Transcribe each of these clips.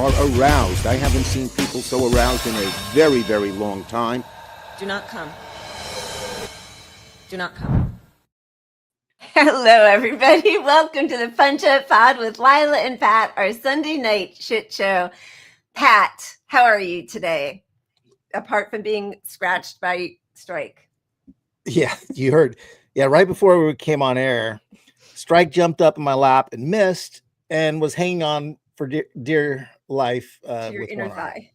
are aroused. I haven't seen people so aroused in a very, very long time. Do not come. Do not come. Hello, everybody. Welcome to the Punch Up Pod with Lila and Pat, our Sunday night shit show. Pat, how are you today? Apart from being scratched by Strike. Yeah, you heard. Yeah, right before we came on air, Strike jumped up in my lap and missed and was hanging on for dear life to your with inner one arm. thigh.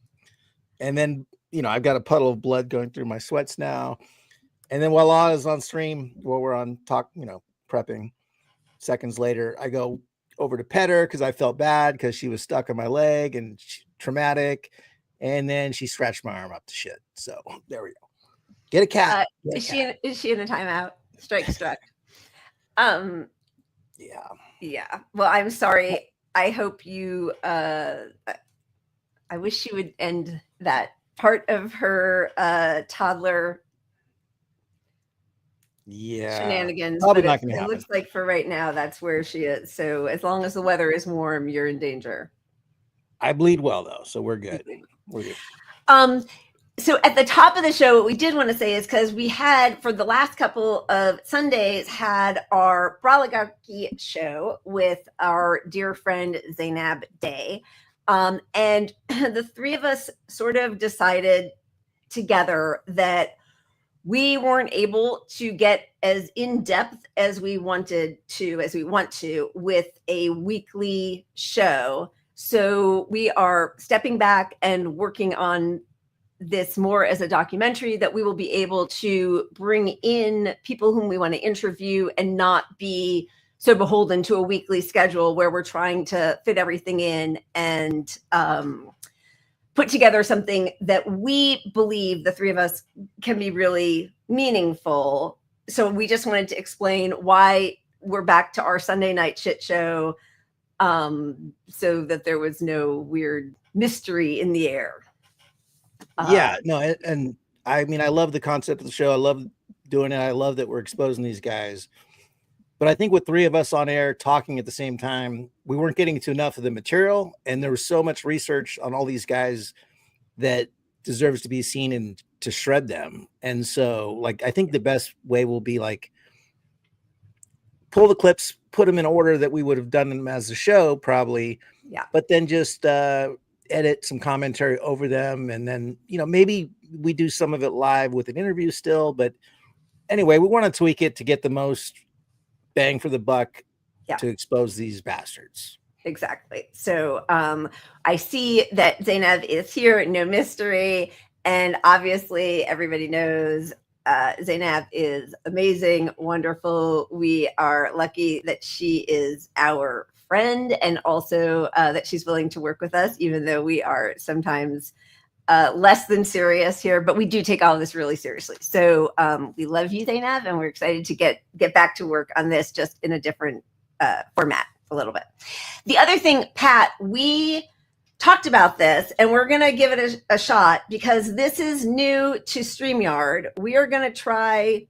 And then, I've got a puddle of blood going through my sweats now. And then while I was on stream, while we're on talk, prepping, seconds later, I go over to pet her because I felt bad because she was stuck on my leg and traumatic. And then she scratched my arm up to shit. So there we go. Get a cat. Is she in a timeout? Strike struck. Yeah. Well, I'm sorry. I hope you. I wish she would end that part of her toddler. Shenanigans. Probably but not going to happen. It looks like for right now, that's where she is. So as long as the weather is warm, you're in danger. I bleed well though, so we're good. We're good. So at the top of the show, what we did want to say is because we had, for the last couple of Sundays, had our Braligarki show with our dear friend Zainab Day. And the three of us sort of decided together that we weren't able to get as in-depth as we want to with a weekly show. So we are stepping back and working on this more as a documentary that we will be able to bring in people whom we want to interview and not be so beholden to a weekly schedule where we're trying to fit everything in and put together something that we believe, the three of us, can be really meaningful. So we just wanted to explain why we're back to our Sunday night shit show, so that there was no weird mystery in the air. And I mean, I love the concept of the show. I love doing it. I love that we're exposing these guys. But I think with three of us on air talking at the same time, we weren't getting to enough of the material. And there was so much research on all these guys that deserves to be seen and to shred them. And so, I think the best way will be pull the clips, put them in order that we would have done them as a show, probably. Yeah. But then just edit some commentary over them, and then maybe we do some of it live with an interview still, but anyway, we want to tweak it to get the most bang for the buck to expose these bastards. Exactly. So I see that Zainab is here, no mystery, and obviously everybody knows Zainab is amazing, wonderful. We are lucky that she is our friend, and also that she's willing to work with us, even though we are sometimes less than serious here, but we do take all of this really seriously. So we love you, Zainab, and we're excited to get back to work on this, just in a different format a little bit. The other thing, Pat, we talked about this, and we're going to give it a shot because this is new to StreamYard. We are going to try,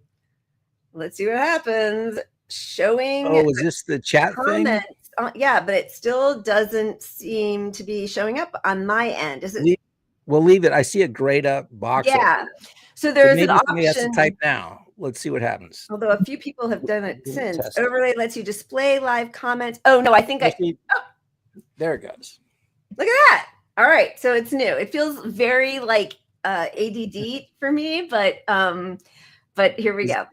let's see what happens, showing. Oh, is this the chat comments thing? Yeah, but it still doesn't seem to be showing up on my end. Is it? We'll leave it. I see a grayed up box. Yeah. So there's an option. Somebody has to type now. Let's see what happens. Although a few people have done it since. Overlay lets you display live comments. Oh no, I think there it goes. Look at that. All right. So it's new. It feels very ADD for me, but here we go.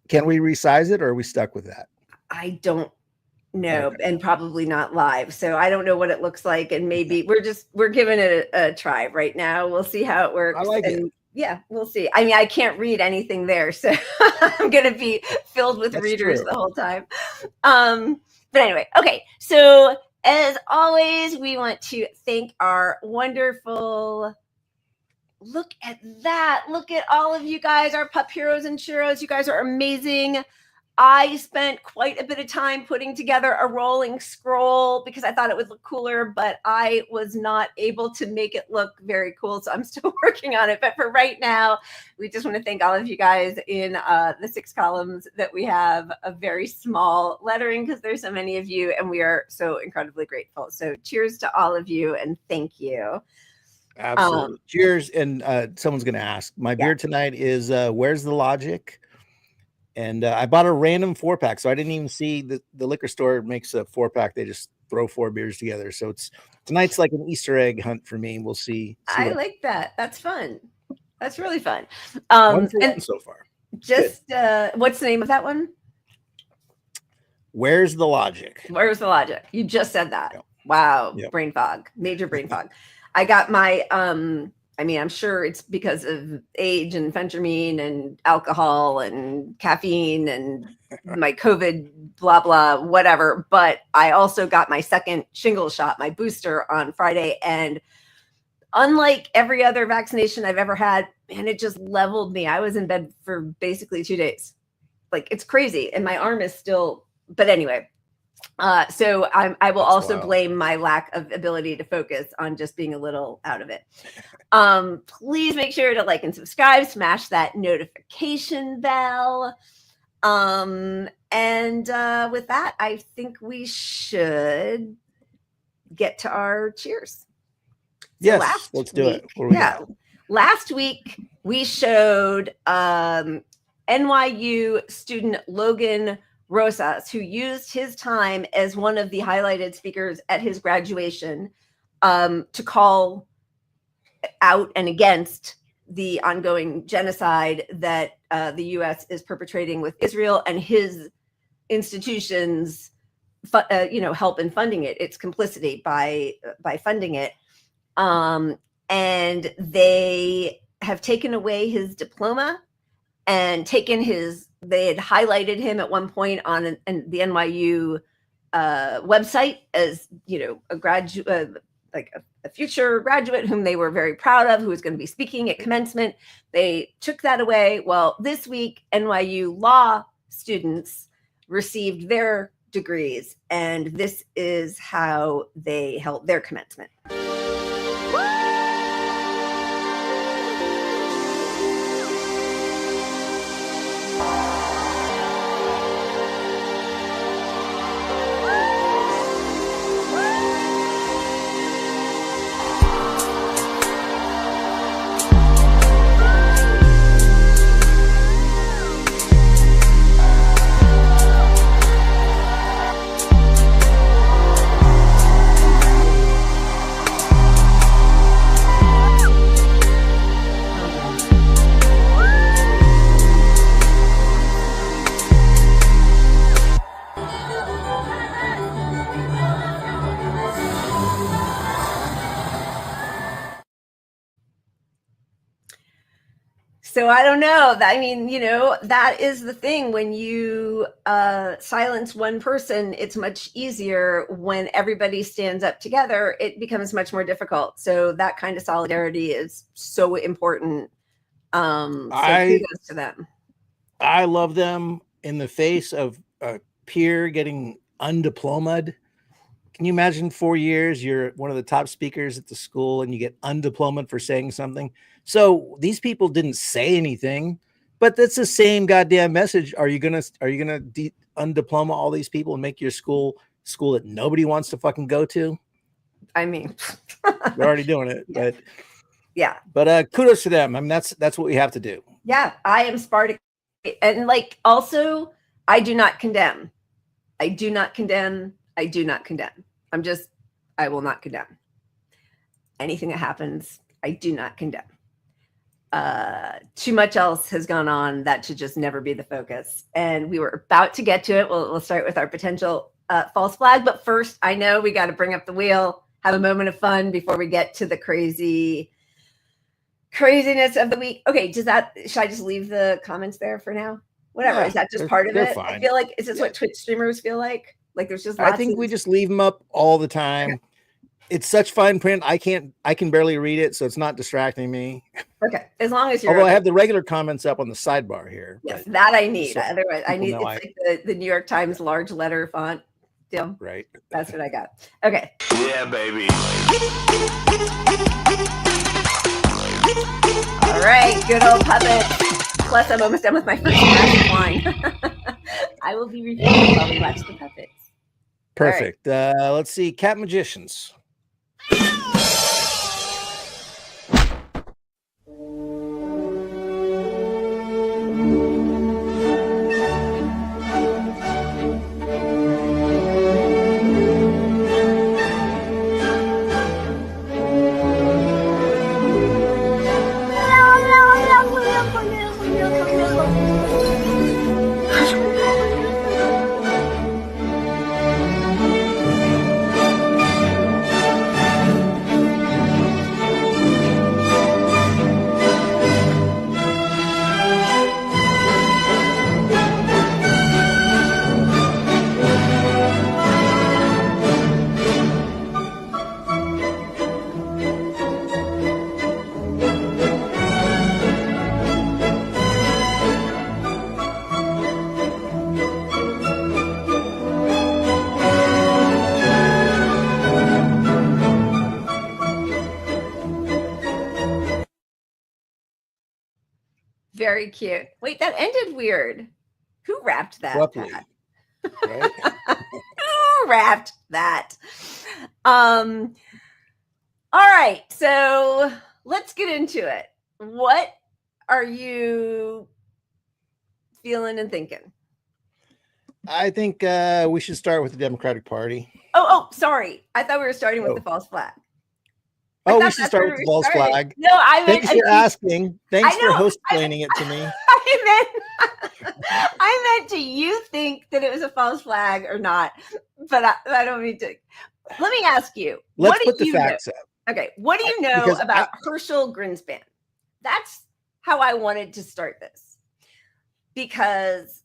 Can we resize it, or are we stuck with that? I don't know, and probably not live. So I don't know what it looks like, and maybe we're giving it a try right now. We'll see how it works. I like it. Yeah, we'll see. I mean, I can't read anything there, so I'm going to be filled with readers the whole time. But anyway, okay. So as always, we want to thank our wonderful. Look at that. Look at all of you guys, our pup heroes and sheroes. You guys are amazing. I spent quite a bit of time putting together a rolling scroll because I thought it would look cooler, but I was not able to make it look very cool. So I'm still working on it. But for right now, we just want to thank all of you guys in the 6 columns that we have a very small lettering because there's so many of you and we are so incredibly grateful. So cheers to all of you and thank you. Absolutely. Cheers. And someone's going to ask, my beer tonight is Where's the Logic? And I bought a random 4-pack. So I didn't even see the liquor store makes a 4-pack. They just throw 4 beers together. So tonight's like an Easter egg hunt for me. We'll see. I like that. That's fun. That's really fun. One for one so far. Just what's the name of that one? Where's the Logic? Where's the Logic? You just said that. Yep. Wow. Yep. Brain fog, major brain fog. I got my, I mean, I'm sure it's because of age and phentermine and alcohol and caffeine and my COVID, blah, blah, whatever. But I also got my second shingle shot, my booster on Friday. And unlike every other vaccination I've ever had, man, it just leveled me. I was in bed for basically 2 days. Like, it's crazy. And my arm is still, but anyway. So I will also blame my lack of ability to focus on just being a little out of it. Please make sure to like and subscribe, smash that notification bell. And with that, I think we should get to our cheers. Yes, let's do it. Last week we showed NYU student Logan Rosas, who used his time as one of the highlighted speakers at his graduation to call out and against the ongoing genocide that the U.S. is perpetrating with Israel and his institutions, help in funding it. It's complicity by funding it. And they have taken away his diploma and taken they had highlighted him at one point on the NYU website as, a graduate, like a future graduate whom they were very proud of, who was going to be speaking at commencement. They took that away. Well, this week, NYU law students received their degrees, and this is how they held their commencement. So I don't know. I mean, that is the thing. When you silence one person, it's much easier. When everybody stands up together, it becomes much more difficult. So that kind of solidarity is so important. So kudos to them. I love them in the face of a peer getting undiplomaed. Can you imagine 4 years, you're one of the top speakers at the school and you get undiplomaed for saying something? So these people didn't say anything, but that's the same goddamn message. Are you gonna undiploma all these people and make your school that nobody wants to fucking go to? I mean, they're already doing it, yeah. but yeah. But kudos to them. I mean, that's what we have to do. Yeah, I am Spartacus, and also I do not condemn. I do not condemn. I do not condemn. I will not condemn anything that happens. I do not condemn. Too much else has gone on that should just never be the focus. And we were about to get to it. We'll start with our potential false flag. But first, I know we got to bring up the wheel, have a moment of fun before we get to the craziness of the week. Okay, should I just leave the comments there for now? Whatever. Is that just part of it? Fine. I feel like, is this what Twitch streamers feel like? Like there's just lots I think we just leave them up all the time. it's such fine print. I can barely read it, so it's not distracting me. Okay, as long as you're. Although I okay. have the regular comments up on the sidebar here. Yes, but that I need. so Otherwise, I people need know it's like the New York Times large letter font deal. right. That's what I got. Okay. Yeah, baby. All right, good old puppet. Plus, I'm almost done with my first glass of wine. I will be reviewing while we watch the puppets. Perfect. Let's see. Cat magicians. Very cute. Wait, that ended weird. Who wrapped that? Abruptly, Pat? right? Who wrapped that? All right, so let's get into it. What are you feeling and thinking? I think we should start with the Democratic Party. Oh, sorry. I thought we were starting with the false flag. Oh, we thought should that's start where with we the false started. flag. No, I meant Thanks for asking. Thanks I for know, host-plaining it to me. I meant, do you think that it was a false flag or not? But I don't mean to. Let me ask you. Let's what put do the you facts know? up. Okay, what do you know Because about Herschel Greenspan? That's how I wanted to start this, because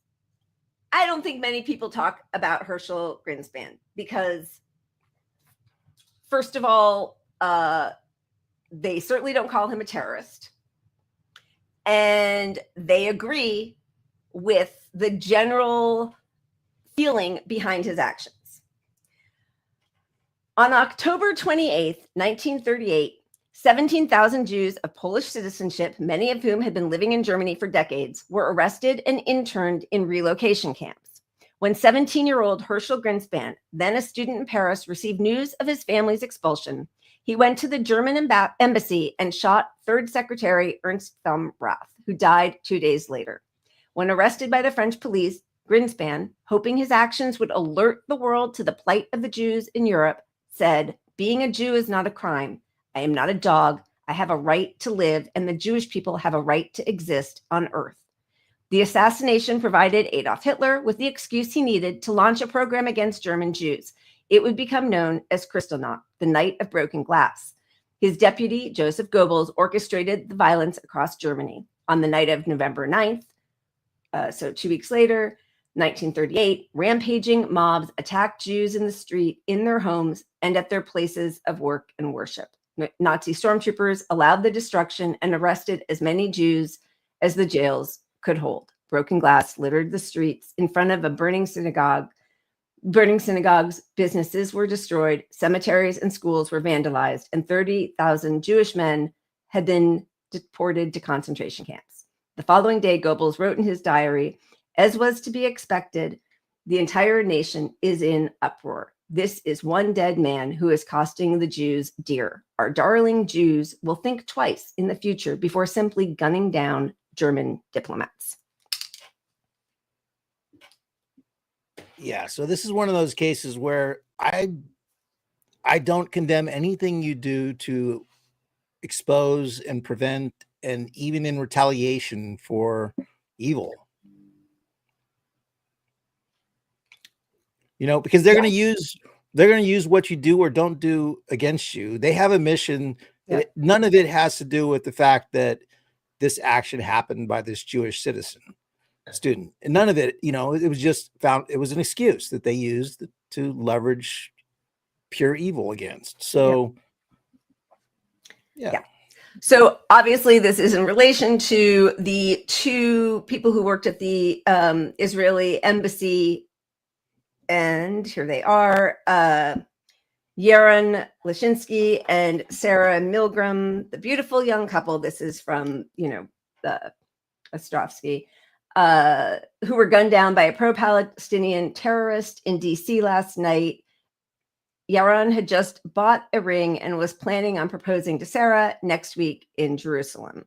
I don't think many people talk about Herschel Greenspan because, first of all, they certainly don't call him a terrorist. And they agree with the general feeling behind his actions. On October 28th, 1938, 17,000 Jews of Polish citizenship, many of whom had been living in Germany for decades, were arrested and interned in relocation camps. When 17-year-old Herschel Greenspan, then a student in Paris, received news of his family's expulsion, he went to the German embassy and shot Third Secretary Ernst von Rath, who died 2 days later. When arrested by the French police, Greenspan, hoping his actions would alert the world to the plight of the Jews in Europe, said, "Being a Jew is not a crime. I am not a dog. I have a right to live, and the Jewish people have a right to exist on earth." The assassination provided Adolf Hitler with the excuse he needed to launch a program against German Jews. It would become known as Kristallnacht, the Night of Broken Glass. His deputy, Joseph Goebbels, orchestrated the violence across Germany. On the night of November 9th, so 2 weeks later, 1938, rampaging mobs attacked Jews in the street, in their homes, and at their places of work and worship. Nazi stormtroopers allowed the destruction and arrested as many Jews as the jails could hold. Broken glass littered the streets in front of a burning synagogue. Burning synagogues, businesses were destroyed, cemeteries and schools were vandalized, and 30,000 Jewish men had been deported to concentration camps. The following day, Goebbels wrote in his diary, "As was to be expected, the entire nation is in uproar. This is one dead man who is costing the Jews dear. Our darling Jews will think twice in the future before simply gunning down German diplomats." Yeah, so this is one of those cases where I don't condemn anything you do to expose and prevent, and even in retaliation for evil. You know, because they're going to use what you do or don't do against you. They have a mission. Yeah. None of it has to do with the fact that this action happened by this Jewish student, and none of it, it was just it was an excuse that they used to leverage pure evil against. So, yeah. So obviously this is in relation to the two people who worked at the Israeli embassy. And here they are, Yaron Lashinsky and Sarah Milgram, the beautiful young couple. This is from, the Ostrovsky, who were gunned down by a pro-Palestinian terrorist in DC last night. Yaron had just bought a ring and was planning on proposing to Sarah next week in Jerusalem.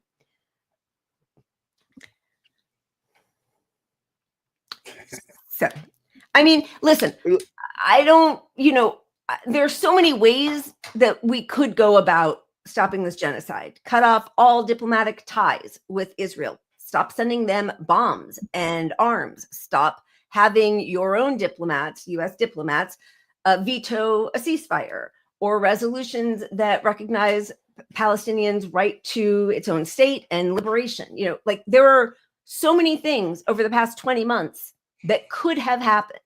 So, I mean, listen, I don't, there's so many ways that we could go about stopping this genocide. Cut off all diplomatic ties with Israel. Stop sending them bombs and arms. Stop having your own diplomats, U.S. diplomats, veto a ceasefire or resolutions that recognize Palestinians' right to its own state and liberation. There are so many things over the past 20 months that could have happened.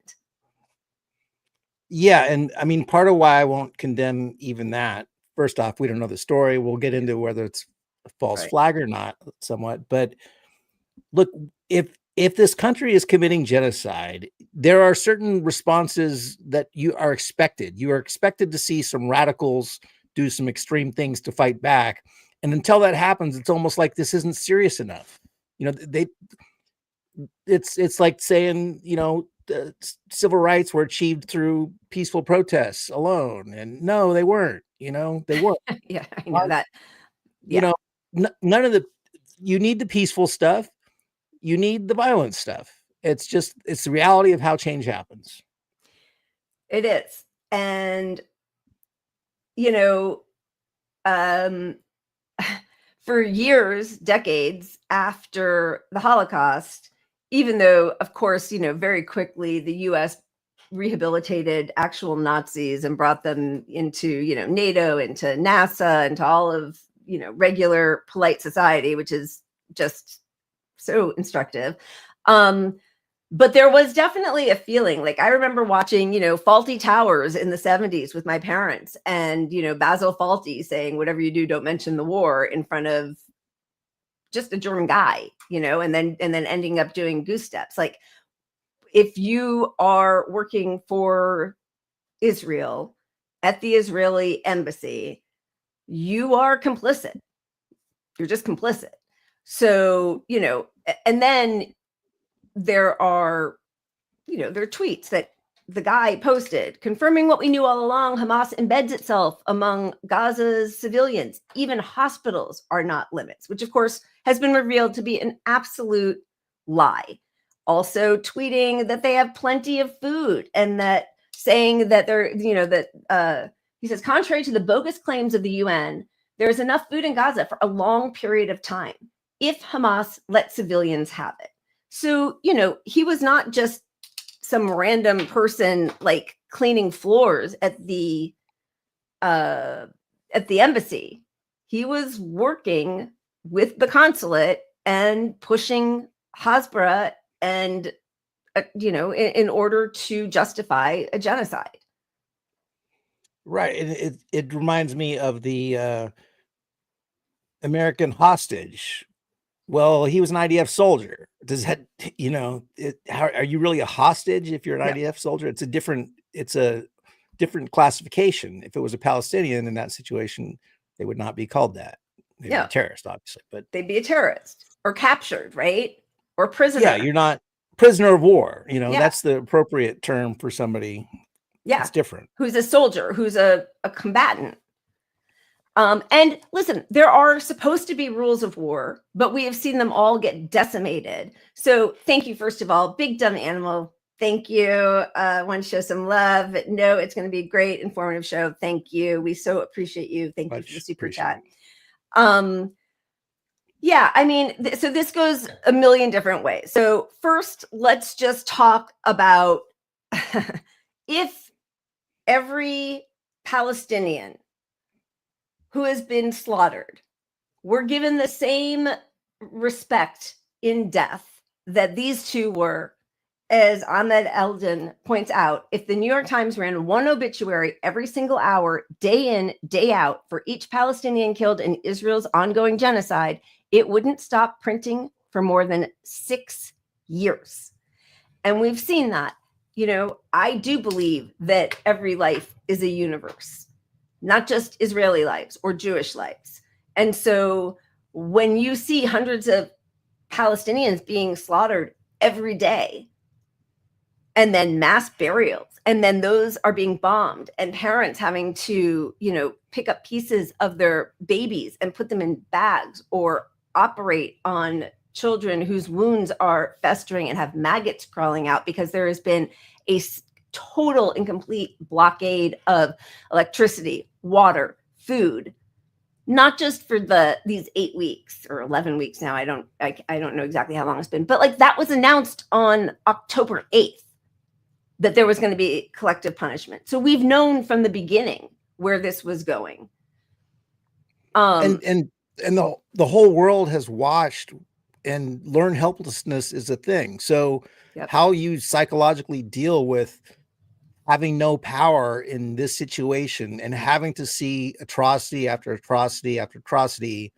Yeah. And I mean, part of why I won't condemn even that, first off, we don't know the story. We'll get into whether it's a false flag or not somewhat. But look, if this country is committing genocide, there are certain responses that you are expected. You are expected to see some radicals do some extreme things to fight back. And until that happens, it's almost like this isn't serious enough. It's like saying, civil rights were achieved through peaceful protests alone. And no, they weren't, they weren't. Yeah, I know that. None of you need the peaceful stuff. You need the violent stuff. It's the reality of how change happens. It is. And, for years, decades after the Holocaust, even though, of course, very quickly the U.S. rehabilitated actual Nazis and brought them into, NATO, into NASA, into all of, regular polite society, which is just so instructive. But there was definitely a feeling, like I remember watching, Faulty Towers in the 70s with my parents, and, Basil Fawlty saying, whatever you do, don't mention the war, in front of just a German guy, and then ending up doing goose steps. Like, if you are working for Israel at the Israeli embassy, you are complicit. You're just complicit. So, and then there are tweets that the guy posted confirming what we knew all along. Hamas embeds itself among Gaza's civilians. Even hospitals are not limits, which of course has been revealed to be an absolute lie. Also tweeting that they have plenty of food, and that saying that they're, he says, contrary to the bogus claims of the UN, there is enough food in Gaza for a long period of time if Hamas lets civilians have it. So, he was not just some random person like cleaning floors at the embassy. He was working with the consulate and pushing Hasbara and, in order to justify a genocide. Right. And it reminds me of the American hostage. Well, he was an IDF soldier. Does that, how are you really a hostage if you're an IDF soldier? It's a different classification. If it was a Palestinian in that situation, they would not be called that. They'd be a terrorist, obviously, but they'd be a terrorist or captured, right? Or prisoner. Yeah, you're not prisoner of war. That's the appropriate term for somebody. Yeah, it's different. Who's a soldier? Who's a combatant? And listen, there are supposed to be rules of war, but we have seen them all get decimated. So thank you, first of all, Big Dumb Animal. Thank you. Want to show some love. No, it's going to be a great, informative show. Thank you. We so appreciate you. Thank you for the super chat. Yeah, I mean, so this goes a million different ways. So first, let's just talk about if every Palestinian who has been slaughtered were given the same respect in death that these two were, as Ahmed Eldon points out, if the New York Times ran one obituary every single hour, day in, day out, for each Palestinian killed in Israel's ongoing genocide, it wouldn't stop printing for more than 6 years. And we've seen that. You know, I do believe that every life is a universe, not just Israeli lives or Jewish lives. And so when you see hundreds of Palestinians being slaughtered every day, and then mass burials, and then those are being bombed, and parents having to, you know, pick up pieces of their babies and put them in bags, or operate on children whose wounds are festering and have maggots crawling out because there has been a total and complete blockade of electricity, water, food, not just for these 8 weeks or 11 weeks now. I don't know exactly how long it's been, but like that was announced on October 8th that there was going to be collective punishment. So we've known from the beginning where this was going. And the whole world has watched and learned helplessness is a thing. So how you psychologically deal with having no power in this situation and having to see atrocity after atrocity after atrocity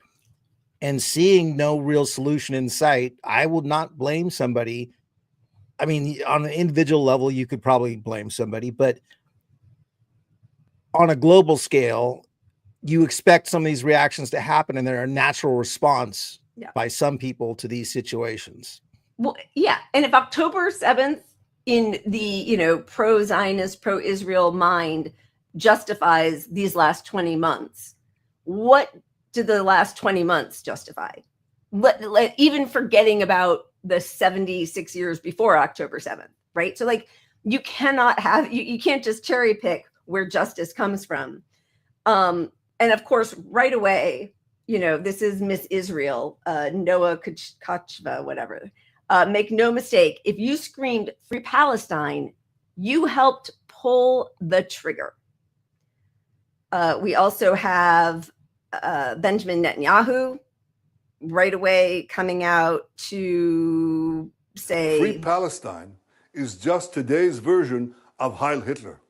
and seeing no real solution in sight, I will not blame somebody. I mean, on an individual level, you could probably blame somebody, but on a global scale, you expect some of these reactions to happen, and they're a natural response by some people to these situations. Well, yeah. And if October 7th in the, you know, pro-Zionist, pro-Israel mind justifies these last 20 months, what do the last 20 months justify? Even forgetting about the 76 years before October 7th, right? So like you cannot have, you can't just cherry pick where justice comes from. And of course, right away, you know, this is Miss Israel, Noah Kachva, whatever. Make no mistake, if you screamed Free Palestine, you helped pull the trigger. We also have Benjamin Netanyahu right away coming out to say Free Palestine is just today's version of Heil Hitler.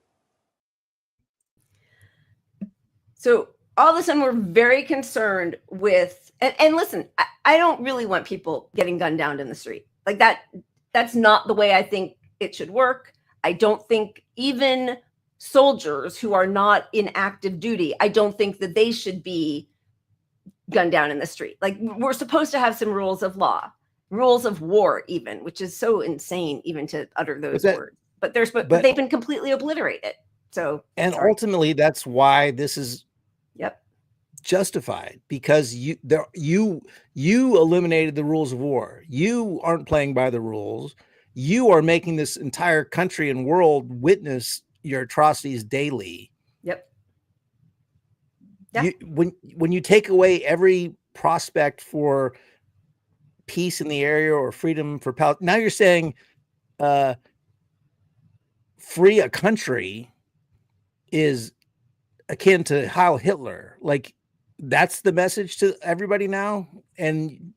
So all of a sudden we're very concerned with, and listen, I don't really want people getting gunned down in the street. Like that's not the way I think it should work. I don't think even soldiers who are not in active duty, I don't think that they should be gunned down in the street. Like we're supposed to have some rules of law, rules of war even, which is so insane even to utter those words. But they've been completely obliterated. So ultimately that's why this is justified, because you eliminated the rules of war. You aren't playing by the rules. You are making this entire country and world witness your atrocities daily. When you take away every prospect for peace in the area or freedom for Palestine, now you're saying free a country is akin to Heil Hitler. Like that's the message to everybody now, and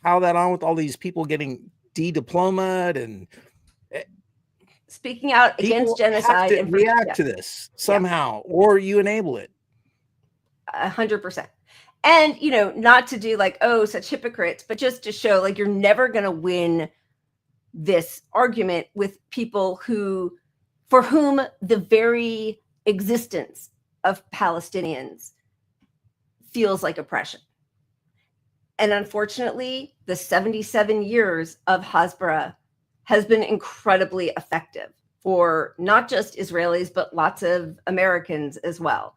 how that on with all these people getting de-diplomaed and speaking out against genocide and react to this somehow, or you enable it. 100%. And, you know, not to do like, oh, such hypocrites, but just to show like you're never going to win this argument with people for whom the very existence of Palestinians feels like oppression. And unfortunately, the 77 years of Hasbara has been incredibly effective for not just Israelis, but lots of Americans as well.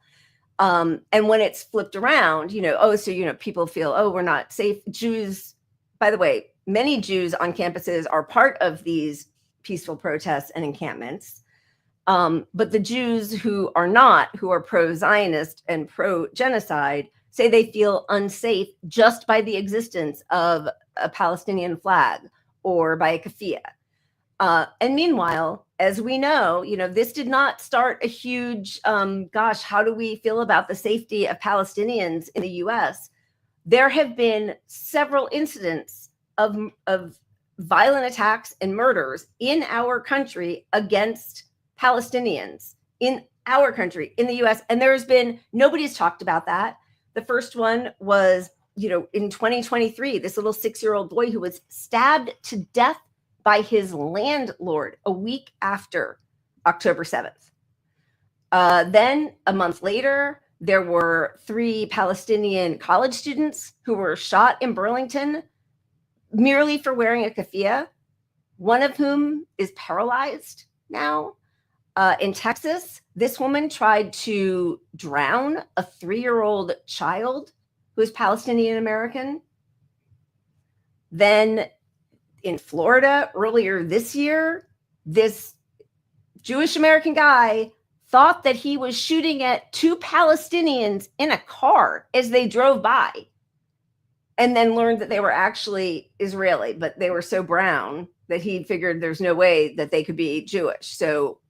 And when it's flipped around, you know, people feel, oh, we're not safe. Jews, by the way, many Jews on campuses are part of these peaceful protests and encampments. But the Jews who are not, who are pro-Zionist and pro-genocide, say they feel unsafe just by the existence of a Palestinian flag or by a keffiyeh. And meanwhile, as we know, you know, this did not start a huge, how do we feel about the safety of Palestinians in the U.S.? There have been several incidents of violent attacks and murders in our country against Palestinians in our country, in the US. And there's been, nobody's talked about that. The first one was, in 2023, this little 6-year-old boy who was stabbed to death by his landlord a week after October 7th. Then a month later, there were 3 Palestinian college students who were shot in Burlington merely for wearing a keffiyeh, one of whom is paralyzed now. In Texas, this woman tried to drown a 3-year-old child who is Palestinian American. Then in Florida, earlier this year, this Jewish American guy thought that he was shooting at 2 Palestinians in a car as they drove by, and then learned that they were actually Israeli, but they were so brown that he figured there's no way that they could be Jewish. So,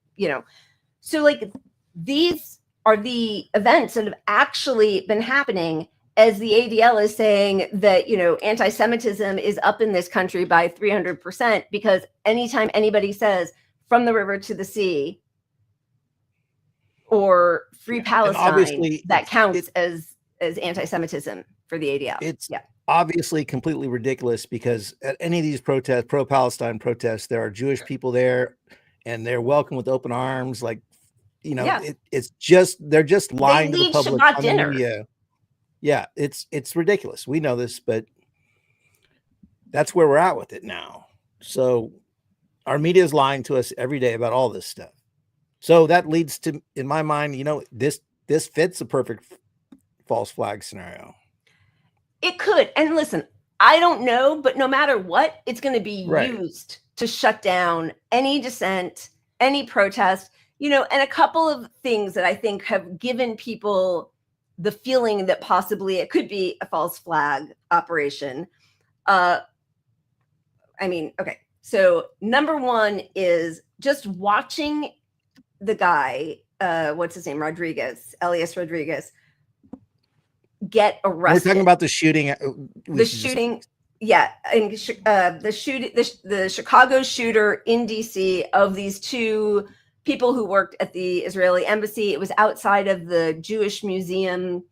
like, these are the events that have actually been happening as the ADL is saying that, anti-Semitism is up in this country by 300%, because anytime anybody says from the river to the sea or free Palestine, that counts as anti-Semitism for the ADL. It's obviously completely ridiculous, because at any of these protests, pro-Palestine protests, there are Jewish people there and they're welcome with open arms. Like, it's just, they're just lying to the public on the media. Yeah, it's ridiculous. We know this, but that's where we're at with it now. So our media is lying to us every day about all this stuff. So that leads to, in my mind, this fits a perfect false flag scenario. It could. And listen, I don't know, but no matter what, it's going to be used to shut down any dissent, any protest, and a couple of things that I think have given people the feeling that possibly it could be a false flag operation. Okay. So number one is just watching the guy, what's his name? Elias Rodriguez, get arrested. We're talking about the shooting. Yeah. And the Chicago shooter in DC of these 2 people who worked at the Israeli embassy. It was outside of the Jewish museum,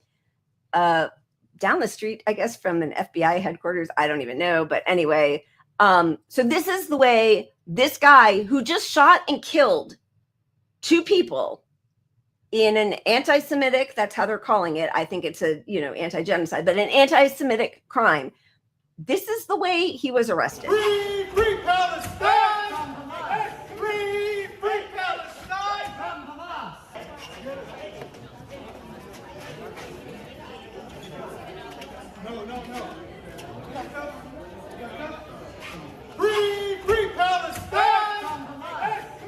down the street, I guess, from an FBI headquarters. I don't even know. But anyway, so this is the way this guy who just shot and killed 2 people in an anti-Semitic, that's how they're calling it. I think it's a, anti-genocide, but an anti-Semitic crime. This is the way he was arrested. Free Palestine! Free Palestine! No. Free Palestine!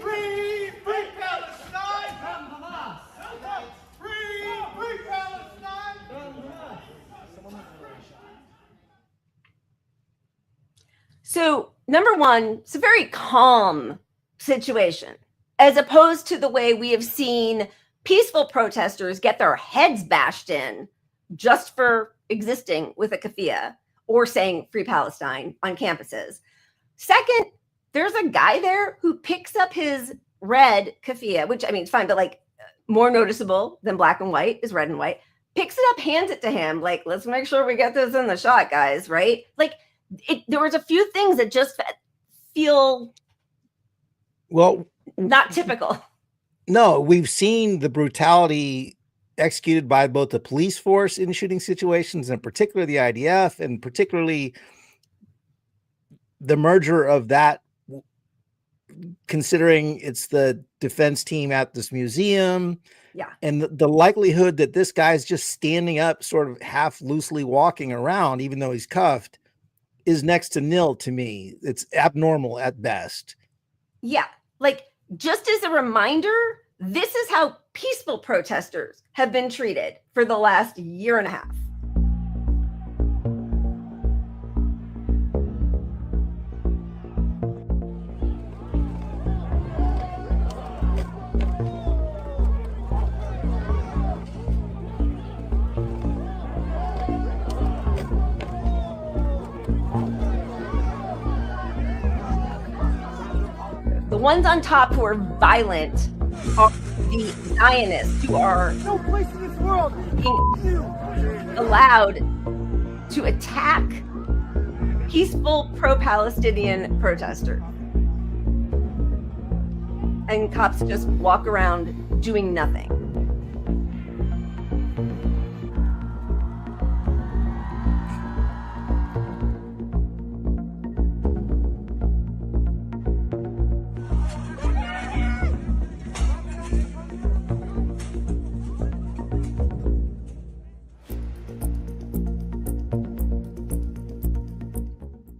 Free Palestine! Free Palestine! So number one, it's a very calm situation, as opposed to the way we have seen peaceful protesters get their heads bashed in just for existing with a keffiyeh or saying free Palestine on campuses. Second, there's a guy there who picks up his red keffiyeh, which, it's fine, but like more noticeable than black and white is red and white, picks it up, hands it to him. Like, let's make sure we get this in the shot, guys. Right. Like, there was a few things that just feel not typical. No, we've seen the brutality executed by both the police force in shooting situations, and particularly the IDF, and particularly the merger of that, considering it's the defense team at this museum. Yeah. And the likelihood that this guy's just standing up, sort of half loosely walking around, even though he's cuffed, is next to nil to me. It's abnormal at best. Yeah. Like, just as a reminder, this is how peaceful protesters have been treated for the last year and a half. ones on top who are violent are the Zionists who are No place in this world. being allowed to attack peaceful pro-Palestinian protesters. And cops just walk around doing nothing.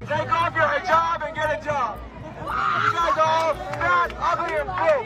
Take off your hijab and get a job. You guys are all fat, ugly, and broke.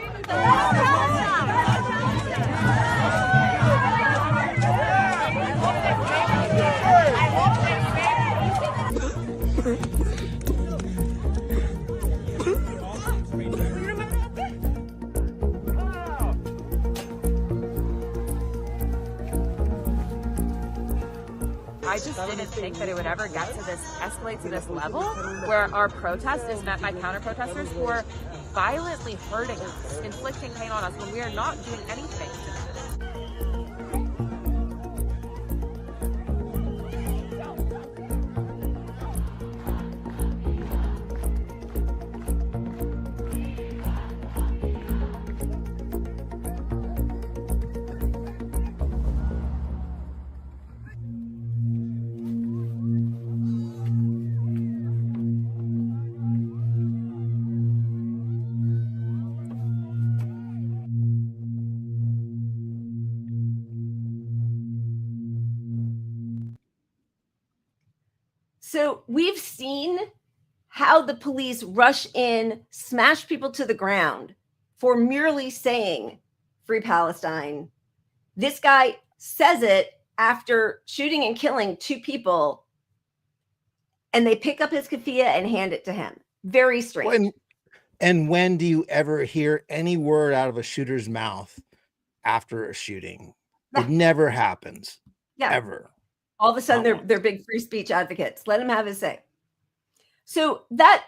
I just didn't think that it would ever get to this, escalate to this level where our protest is met by counter-protesters who are violently hurting us, inflicting pain on us when we are not doing anything to them. So we've seen how the police rush in, smash people to the ground for merely saying free Palestine. This guy says it after shooting and killing 2 people, and they pick up his keffiyeh and hand it to him. Very strange. And when do you ever hear any word out of a shooter's mouth after a shooting? It never happens. Yeah. Ever. All of a sudden, they're big free speech advocates. Let him have his say. So that,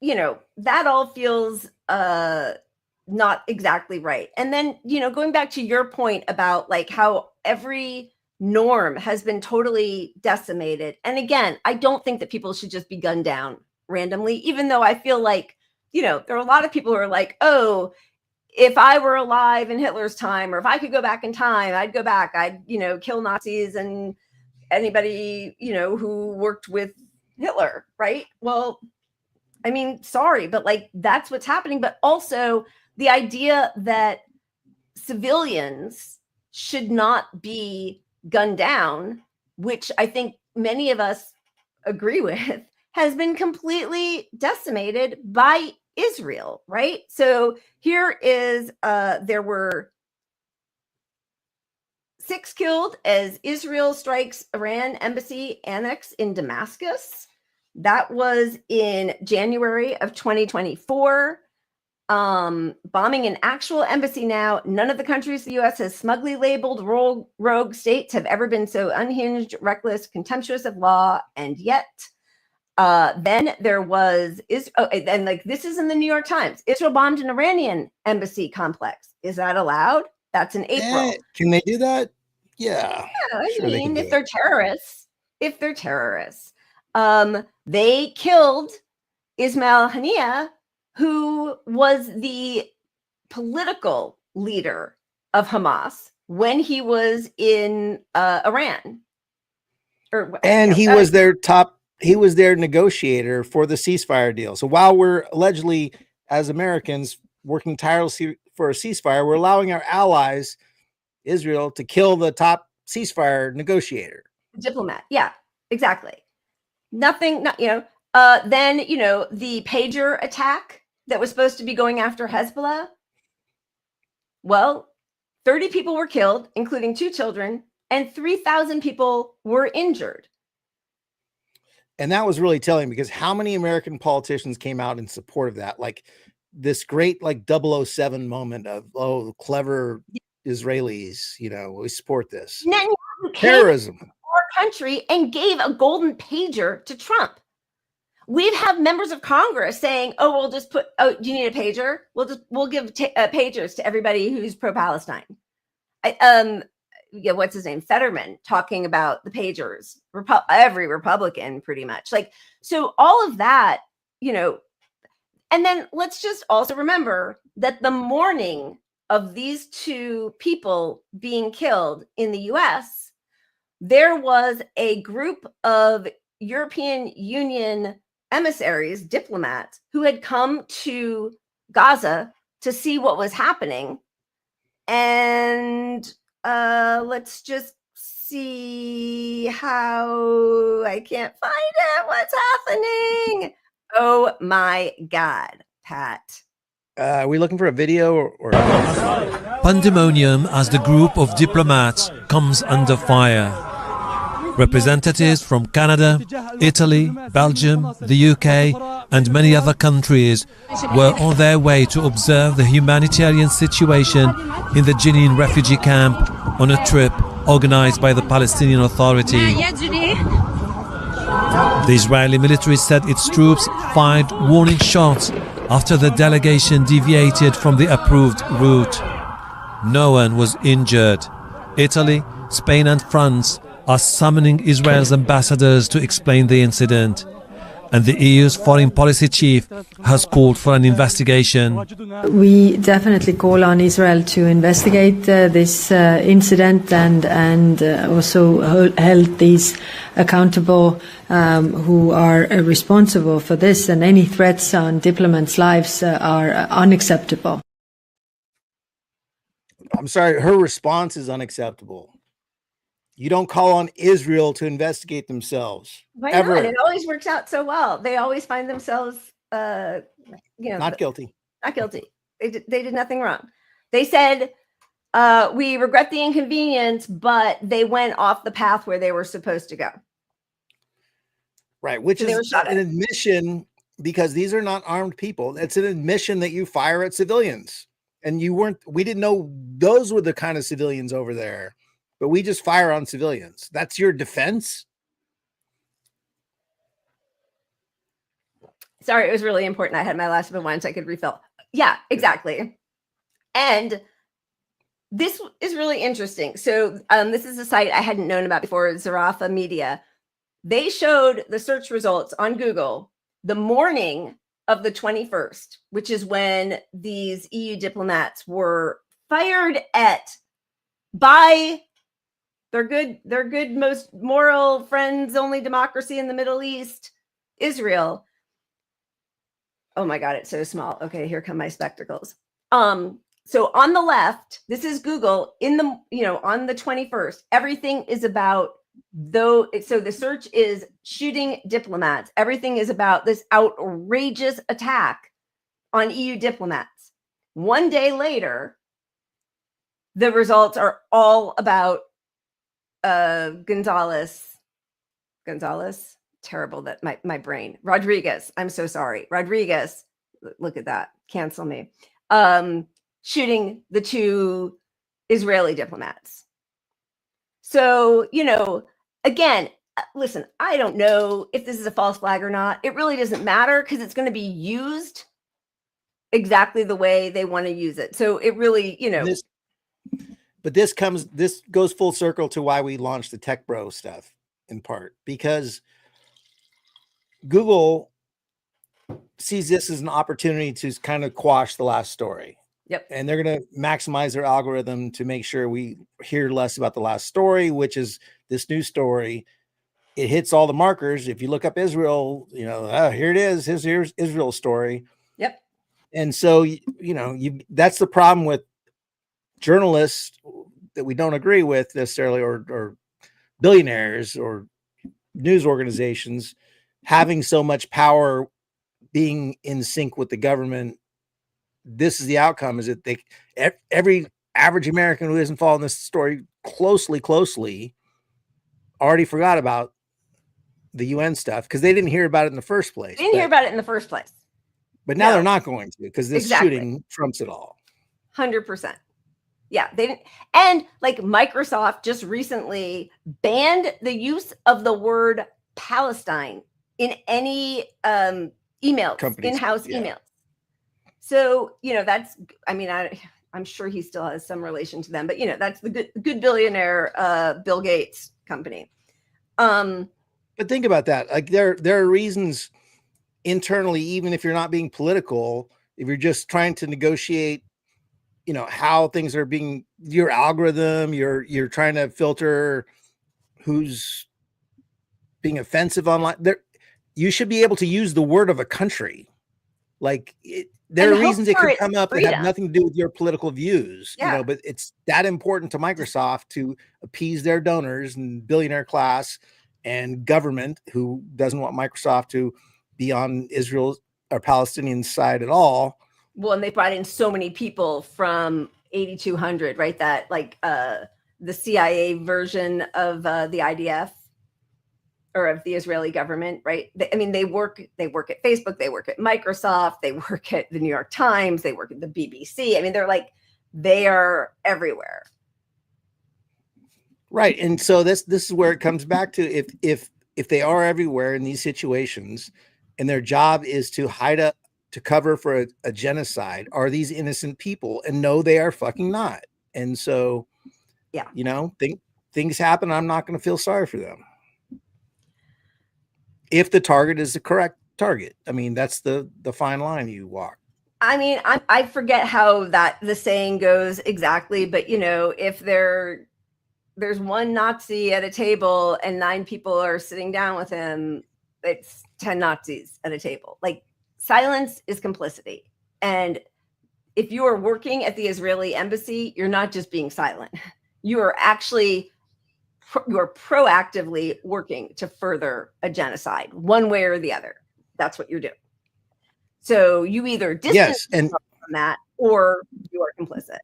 that all feels not exactly right. And then, going back to your point about like how every norm has been totally decimated. And again, I don't think that people should just be gunned down randomly, even though I feel like, there are a lot of people who are like, oh, if I were alive in Hitler's time, or if I could go back in time, I'd go back. I'd, kill Nazis and anybody, who worked with Hitler, right? Well, I mean, sorry, but like that's what's happening. But also the idea that civilians should not be gunned down, which I think many of us agree with, has been completely decimated by Israel, right? So here is, there were 6 killed as Israel strikes Iran embassy annex in Damascus. That was in January of 2024. Bombing an actual embassy now. None of the countries the U.S. has smugly labeled rogue states have ever been so unhinged, reckless, contemptuous of law. And yet, then there was, this is in the New York Times. Israel bombed an Iranian embassy complex. Is that allowed? That's in April. Can they do that? Yeah. I Sure they mean, can if do they're terrorists, they killed Ismail Haniyeh, who was the political leader of Hamas when he was in Iran. And he was their negotiator for the ceasefire deal. So while we're allegedly, as Americans, working tirelessly for a ceasefire, we're allowing our allies, Israel, to kill the top ceasefire negotiator. Diplomat. Yeah, exactly. Nothing, then, the pager attack that was supposed to be going after Hezbollah. Well, 30 people were killed, including 2 children, and 3,000 people were injured. And that was really telling, because how many American politicians came out in support of that? Like this great, like 007 moment of, oh, clever Israelis, we support this. Netanyahu Terrorism. came to our country and gave a golden pager to Trump. We've had members of Congress saying, "Oh, we'll just put. Oh, do you need a pager? We'll give pagers to everybody who's pro-Palestine." Yeah, what's his name? Fetterman talking about the pagers. Every Republican, pretty much. Like, so all of that, you know. And then let's just also remember that the morning of these two people being killed in the U.S., there was a group of European Union emissaries, diplomats, who had come to Gaza to see what was happening. And let's just see how I can't find it. What's happening? Oh my God, Pat. Are we looking for a video or Pandemonium as the group of diplomats comes under fire. Representatives from Canada, Italy, Belgium, the UK and many other countries were on their way to observe the humanitarian situation in the Jenin refugee camp on a trip organized by the Palestinian Authority. The Israeli military said its troops fired warning shots after the delegation deviated from the approved route. No one was injured. Italy, Spain and France are summoning Israel's ambassadors to explain the incident. And the EU's foreign policy chief has called for an investigation. We definitely call on Israel to investigate this incident and also hold these accountable who are responsible for this, and any threats on diplomats' lives are unacceptable. I'm sorry, her response is unacceptable. You don't call on Israel to investigate themselves. Why ever. not? It always works out so well. They always find themselves, not guilty. Not guilty. They did nothing wrong. They said, we regret the inconvenience, but they went off the path where they were supposed to go. Right, which is an admission, because these are not armed people. It's an admission that you fire at civilians. And we didn't know those were the kind of civilians over there. But we just fire on civilians. That's your defense? Sorry, it was really important. I had my last sip of wine so I could refill. Yeah, exactly. And this is really interesting. So this is a site I hadn't known about before, Zarafa Media. They showed the search results on Google the morning of the 21st, which is when these EU diplomats were fired at by their good, most moral friends, only democracy in the Middle East, Israel. Oh my God, it's so small. Okay, here come my spectacles. So on the left, this is Google on the 21st. Everything is about so the search is shooting diplomats. Everything is about this outrageous attack on EU diplomats. One day later, the results are all about Gonzalez, terrible that my brain, Rodriguez, I'm so sorry. Rodriguez, look at that, cancel me. Shooting the two Israeli diplomats. So, again, listen, I don't know if this is a false flag or not. It really doesn't matter because it's going to be used exactly the way they want to use it. So it really, But this goes full circle to why we launched the Tech Bro stuff, in part because Google sees this as an opportunity to kind of quash the last story. Yep. And they're going to maximize their algorithm to make sure we hear less about the last story, which is this new story. It hits all the markers. If you look up Israel, here it is. Here's Israel's story. Yep. And so, that's the problem with journalists that we don't agree with necessarily, or billionaires or news organizations having so much power, being in sync with the government. This is the outcome, is that every average American who isn't following this story closely already forgot about the UN stuff because they didn't hear about it in the first place. Hear about it in the first place. But now they're not going to, because this shooting trumps it all. 100%. Yeah, they didn't. And like Microsoft just recently banned the use of the word Palestine in any emails, Companies, in-house yeah. emails. So, that's, I mean, I'm sure he still has some relation to them, but that's the good billionaire Bill Gates company. But think about that. Like there are reasons internally, even if you're not being political, if you're just trying to negotiate, how things are being, your algorithm, you're trying to filter who's being offensive online. You should be able to use the word of a country. Like there are reasons it could come up that have nothing to do with your political views, but it's that important to Microsoft to appease their donors and billionaire class and government who doesn't want Microsoft to be on Israel or Palestinian side at all. Well, and they brought in so many people from 8200, right? That like the CIA version of the IDF or of the Israeli government, right? They work at Facebook, they work at Microsoft, they work at the New York Times, they work at the BBC. I mean, they are everywhere. Right. And so this is where it comes back to if they are everywhere in these situations and their job is to hide up to cover for a genocide, are these innocent people? And no, they are fucking not. And so, yeah, things happen. I'm not going to feel sorry for them. If the target is the correct target. I mean, that's the fine line you walk. I mean, I forget how the saying goes exactly, but if there's one Nazi at a table and 9 people are sitting down with him, it's 10 Nazis at a table. Like, silence is complicity. And if you are working at the Israeli embassy, you're not just being silent. You are actually you're proactively working to further a genocide one way or the other. That's what you're doing. So you either distance yourself from that or you are complicit.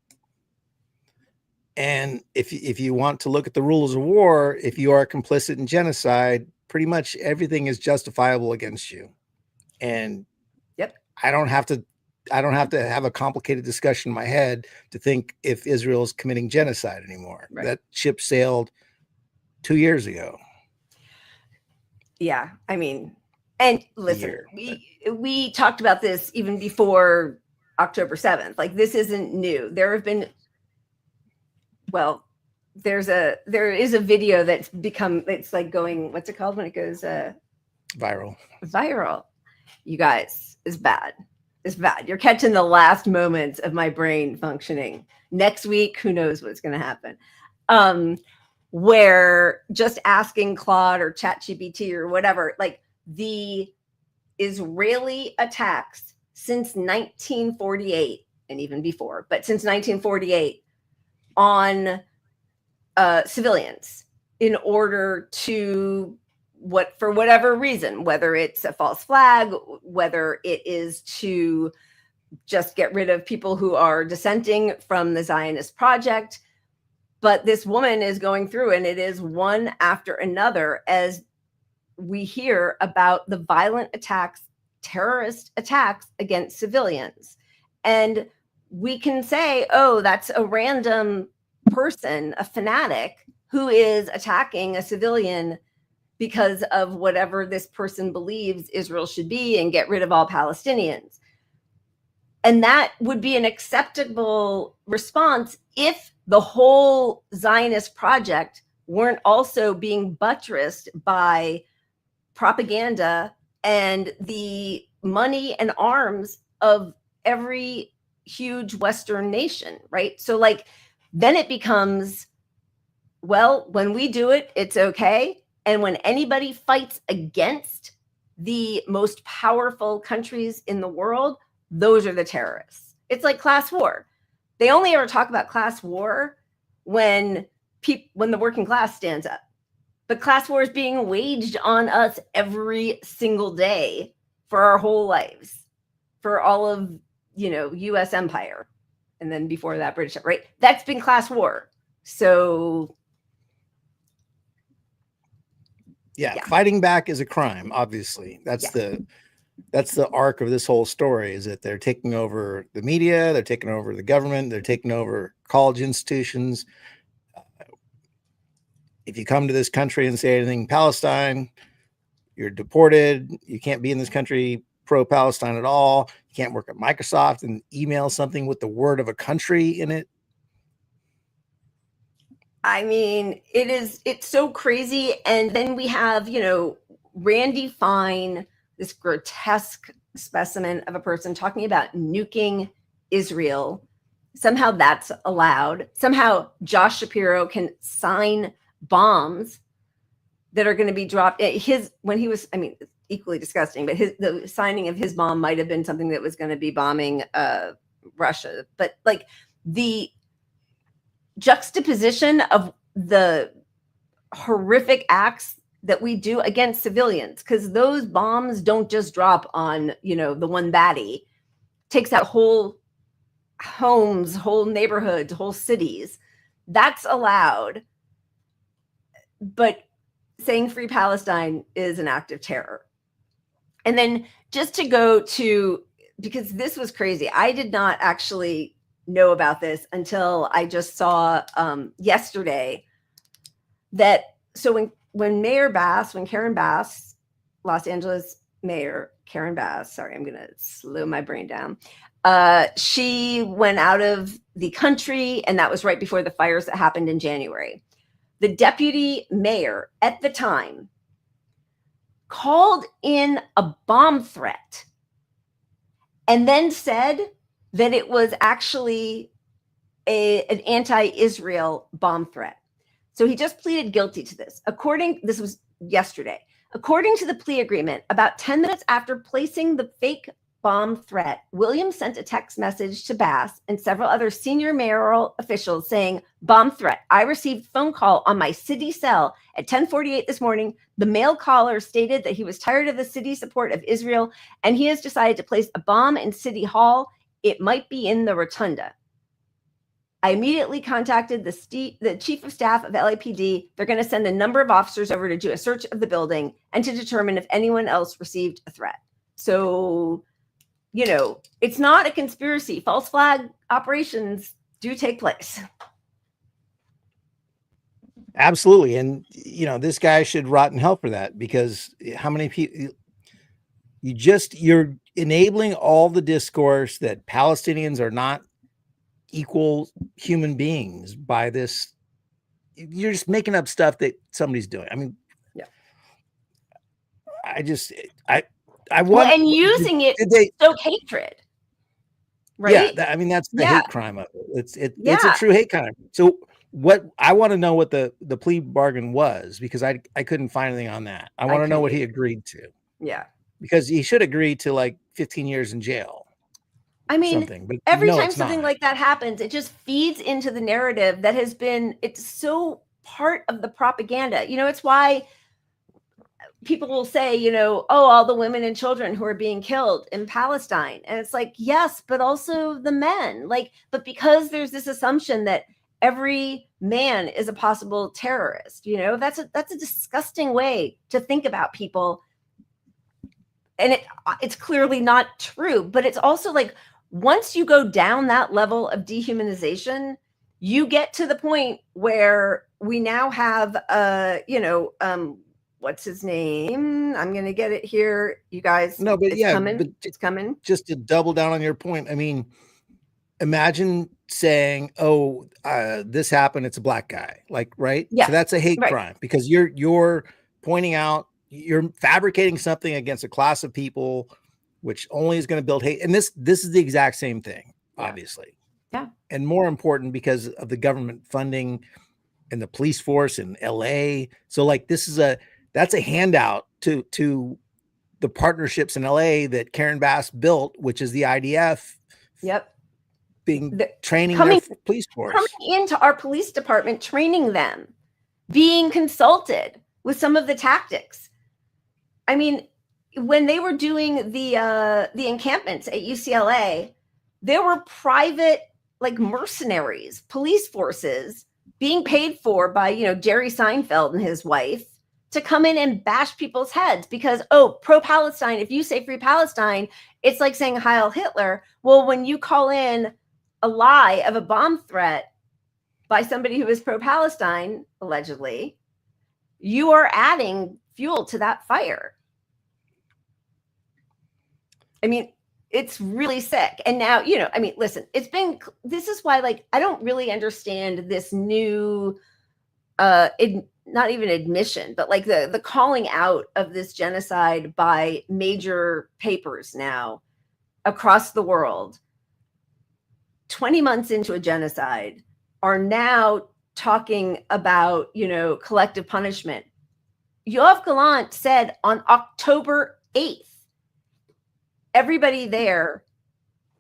And if you want to look at the rules of war, if you are complicit in genocide, pretty much everything is justifiable against you. And yep, I don't have to have a complicated discussion in my head to think if Israel is committing genocide anymore. Right. That ship sailed 2 years ago. Yeah, I mean, and listen, we talked about this even before October 7th. Like, this isn't new. There have been, well, there is a video that's become, it's like going, what's it called when it goes viral? You guys, it's bad. It's bad. You're catching the last moments of my brain functioning. Next week, who knows what's going to happen? Where just asking Claude or ChatGPT or whatever, like the Israeli attacks since 1948 and even before, but since 1948 on civilians in order to for whatever reason, whether it's a false flag, whether it is to just get rid of people who are dissenting from the Zionist project. But this woman is going through, and it is one after another as we hear about the violent attacks, terrorist attacks against civilians. And we can say, oh, that's a random person, a fanatic who is attacking a civilian because of whatever this person believes Israel should be and get rid of all Palestinians. And that would be an acceptable response if the whole Zionist project weren't also being buttressed by propaganda and the money and arms of every huge Western nation, right? So like, then it becomes, well, when we do it, it's okay. And when anybody fights against the most powerful countries in the world, those are the terrorists. It's like class war. They only ever talk about class war when the working class stands up. But class war is being waged on us every single day for our whole lives, for all of, U.S. empire. And then before that, British, right? That's been class war. So yeah, fighting back is a crime, obviously. That's the arc of this whole story, is that they're taking over the media, they're taking over the government, they're taking over college institutions. If you come to this country and say anything Palestine, you're deported. You can't be in this country pro-Palestine at all. You can't work at Microsoft and email something with the word of a country in it. I mean, it's so crazy. And then we have, Randy Fine, this grotesque specimen of a person talking about nuking Israel. Somehow that's allowed. Somehow Josh Shapiro can sign bombs that are going to be dropped. When he was, equally disgusting, but the signing of his bomb might have been something that was going to be bombing Russia. But like the juxtaposition of the horrific acts that we do against civilians, because those bombs don't just drop on, the one baddie, takes out whole homes, whole neighborhoods, whole cities. That's allowed. But saying free Palestine is an act of terror. And then just to go to, because this was crazy. I did not actually know about this until I just saw yesterday that, so when Karen Bass, Los Angeles Mayor Karen Bass, sorry, I'm going to slow my brain down. She went out of the country, and that was right before the fires that happened in January. The deputy mayor at the time called in a bomb threat and then said that it was actually an anti-Israel bomb threat. So he just pleaded guilty to this. This was yesterday. According to the plea agreement, about 10 minutes after placing the fake bomb threat, Williams sent a text message to Bass and several other senior mayoral officials saying, "Bomb threat. I received phone call on my city cell at 10:48 this morning. The male caller stated that he was tired of the city's support of Israel and he has decided to place a bomb in City Hall. It might be in the rotunda. I immediately contacted the chief of staff of LAPD. They're going to send a number of officers over to do a search of the building and to determine if anyone else received a threat." So, it's not a conspiracy. False flag operations do take place. Absolutely. And, this guy should rot in hell for that, because how many people you're enabling all the discourse that Palestinians are not equal human beings by this. You're just making up stuff that somebody's doing. Yeah. I want, and using it to stoke hatred, right? Yeah, that's the hate crime of it. It's a true hate crime. So what I want to know what the plea bargain was, because I couldn't find anything on that. I want to know what he agreed to. Yeah, because he should agree to like 15 years in jail. Every time something like that happens, it just feeds into the narrative that it's so part of the propaganda. It's why people will say, all the women and children who are being killed in Palestine. And it's like, yes, but also the men. But because there's this assumption that every man is a possible terrorist, that's a disgusting way to think about people. And it's clearly not true, but it's also like, once you go down that level of dehumanization, you get to the point where we now have, what's his name? I'm going to get it here. You guys. No, but it's coming. Just to double down on your point. Imagine saying, this happened. It's a black guy. Right. Yeah. So that's a hate crime, because you're pointing out, you're fabricating something against a class of people, which only is going to build hate. And this is the exact same thing, obviously. Yeah. And more important because of the government funding and the police force in LA. So that's a handout to the partnerships in LA that Karen Bass built, which is the IDF. Yep. Training their police force. Coming into our police department, training them, being consulted with some of the tactics. When they were doing the encampments at UCLA, there were private mercenaries, police forces being paid for by Jerry Seinfeld and his wife to come in and bash people's heads because pro-Palestine. If you say free Palestine, it's like saying Heil Hitler. Well, when you call in a lie of a bomb threat by somebody who is pro-Palestine, allegedly, you are adding fuel to that fire. I mean, it's really sick. And now, I mean, listen, this is why, like, I don't really understand this new, not even admission, but like the calling out of this genocide by major papers now across the world, 20 months into a genocide, are now talking about, collective punishment. Yoav Gallant said on October 8th, everybody there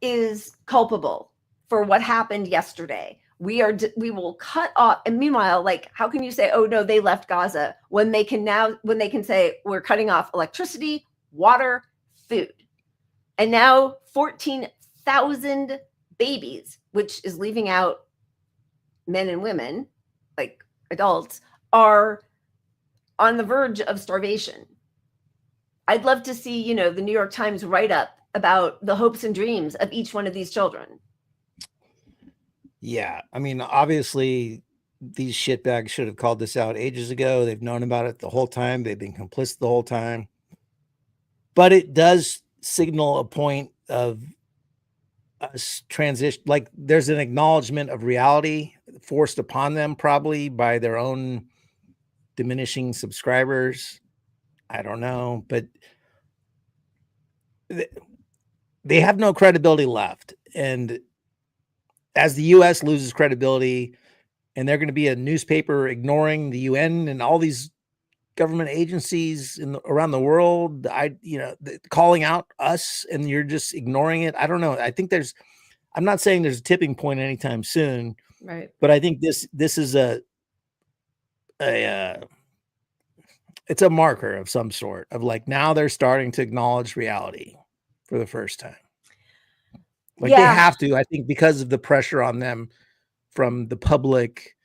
is culpable for what happened yesterday. We will cut off. And meanwhile, like, how can you say, oh no, they left Gaza, when they can say we're cutting off electricity, water, food. And now 14,000 babies, which is leaving out men and women, like adults, are on the verge of starvation. I'd love to see, the New York Times write up about the hopes and dreams of each one of these children. Yeah. I mean, obviously these shitbags should have called this out ages ago. They've known about it the whole time. They've been complicit the whole time. But it does signal a point of transition. Like, there's an acknowledgement of reality forced upon them, probably by their own diminishing subscribers. I don't know, but they have no credibility left. And as the U.S. loses credibility, and they're going to be a newspaper ignoring the UN and all these government agencies around the world, calling out us, and you're just ignoring it. I don't know. I think I'm not saying there's a tipping point anytime soon, right? But I think this is it's a marker of some sort of, like, now they're starting to acknowledge reality for the first time. Like, they have to, I think, because of the pressure on them from the public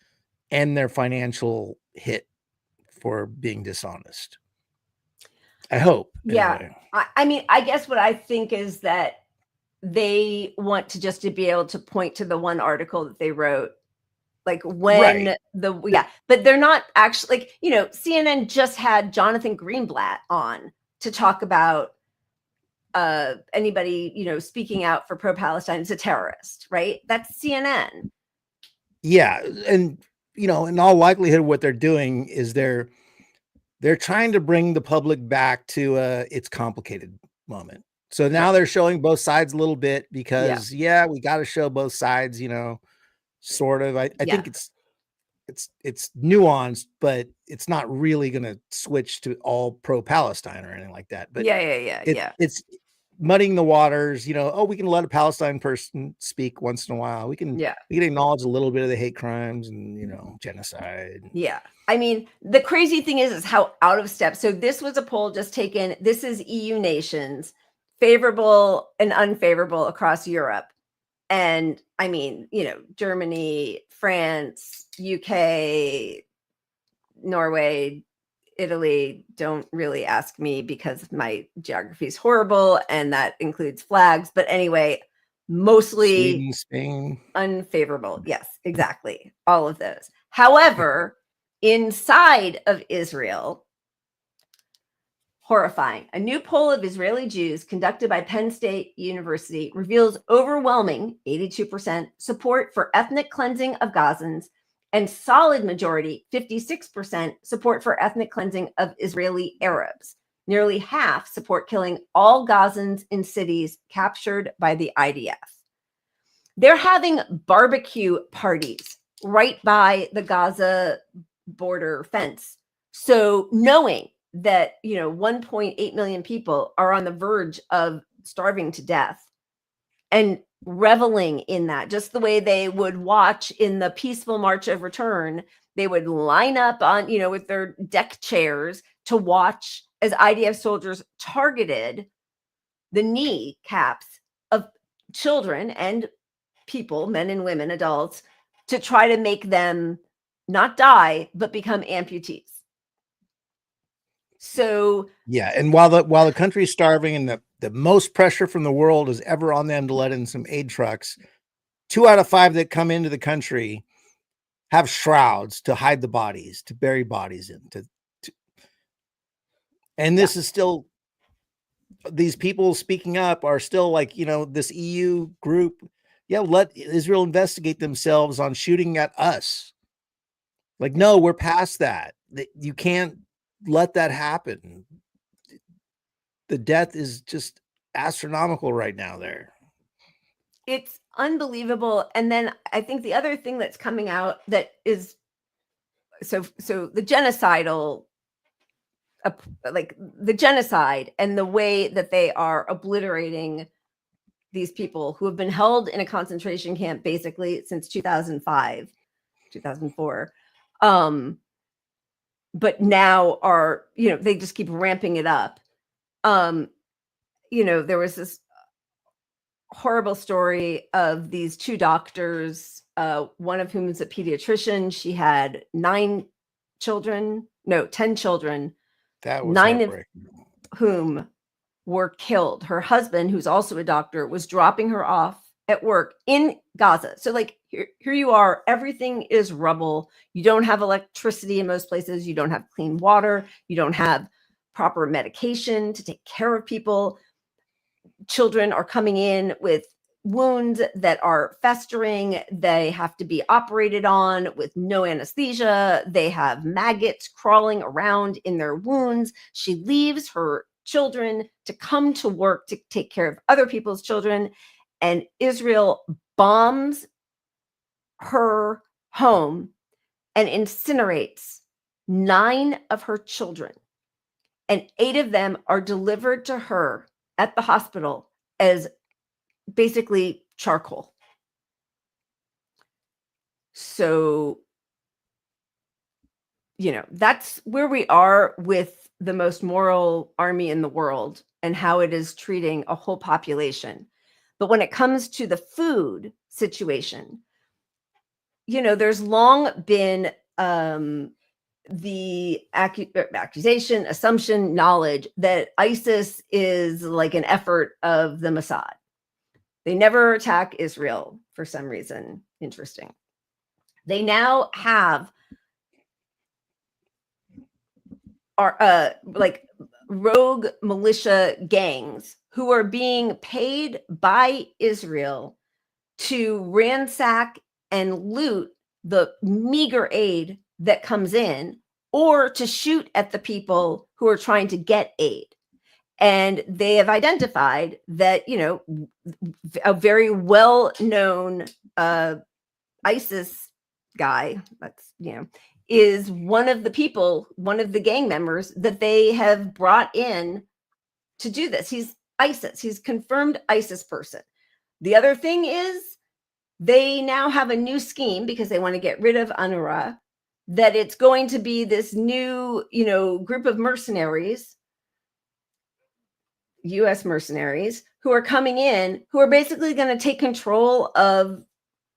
and their financial hit for being dishonest. I hope. Yeah. Anyway. I mean, I guess what I think is that they want to be able to point to the one article that they wrote, like, when but they're not actually, like, CNN just had Jonathan Greenblatt on to talk about anybody, speaking out for pro-Palestine is a terrorist, right? That's CNN. Yeah. And, in all likelihood, what they're doing is they're trying to bring the public back to it's complicated moment. So now they're showing both sides a little bit because we got to show both sides, sort of. I think it's nuanced, but it's not really going to switch to all pro-Palestine or anything like that. But it's muddying the waters, we can let a Palestine person speak once in a while. We can acknowledge a little bit of the hate crimes and, genocide. Yeah. I mean, the crazy thing is how out of step. So this was a poll just taken. This is EU nations, favorable and unfavorable across Europe. And I mean, Germany, France, UK, Norway, Italy, don't really ask me because my geography is horrible, and that includes flags. But anyway, mostly Sweden, Spain, unfavorable. Yes, exactly. All of those. However, inside of Israel, horrifying. A new poll of Israeli Jews conducted by Penn State University reveals overwhelming 82% support for ethnic cleansing of Gazans and solid majority, 56%, support for ethnic cleansing of Israeli Arabs. Nearly half support killing all Gazans in cities captured by the IDF. They're having barbecue parties right by the Gaza border fence. So knowing that, 1.8 million people are on the verge of starving to death, and reveling in that, just the way they would watch in the peaceful March of Return, they would line up on, with their deck chairs to watch as IDF soldiers targeted the kneecaps of children and people, men and women, adults, to try to make them not die, but become amputees. So and while the country's starving and the most pressure from the world is ever on them to let in some aid trucks, 2 out of 5 that come into the country have shrouds to hide the bodies, to bury bodies in. And this is still these people speaking up are still like, this EU group. Yeah, let Israel investigate themselves on shooting at us. Like, no, we're past that. You can't let that happen. The death is just astronomical right now there. It's unbelievable. And then I think the other thing that's coming out that is so the genocidal, like the genocide and the way that they are obliterating these people who have been held in a concentration camp basically since 2005, 2004. But now are, they just keep ramping it up. There was this horrible story of these two doctors, one of whom is a pediatrician. She had 10 children. That was 9 of whom were killed. Her husband, who's also a doctor, was dropping her off at work in Gaza. So like here you are, everything is rubble. You don't have electricity in most places. You don't have clean water. You don't have proper medication to take care of people. Children are coming in with wounds that are festering. They have to be operated on with no anesthesia. They have maggots crawling around in their wounds. She leaves her children to come to work to take care of other people's children, and Israel bombs her home and incinerates 9 of her children, and 8 of them are delivered to her at the hospital as basically charcoal. So, that's where we are with the most moral army in the world and how it is treating a whole population. But when it comes to the food situation, there's long been the accusation, assumption, knowledge that ISIS is like an effort of the Mossad. They never attack Israel for some reason. Interesting. They now have like rogue militia gangs who are being paid by Israel to ransack and loot the meager aid that comes in, or to shoot at the people who are trying to get aid. And they have identified that, a very well-known ISIS guy, is one of the gang members that they have brought in to do this. He's ISIS. He's confirmed ISIS person. The other thing is they now have a new scheme because they want to get rid of UNRWA, that it's going to be this new, group of mercenaries, U.S. mercenaries, who are coming in, who are basically going to take control of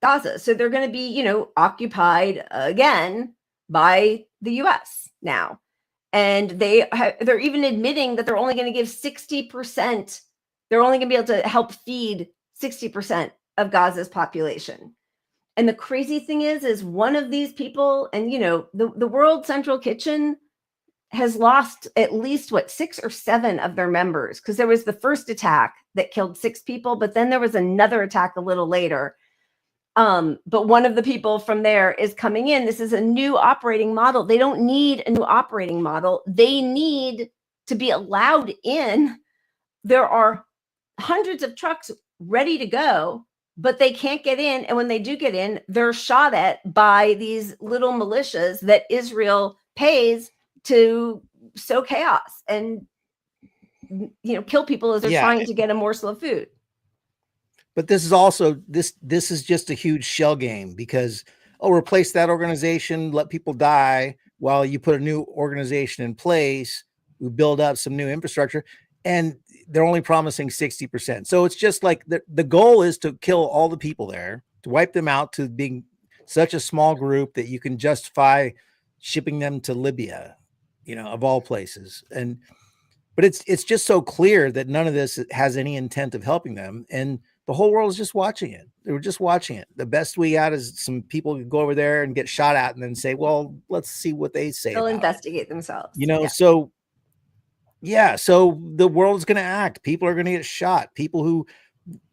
Gaza. So they're going to be, occupied again by the U.S. now. And they're even admitting that they're only going to give 60%. They're only going to be able to help feed 60% of Gaza's population. And the crazy thing is one of these people, and the World Central Kitchen has lost at least 6 or 7 of their members, because there was the first attack that killed 6 people, but then there was another attack a little later. But one of the people from there is coming in. This is a new operating model. They don't need a new operating model. They need to be allowed in. There are hundreds of trucks ready to go, but they can't get in. And when they do get in, they're shot at by these little militias that Israel pays to sow chaos and, kill people as they're trying to get a morsel of food. But this is also, this is just a huge shell game, because, replace that organization, let people die while you put a new organization in place, we build up some new infrastructure, and they're only promising 60%. So it's just like the goal is to kill all the people there, to wipe them out, to being such a small group that you can justify shipping them to Libya, of all places. But it's just so clear that none of this has any intent of helping them. And the whole world is just watching it. They were just watching it. The best we got is some people who go over there and get shot at and then say, well, let's see what they say. They'll investigate themselves. So Yeah, so the world's going to act. People are going to get shot. People who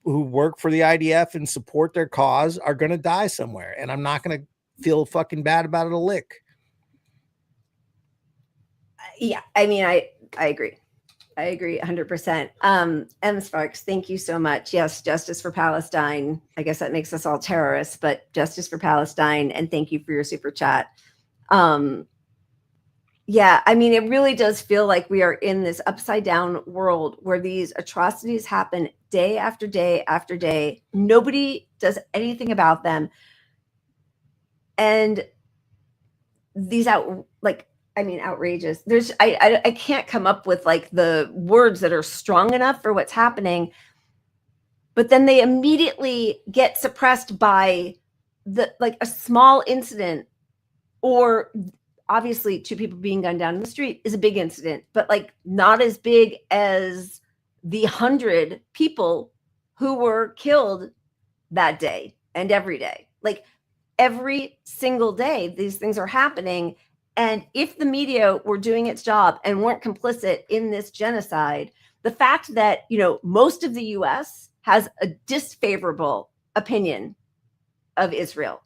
work for the IDF and support their cause are going to die somewhere, and I'm not going to feel fucking bad about it a lick. Yeah, I mean, I agree. I agree 100%. M. Sparks, thank you so much. Yes, justice for Palestine. I guess that makes us all terrorists, but justice for Palestine. And thank you for your super chat. Yeah, I mean, it really does feel like we are in this upside down world where these atrocities happen day after day after day. Nobody does anything about them. And these outrageous. I can't come up with like the words that are strong enough for what's happening. But then they immediately get suppressed by a small incident, or obviously 2 people being gunned down in the street is a big incident, but like not as big as the 100 people who were killed that day and every day. Like every single day, these things are happening. And if the media were doing its job and weren't complicit in this genocide, the fact that, most of the US has a disfavorable opinion of Israel,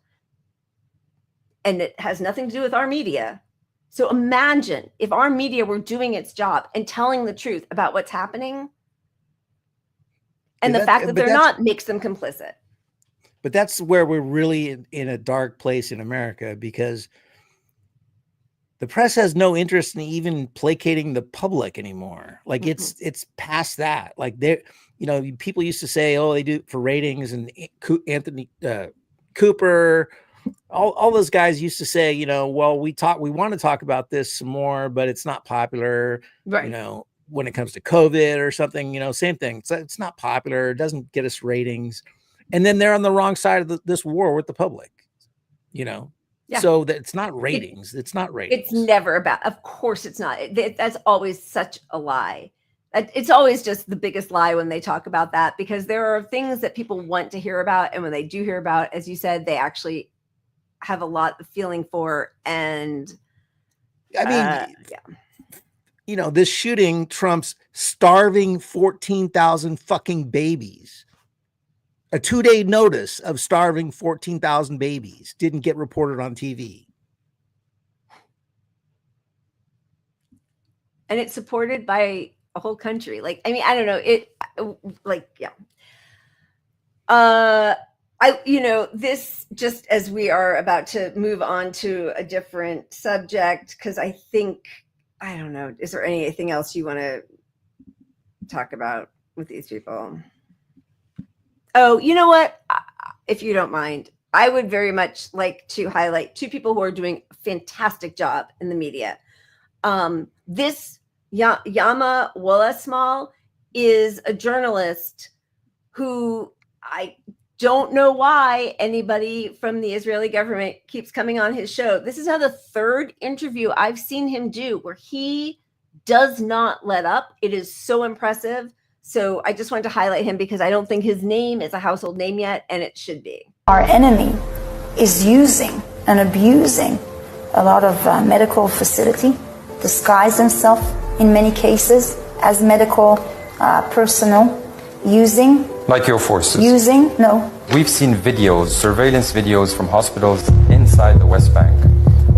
and it has nothing to do with our media. So imagine if our media were doing its job and telling the truth about what's happening, and the fact that they're not makes them complicit. But that's where we're really in a dark place in America, because the press has no interest in even placating the public anymore. Like it's past that. Like people used to say, oh, they do it for ratings, and Anthony Cooper, all those guys used to say, well, we want to talk about this some more, but it's not popular. Right. When it comes to COVID or something, same thing. It's not popular. It doesn't get us ratings. And then they're on the wrong side of this war with the public, Yeah. So that it's not ratings. It's not ratings. It's never about, of course it's not. That's always such a lie. It's always just the biggest lie when they talk about that, because there are things that people want to hear about. And when they do hear about, as you said, they actually have a lot of feeling for. And I mean, this shooting trumps starving 14,000 fucking babies. A 2-day notice of starving 14,000 babies didn't get reported on TV. And it's supported by a whole country. I don't know. This, just as we are about to move on to a different subject, because I don't know, is there anything else you want to talk about with these people? Oh, you know what? If you don't mind, I would very much like to highlight 2 people who are doing a fantastic job in the media. This Yama Wolasmal is a journalist who I don't know why anybody from the Israeli government keeps coming on his show. This is now the 3rd interview I've seen him do where he does not let up. It is so impressive. So I just wanted to highlight him because I don't think his name is a household name yet, and it should be. Our enemy is using and abusing a lot of medical facility, disguise themselves in many cases as medical personnel, using... Like your forces? No. We've seen videos, surveillance videos from hospitals inside the West Bank,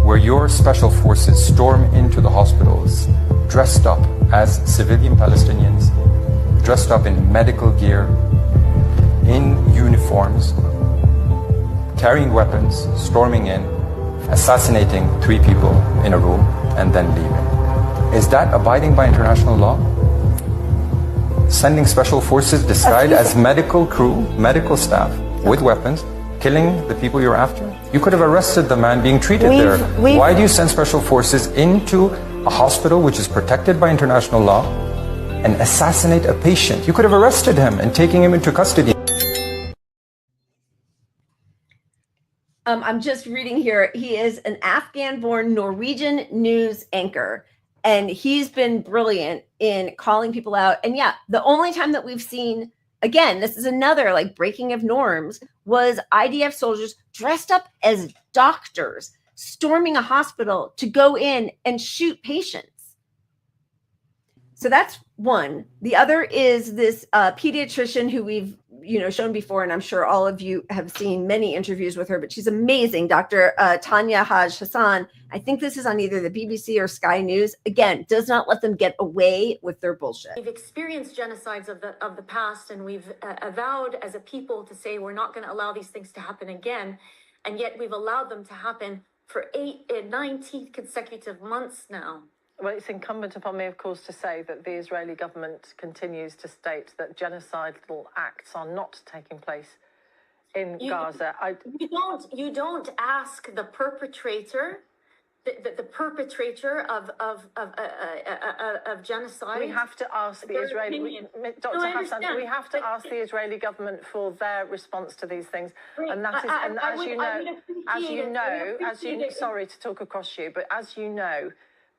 where your special forces storm into the hospitals dressed up as civilian Palestinians, dressed up in medical gear, in uniforms, carrying weapons, storming in, assassinating 3 people in a room, and then leaving. Is that abiding by international law? Sending special forces disguised as medical crew, medical staff, with weapons, killing the people you're after? You could have arrested the man being treated there. Why do you send special forces into a hospital which is protected by international law and assassinate a patient? You could have arrested him and taken him into custody. I'm just reading here. He is an Afghan-born Norwegian news anchor, and he's been brilliant in calling people out. And yeah, the only time that we've seen, again, this is another breaking of norms, was IDF soldiers dressed up as doctors storming a hospital to go in and shoot patients. So that's one. The other is this pediatrician who we've shown before, and I'm sure all of you have seen many interviews with her, but she's amazing, Dr. Tanya Haj Hassan. I think this is on either the BBC or Sky News. Again, does not let them get away with their bullshit. We've experienced genocides of the past, and we've avowed as a people to say we're not going to allow these things to happen again, and yet we've allowed them to happen for 19 consecutive months now. Well, it's incumbent upon me, of course, to say that the Israeli government continues to state that genocidal acts are not taking place in Gaza. You don't ask the perpetrator, the perpetrator of genocide. We have to ask the Israeli, Dr. Hassan, we have to ask the Israeli government for their response to these things. Right. And that is, sorry to talk across you, but as you know,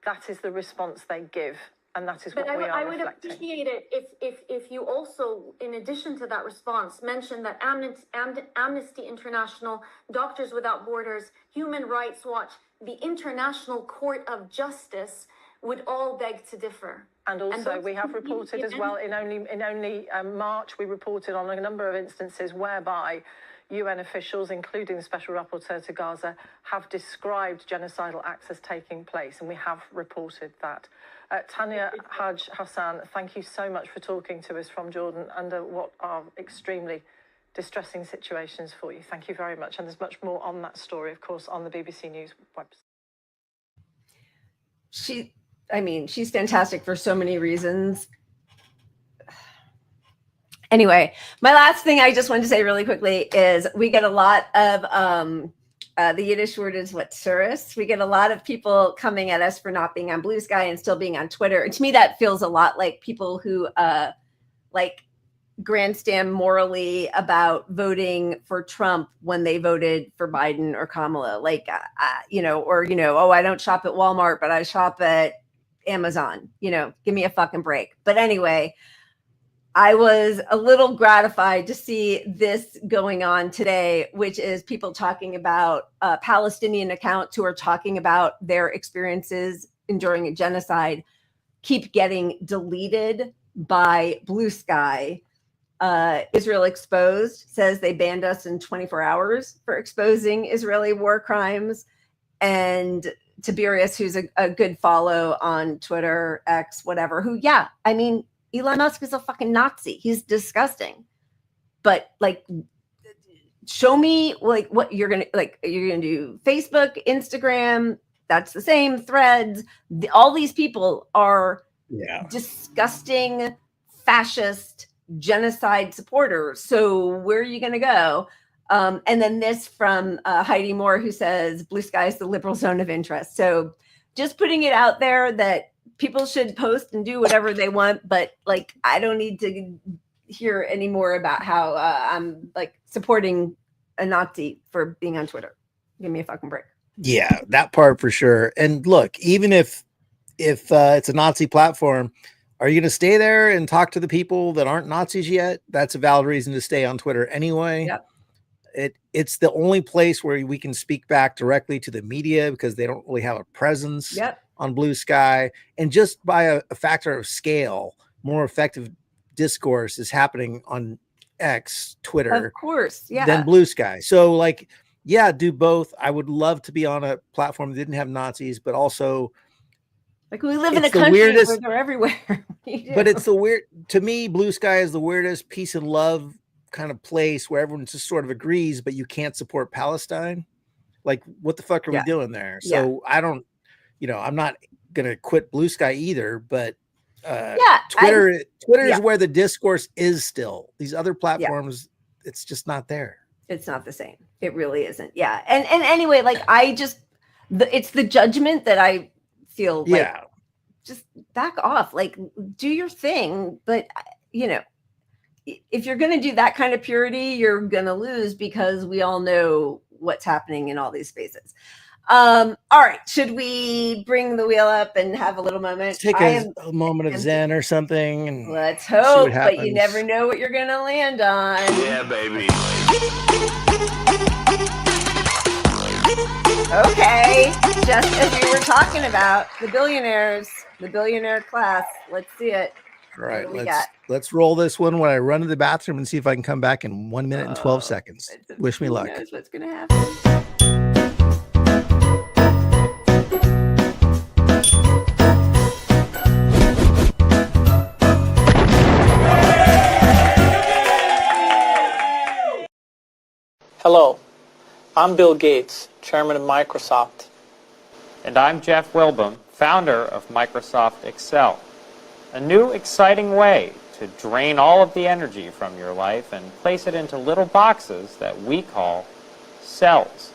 that is the response they give, and that is what we are reflecting. I would appreciate it if you also, in addition to that response, mentioned that Amnesty International, Doctors Without Borders, Human Rights Watch, the International Court of Justice would all beg to differ. And also, we have reported as well, in only March, we reported on a number of instances whereby UN officials, including the Special Rapporteur to Gaza, have described genocidal acts as taking place, and we have reported that. Tanya Haj Hassan, thank you so much for talking to us from Jordan under what are extremely distressing situations for you. Thank you very much. And there's much more on that story, of course, on the BBC News website. She's fantastic for so many reasons. Anyway, my last thing I just wanted to say really quickly is we get a lot of the Yiddish word is what, surus. We get a lot of people coming at us for not being on Blue Sky and still being on Twitter. And to me, that feels a lot like people who grandstand morally about voting for Trump when they voted for Biden or Kamala. Oh, I don't shop at Walmart, but I shop at Amazon. Give me a fucking break. But anyway, I was a little gratified to see this going on today, which is people talking about Palestinian accounts who are talking about their experiences enduring a genocide keep getting deleted by Blue Sky. Israel Exposed says they banned us in 24 hours for exposing Israeli war crimes. And Tiberius, who's a good follow on Twitter, X, whatever, Elon Musk is a fucking Nazi. He's disgusting. But show me what you're gonna you're gonna do. Facebook, Instagram, that's the same. Threads. All these people are disgusting, fascist, genocide supporters. So where are you gonna go? And then this from Heidi Moore, who says Blue Sky is the liberal zone of interest. So just putting it out there that people should post and do whatever they want, but I don't need to hear any more about how I'm supporting a Nazi for being on Twitter. Give me a fucking break. Yeah, that part for sure. And look, even if it's a Nazi platform, are you going to stay there and talk to the people that aren't Nazis yet? That's a valid reason to stay on Twitter anyway. Yep. It's the only place where we can speak back directly to the media because they don't really have a presence on Blue Sky. And just by a factor of scale, more effective discourse is happening on X, Twitter, of course, than Blue Sky. So do both. I would love to be on a platform that didn't have Nazis, but also we live in a country where they're everywhere. But it's to me, Blue Sky is the weirdest peace and love kind of place where everyone just sort of agrees, but you can't support Palestine. What the fuck are we doing there? So I don't, I'm not going to quit Blue Sky either, but Twitter is where the discourse is still. These other platforms, it's just not there. It's not the same. It really isn't. Yeah. And anyway, it's the judgment that I feel just back off, do your thing. But, if you're going to do that kind of purity, you're going to lose because we all know what's happening in all these spaces. All right. Should we bring the wheel up and have a little moment? Take a moment of Zen or something. And let's hope, but you never know what you're going to land on. Yeah, baby. Okay, just as we were talking about the billionaires, the billionaire class. Let's see it. All right, What do we got? let's roll this one when I run to the bathroom and see if I can come back in 1 minute and 12 seconds. Wish me luck. Who knows what's gonna happen? Hello, I'm Bill Gates, chairman of Microsoft. And I'm Jeff Wilbum, founder of Microsoft Excel. A new, exciting way to drain all of the energy from your life and place it into little boxes that we call cells.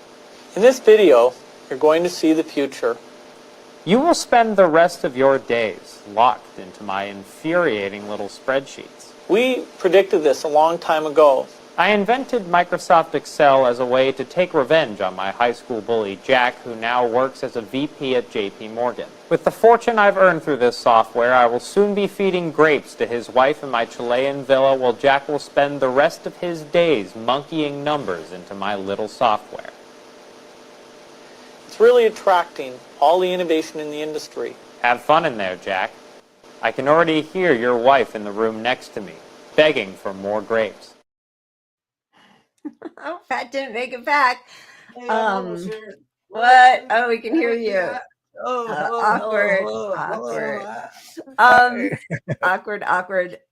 In this video, you're going to see the future. You will spend the rest of your days locked into my infuriating little spreadsheets. We predicted this a long time ago. I invented Microsoft Excel as a way to take revenge on my high school bully, Jack, who now works as a VP at JP Morgan. With the fortune I've earned through this software, I will soon be feeding grapes to his wife in my Chilean villa, while Jack will spend the rest of his days monkeying numbers into my little software. It's really attracting all the innovation in the industry. Have fun in there, Jack. I can already hear your wife in the room next to me, begging for more grapes. Oh, Pat didn't make it back. What? Oh, we can hear you. Awkward. Awkward.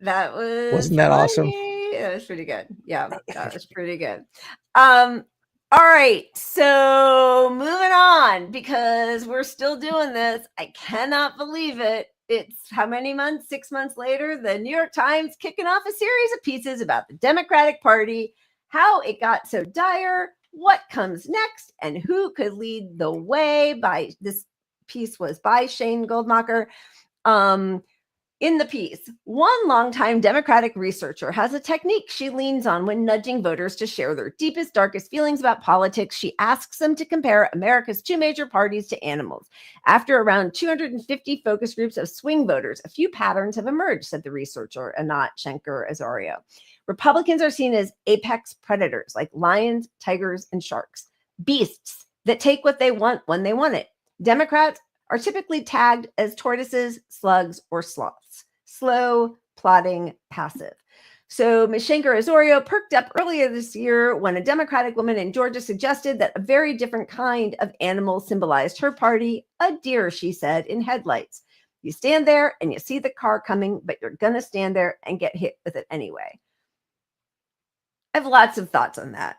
That Wasn't that funny. awesome? That was pretty good. Yeah, that was pretty good. All right, so moving on, because we're still doing this. I cannot believe it. It's how many months? 6 months later, the New York Times kicking off a series of pieces about the Democratic Party, how it got so dire, what comes next, and who could lead the way. By this piece was by Shane Goldmacher. In the piece, one longtime Democratic researcher has a technique she leans on when nudging voters to share their deepest, darkest feelings about politics. She asks them to compare America's two major parties to animals. After around 250 focus groups of swing voters, a few patterns have emerged, said the researcher, Anat Shenker-Azorio. Republicans are seen as apex predators like lions, tigers, and sharks, beasts that take what they want when they want it. Democrats are typically tagged as tortoises, slugs, or sloths, slow, plodding, passive. So Ms. Shenker-Azorio perked up earlier this year when a Democratic woman in Georgia suggested that a very different kind of animal symbolized her party, a deer, she said, in headlights. You stand there and you see the car coming, but you're going to stand there and get hit with it anyway. I have lots of thoughts on that.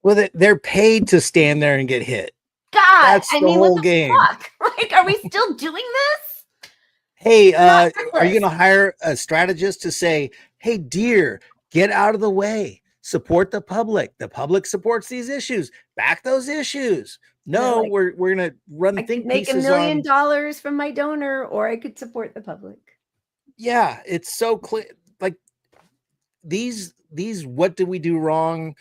Well, they're paid to stand there and get hit. God, That's the whole what the game. fuck? Like, are we still doing this? Hey, are you going to hire a strategist to say, hey, dear, get out of the way. Support the public. The public supports these issues. Back those issues. No, like, we're going to run I think could make pieces $1 million on. from my donor, or I could support the public. Yeah, it's so clear. Like these what did we do wrong?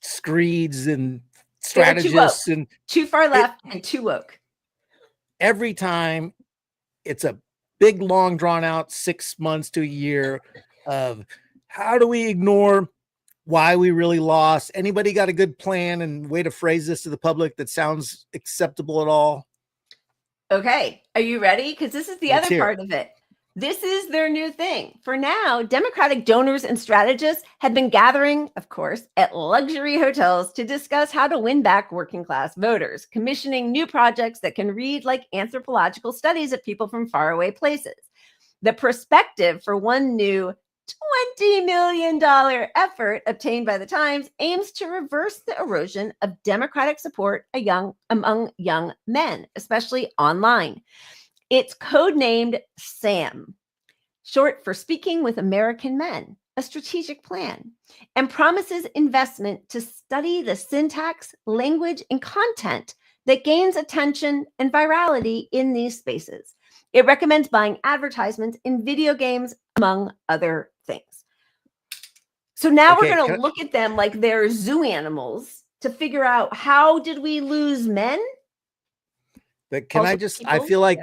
Screeds and strategists and too far left and too woke. Every time it's a big, long, drawn out 6 months to a year of how do we ignore why we really lost? Anybody got a good plan and way to phrase this to the public that sounds acceptable at all? Okay, are you ready? Because this is the Let's other hear part of it. This is their new thing. For now, Democratic donors and strategists have been gathering, of course, at luxury hotels to discuss how to win back working class voters, commissioning new projects that can read like anthropological studies of people from faraway places. The perspective for one new $20 million effort obtained by the Times aims to reverse the erosion of Democratic support among young men, especially online. It's codenamed SAM, short for Speaking with American Men, a strategic plan, and promises investment to study the syntax, language, and content that gains attention and virality in these spaces. It recommends buying advertisements in video games, among other things. So now we're going to look at them like they're zoo animals to figure out, how did we lose men? But can I feel like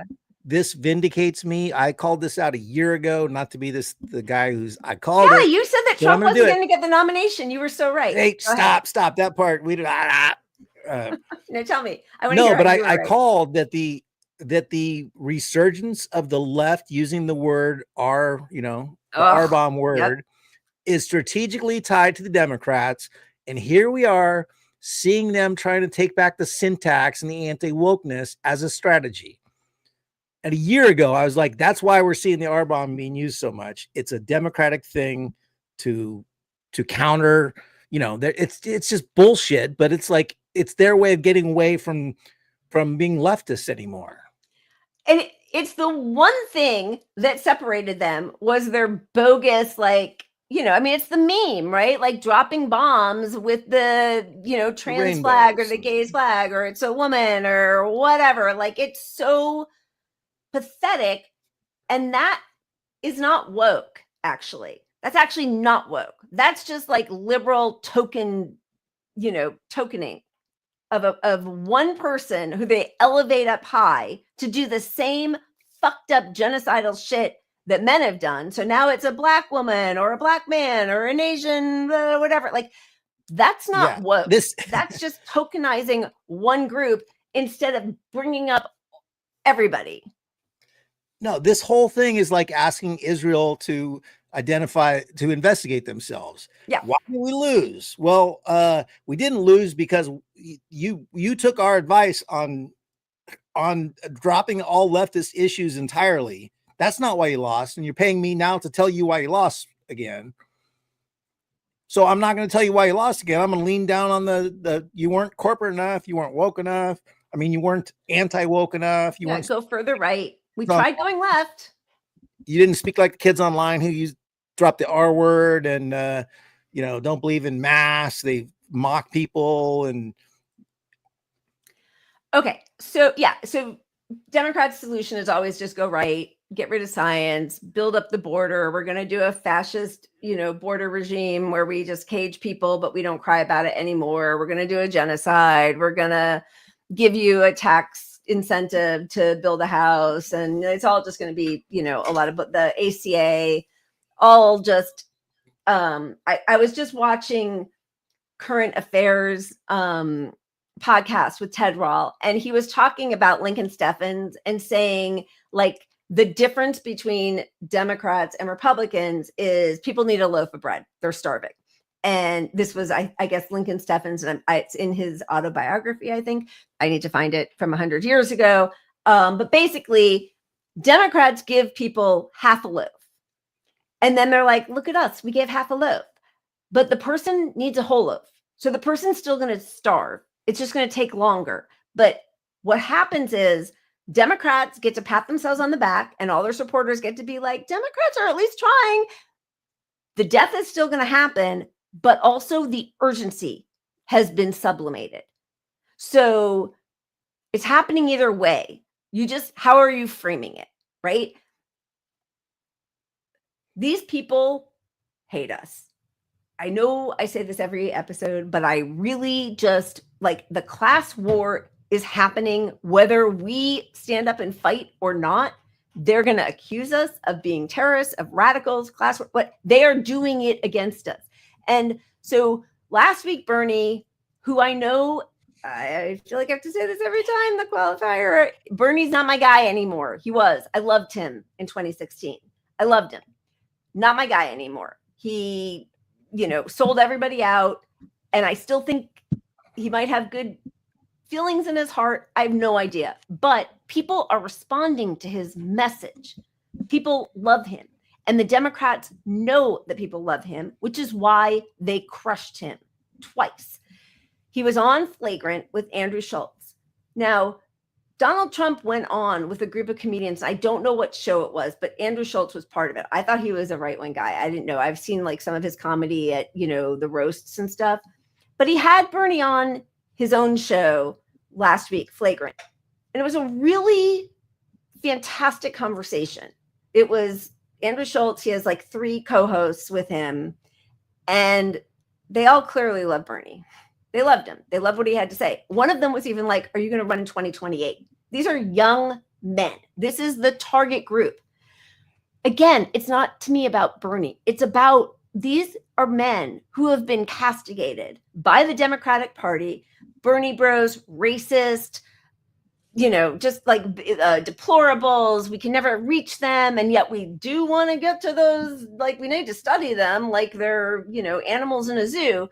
this vindicates me. I called this out a year ago, not to be the guy I called it. You said that Trump wasn't going to get the nomination. You were so right. Hey, stop that part. We did. No, tell me. I want to No, hear but how you were I right. called that the resurgence of the left using the word R, the R-bomb word, is strategically tied to the Democrats. And here we are seeing them trying to take back the syntax and the anti-wokeness as a strategy. And a year ago, I was like, that's why we're seeing the R-bomb being used so much. It's a Democratic thing to counter, it's just bullshit, but it's like, it's their way of getting away from being leftists anymore. And it's the one thing that separated them was their bogus, it's the meme, right? Like dropping bombs with the, trans flag or the gays flag, or it's a woman or whatever. Like, it's so pathetic. And that is not woke, actually. That's actually not woke. That's just like liberal tokening of one person who they elevate up high to do the same fucked up genocidal shit that men have done. So now it's a black woman or a black man or an Asian, whatever. Like, that's not woke. That's just tokenizing one group instead of bringing up everybody. No, this whole thing is like asking Israel to investigate themselves. Yeah. Why did we lose? Well, we didn't lose because you took our advice on dropping all leftist issues entirely. That's not why you lost. And you're paying me now to tell you why you lost again. So I'm not going to tell you why you lost again. I'm going to lean down on the you weren't corporate enough. You weren't woke enough. I mean, you weren't anti-woke enough. You weren't go further right. We tried going left. You didn't speak like the kids online who dropped the R word and, don't believe in mass. They mock people. And okay. So Democrats' solution is always just go right, get rid of science, build up the border. We're going to do a fascist, border regime where we just cage people, but we don't cry about it anymore. We're going to do a genocide. We're going to give you a tax incentive to build a house. And it's all just going to be, a lot of the ACA, all just, I was just watching Current Affairs podcast with Ted Rall, and he was talking about Lincoln Steffens and saying, like, the difference between Democrats and Republicans is people need a loaf of bread. They're starving. And this was, I guess, Lincoln Steffens, and it's in his autobiography, I think. I need to find it from 100 years ago. But basically, Democrats give people half a loaf. And then they're like, look at us, we gave half a loaf. But the person needs a whole loaf. So the person's still going to starve. It's just going to take longer. But what happens is Democrats get to pat themselves on the back, and all their supporters get to be like, Democrats are at least trying. The death is still going to happen, but also the urgency has been sublimated. So it's happening either way. How are you framing it, right? These people hate us. I know I say this every episode, but I really just the class war is happening whether we stand up and fight or not. They're going to accuse us of being terrorists, of radicals, class war, but they are doing it against us. And so last week, Bernie, who I know, I feel like I have to say this every time, the qualifier, Bernie's not my guy anymore. He was. I loved him in 2016. I loved him. Not my guy anymore. He, sold everybody out. And I still think he might have good feelings in his heart. I have no idea. But people are responding to his message. People love him. And the Democrats know that people love him, which is why they crushed him twice. He was on Flagrant with Andrew Schultz. Now, Donald Trump went on with a group of comedians. I don't know what show it was, but Andrew Schultz was part of it. I thought he was a right-wing guy. I didn't know. I've seen some of his comedy at, the roasts and stuff. But he had Bernie on his own show last week, Flagrant. And it was a really fantastic conversation. It was Andrew Schultz. He has 3 co-hosts with him. And they all clearly love Bernie. They loved him. They loved what he had to say. One of them was even like, are you going to run in 2028? These are young men. This is the target group. Again, it's not to me about Bernie. It's about these are men who have been castigated by the Democratic Party, Bernie bros, racist, just like deplorables. We can never reach them. And yet we do want to get to those, like we need to study them like they're, animals in a zoo.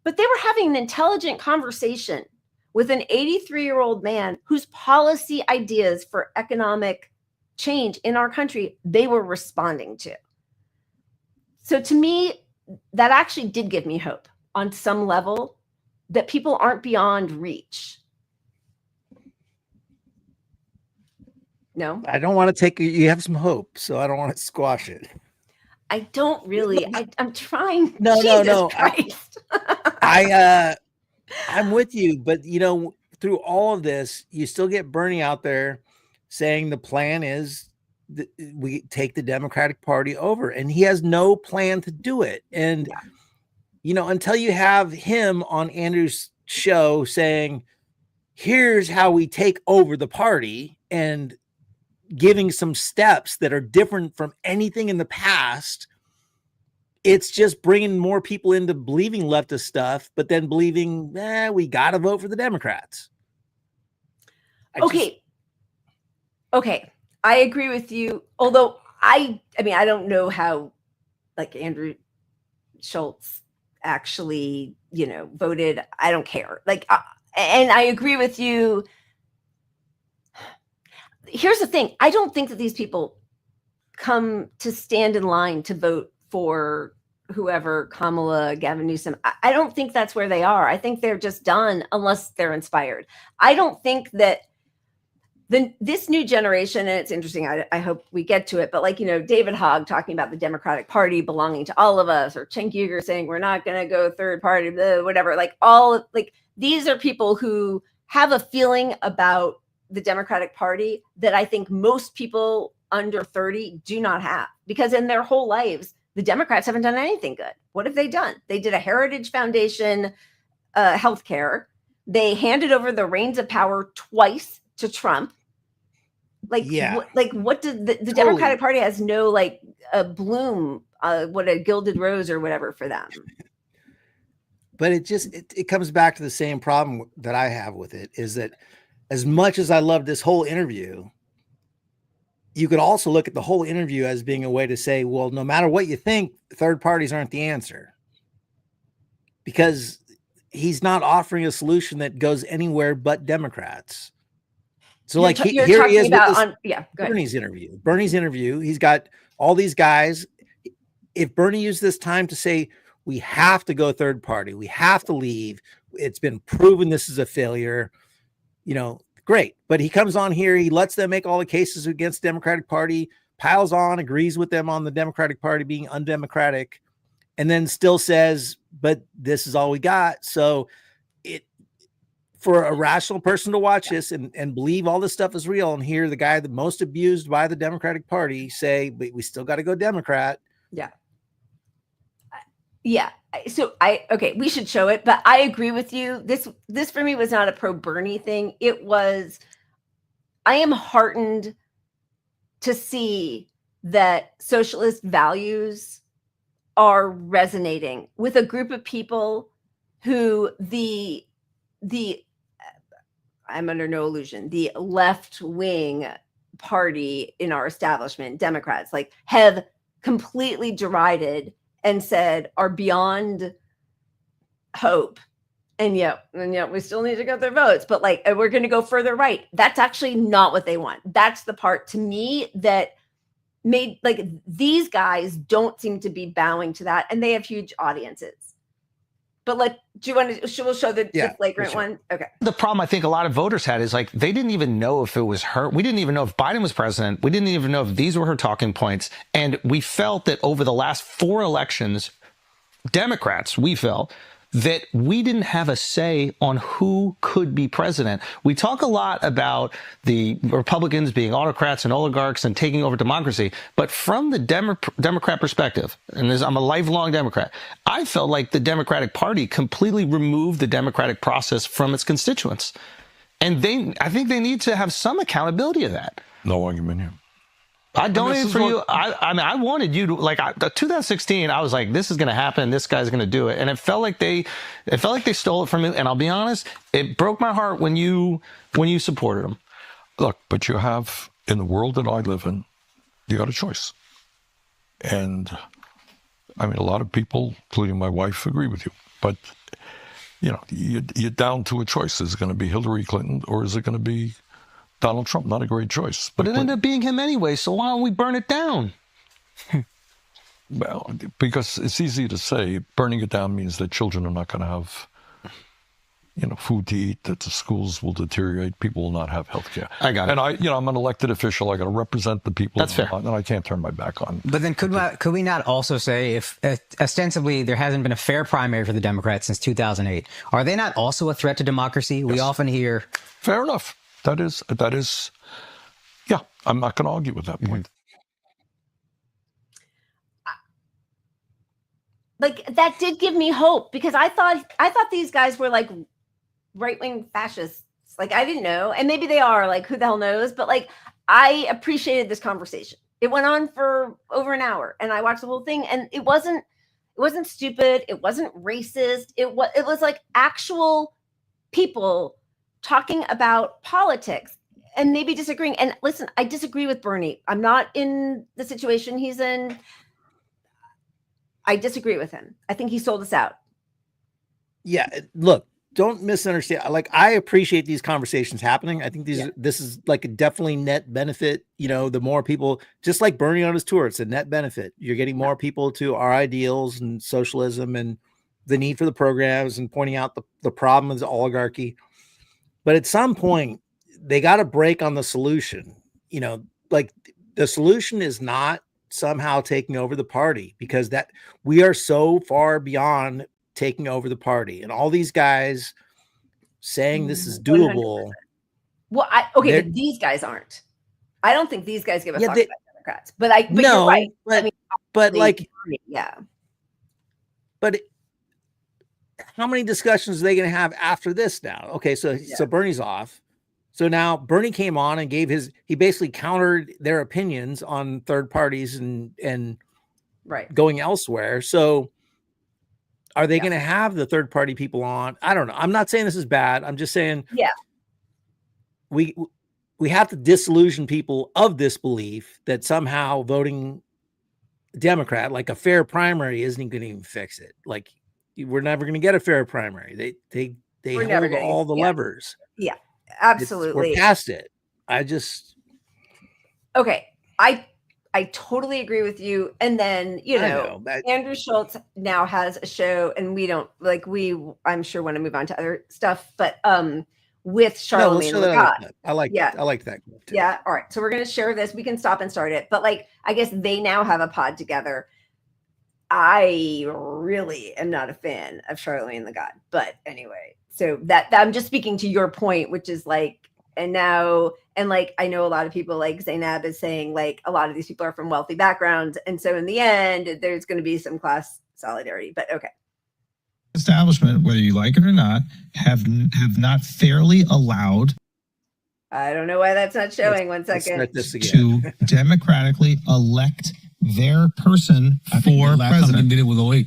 But they were having an intelligent conversation with an 83-year-old man whose policy ideas for economic change in our country they were responding to. So to me, that actually did give me hope on some level that people aren't beyond reach. No? I don't want to take you have some hope, so I don't want to squash it. I don't really. I'm trying. No, Jesus Christ. I'm with you, but through all of this, you still get Bernie out there saying the plan is that we take the Democratic Party over, and he has no plan to do it. And until you have him on Andrew's show saying, "Here's how we take over the party," and giving some steps that are different from anything in the past, it's just bringing more people into believing leftist stuff, but then believing, we got to vote for the Democrats. Okay. I agree with you. Although I don't know how like Andrew Schultz actually, voted. I don't care. And I agree with you. Here's the thing. I don't think that these people come to stand in line to vote for whoever, Kamala, Gavin Newsom. I don't think that's where they are. I think they're just done unless they're inspired. I don't think that this new generation, and it's interesting, I hope we get to it, but David Hogg talking about the Democratic Party belonging to all of us, or Cenk Uygur saying we're not going to go third party, whatever, these are people who have a feeling about the Democratic Party that I think most people under 30 do not have, because in their whole lives, the Democrats haven't done anything good. What have they done? They did a Heritage Foundation healthcare. They handed over the reins of power twice to Trump. What did the Democratic Party has no a bloom, what a gilded rose or whatever for them. But it comes back to the same problem that I have with it, is that as much as I love this whole interview, you could also look at the whole interview as being a way to say, well, no matter what you think, third parties aren't the answer, because he's not offering a solution that goes anywhere but Democrats. So here he is with Bernie's interview. He's got all these guys. If Bernie used this time to say, we have to go third party, we have to leave, it's been proven this is a failure, great. But he comes on here, he lets them make all the cases against the Democratic Party, piles on, agrees with them on the Democratic Party being undemocratic, and then still says, but this is all we got. So for a rational person to watch this and believe all this stuff is real, and hear the guy the most abused by the Democratic Party say, but we still got to go Democrat. Yeah. Yeah. So we should show it, but I agree with you. This for me was not a pro Bernie thing. It was, I am heartened to see that socialist values are resonating with a group of people who I'm under no illusion, the left-wing party in our establishment, Democrats, have completely derided and said are beyond hope. And yet we still need to get their votes, but we're going to go further right. That's actually not what they want. That's the part to me that made these guys don't seem to be bowing to that, and they have huge audiences. But do you want to, we'll show the flagrant one? Okay. The problem I think a lot of voters had is they didn't even know if it was her. We didn't even know if Biden was president. We didn't even know if these were her talking points. And we felt that over the last 4 elections, Democrats, we felt that we didn't have a say on who could be president. We talk a lot about the Republicans being autocrats and oligarchs and taking over democracy. But from the Democrat perspective, and I'm a lifelong Democrat, I felt like the Democratic Party completely removed the democratic process from its constituents. And I think they need to have some accountability of that. No argument here. I donated for you. I mean, I wanted you to, like, 2016, I was like, this is going to happen. This guy's going to do it. And it felt like they stole it from me. And I'll be honest, it broke my heart when you supported him. Look, but you have, in the world that I live in, you got a choice. And I mean, a lot of people, including my wife, agree with you. But, you know, you're down to a choice. Is it going to be Hillary Clinton or is it going to be Donald Trump? Not a great choice. But it ended up being him anyway, so why don't we burn it down? Well, because it's easy to say burning it down means that children are not going to have, you know, food to eat, that the schools will deteriorate, people will not have health care. I got it. And I'm an elected official. I got to represent the people. That's fair. And I can't turn my back on. But then could we not also say, if ostensibly there hasn't been a fair primary for the Democrats since 2008, are they not also a threat to democracy? We often hear. Fair enough. That is, yeah, I'm not going to argue with that point. Like, that did give me hope, because I thought these guys were like right-wing fascists. Like, I didn't know, and maybe they are, like, who the hell knows? But like, I appreciated this conversation. It went on for over an hour, and I watched the whole thing, and it wasn't stupid. It wasn't racist. It was like actual people talking about politics and maybe disagreeing. And listen, I disagree with Bernie. I'm not in the situation he's in. I disagree with him. I think he sold us out. Yeah, look, don't misunderstand. Like, I appreciate these conversations happening. I think this is like a definitely net benefit. You know, the more people, just like Bernie on his tour, it's a net benefit. You're getting more people to our ideals and socialism and the need for the programs and pointing out the problem of the oligarchy. But at some point, they got to break on the solution. You know, like, the solution is not somehow taking over the party, because that we are so far beyond taking over the party. And all these guys saying this is doable. 100%. Well, but these guys aren't. I don't think these guys give a fuck about Democrats. But no, you're right. But, I mean, but like, yeah. But how many discussions are they going to have after this now? Okay, so Bernie's off. So now Bernie came on and he basically countered their opinions on third parties and right going elsewhere. So are they going to have the third party people on? I don't know. I'm not saying this is bad. I'm just saying, we have to disillusion people of this belief that somehow voting Democrat, like a fair primary, isn't going to even fix it. Like, we're never going to get a fair primary. They hold all the levers. Yeah, absolutely. We're past it. Okay. I totally agree with you. And then, Andrew Schultz now has a show, and I'm sure want to move on to other stuff, but with Charlamagne the God. I like that. Too. Yeah. All right. So we're going to share this. We can stop and start it. But I guess they now have a pod together. I really am not a fan of Charlamagne the God. But anyway, so that I'm just speaking to your point, which is I know a lot of people, like Zainab is saying, a lot of these people are from wealthy backgrounds. And so in the end, there's going to be some class solidarity, but okay. Establishment, whether you like it or not, have not fairly allowed. I don't know why that's not showing. One second. To democratically elect their person for president. Did it with 08.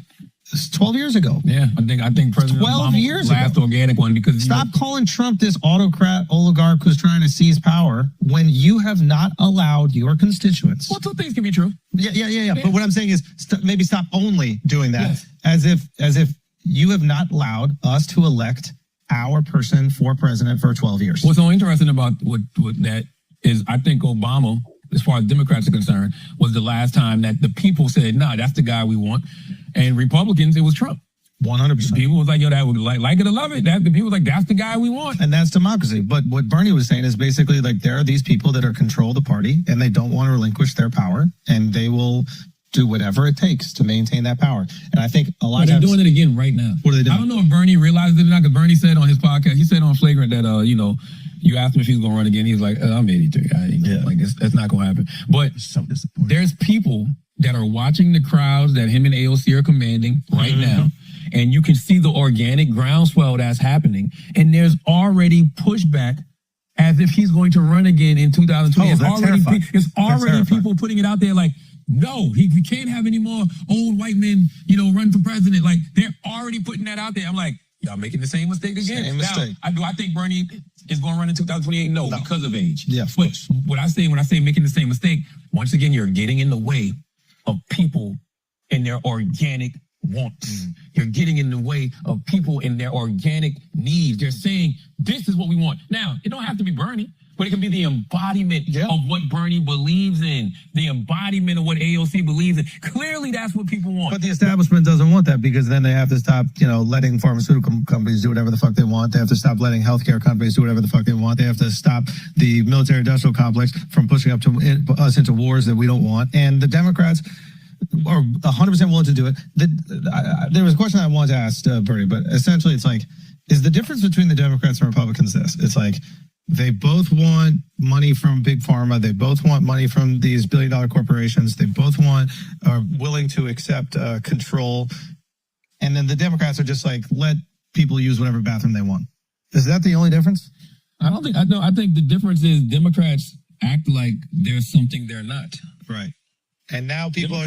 It's 12 years ago. Yeah, I think President 12 Obama years last ago. Organic one, because stop calling Trump this autocrat oligarch who's trying to seize power when you have not allowed your constituents. Well, two things can be true. Yeah. But what I'm saying is maybe stop only doing that, as if you have not allowed us to elect our person for president for 12 years. What's so interesting about what that is, I think Obama, as far as Democrats are concerned, was the last time that the people said, "No, that's the guy we want." And Republicans, it was Trump. 100%. People was like, "Yo, that would like it or love it." The people was like, "That's the guy we want." And that's democracy. But what Bernie was saying is basically there are these people that are control the party, and they don't want to relinquish their power, and they will do whatever it takes to maintain that power. And I think a lot of they're doing it again right now. What are they doing? I don't know if Bernie realizes it or not, because Bernie said on his podcast, he said on Flagrant that you asked him if he was going to run again. He was like, "I'm 82. That's not going to happen." But there's people that are watching the crowds that him and AOC are commanding right now. And you can see the organic groundswell that's happening. And there's already pushback as if he's going to run again in 2020. Oh, that's terrifying. It's already terrifying. people putting it out there like, no, we can't have any more old white men, run for president. Like, they're already putting that out there. I'm like, y'all making the same mistake again. Same mistake. Do I think Bernie is going to run in 2028? No, because of age. Yeah, of but when I say making the same mistake, once again, you're getting in the way of people in their organic wants. You're getting in the way of people in their organic needs. They're saying, this is what we want. Now, it don't have to be Bernie, but it can be the embodiment of what Bernie believes in, the embodiment of what AOC believes in. Clearly, that's what people want. But the establishment doesn't want that, because then they have to stop, letting pharmaceutical companies do whatever the fuck they want. They have to stop letting healthcare companies do whatever the fuck they want. They have to stop the military-industrial complex from pushing us into wars that we don't want. And the Democrats are 100% willing to do it. There was a question I wanted to ask Bernie, but essentially it's like, is the difference between the Democrats and Republicans this? It's like, they both want money from big pharma. They both want money from these billion-dollar corporations. They both are willing to accept control. And then the Democrats are just like, let people use whatever bathroom they want. Is that the only difference? I think the difference is Democrats act like there's something they're not. Right. And now people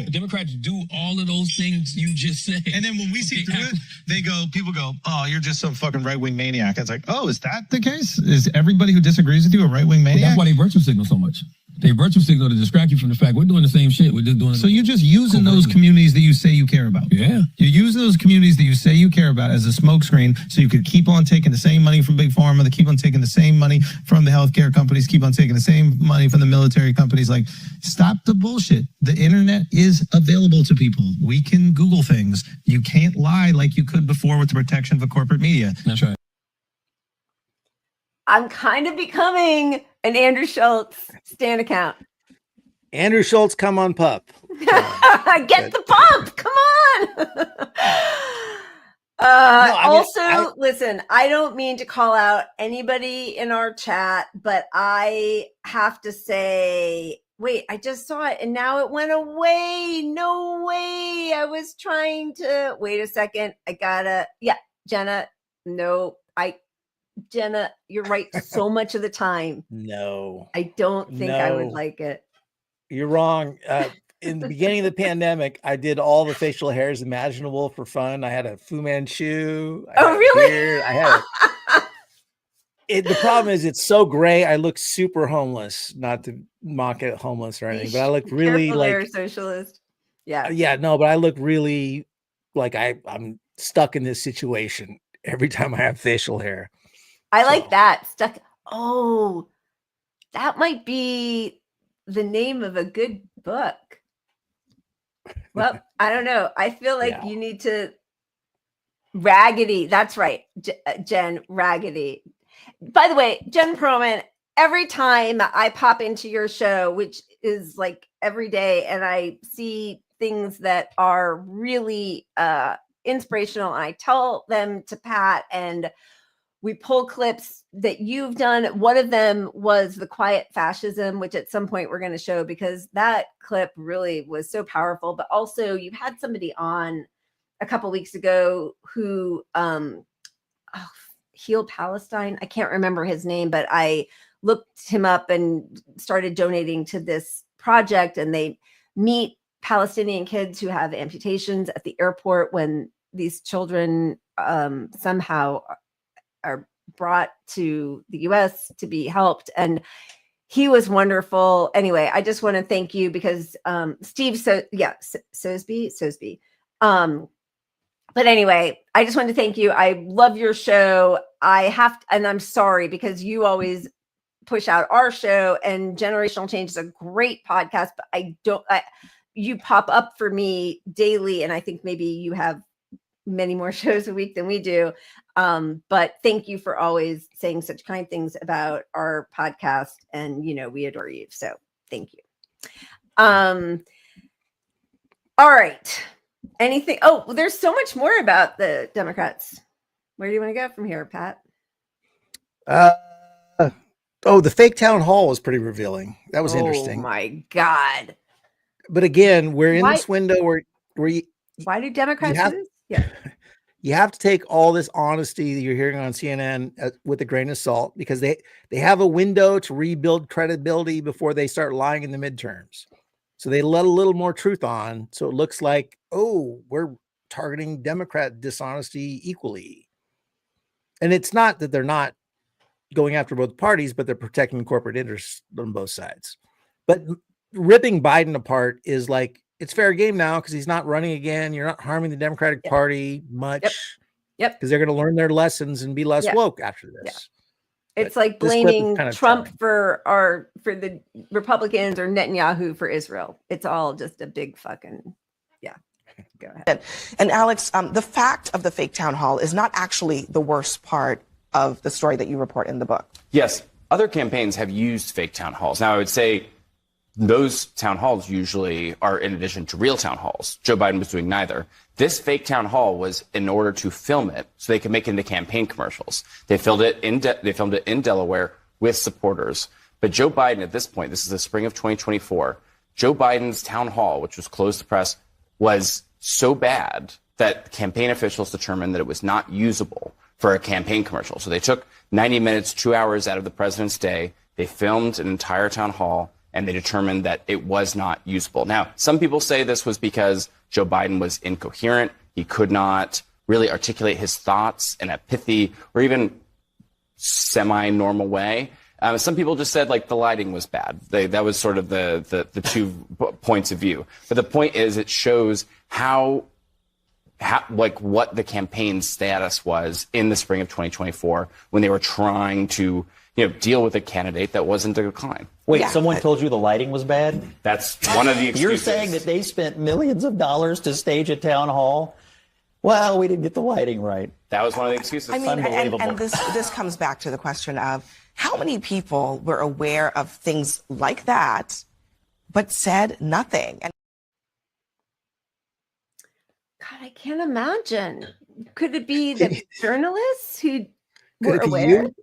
Democrats do all of those things you just said. And then when we see through it, people go, oh, you're just some fucking right-wing maniac. It's like, oh, is that the case? Is everybody who disagrees with you a right-wing maniac? That's why they virtue signal so much. They virtue signal to distract you from the fact we're doing the same shit. We're just doing it. So you're just using those communities that you say you care about. Yeah. You're using those communities that you say you care about as a smokescreen so you could keep on taking the same money from Big Pharma, they keep on taking the same money from the healthcare companies, keep on taking the same money from the military companies. Like, stop the bullshit. The internet is available to people. We can Google things. You can't lie like you could before with the protection of the corporate media. That's right. I'm kind of becoming an Andrew Schultz stan account. Andrew Schultz, come on, pup. Get the pump. Come on. Listen, I don't mean to call out anybody in our chat, but I have to say, wait, I just saw it and now it went away. No way. I was trying to wait a second. Jenna. No, Jenna, you're right so much of the time. No. I don't think I would like it. You're wrong. In the beginning of the pandemic, I did all the facial hairs imaginable for fun. I had a Fu Manchu. Really? I had the problem is it's so gray. I look super homeless, not to mock it homeless or anything, but I look really like socialist. Yeah. Yeah, no, but I look really like I'm stuck in this situation every time I have facial hair. I like that. Stuck. Oh, that might be the name of a good book. Well, I don't know. I feel like you need to Raggedy. That's right. Jen Raggedy. By the way, Jen Perlman, every time I pop into your show, which is like every day, and I see things that are really inspirational, and I tell them to Pat, and we pull clips that you've done. One of them was the quiet fascism, which at some point we're going to show because that clip really was so powerful. But also you had somebody on a couple weeks ago who healed Palestine. I can't remember his name, but I looked him up and started donating to this project. And they meet Palestinian kids who have amputations at the airport when these children somehow are brought to the US to be helped. And he was wonderful. Anyway, I just want to thank you because Steve, Sosby. But anyway, I just want to thank you. I love your show. And I'm sorry because you always push out our show, and Generational Change is a great podcast, but you pop up for me daily. And I think maybe you have many more shows a week than we do. But thank you for always saying such kind things about our podcast. And, we adore you. So thank you. All right. Anything? Oh, there's so much more about the Democrats. Where do you want to go from here, Pat? The fake town hall was pretty revealing. That was interesting. Oh my God. But again, we're in this window where you, why do Democrats do this? Yeah. you have to take all this honesty that you're hearing on CNN with a grain of salt, because they have a window to rebuild credibility before they start lying in the midterms. So they let a little more truth on. So it looks like, oh, we're targeting Democrat dishonesty equally. And it's not that they're not going after both parties, but they're protecting corporate interests on both sides. But ripping Biden apart is like, it's fair game now because he's not running again. You're not harming the Democratic Party much. Yep. Because they're going to learn their lessons and be less woke after this. It's like blaming Trump for the Republicans or Netanyahu for Israel. It's all just a big fucking, Go ahead. And Alex, the fact of the fake town hall is not actually the worst part of the story that you report in the book. Yes, other campaigns have used fake town halls. Now, I would say those town halls usually are in addition to real town halls. Joe Biden was doing neither. This fake town hall was in order to film it so they could make it into campaign commercials. They filmed it in Delaware with supporters. But Joe Biden, at this point, this is the spring of 2024, Joe Biden's town hall, which was closed to press, was so bad that campaign officials determined that it was not usable for a campaign commercial. So they took 90 minutes, 2 hours out of the president's day. They filmed an entire town hall, and they determined that it was not usable. Now, some people say this was because Joe Biden was incoherent. He could not really articulate his thoughts in a pithy or even semi-normal way. Some people just said, like, the lighting was bad. That was sort of the 2 points of view. But the point is, it shows how what the campaign status was in the spring of 2024 when they were trying to, deal with a candidate that wasn't a decline. Wait, someone told you the lighting was bad? That's one of the excuses. You're saying that they spent millions of dollars to stage a town hall? Well, we didn't get the lighting right. That was one of the excuses. I mean, Unbelievable. and this comes back to the question of how many people were aware of things like that, but said nothing. And God, I can't imagine. Could it be the journalists who were Could it be aware? you?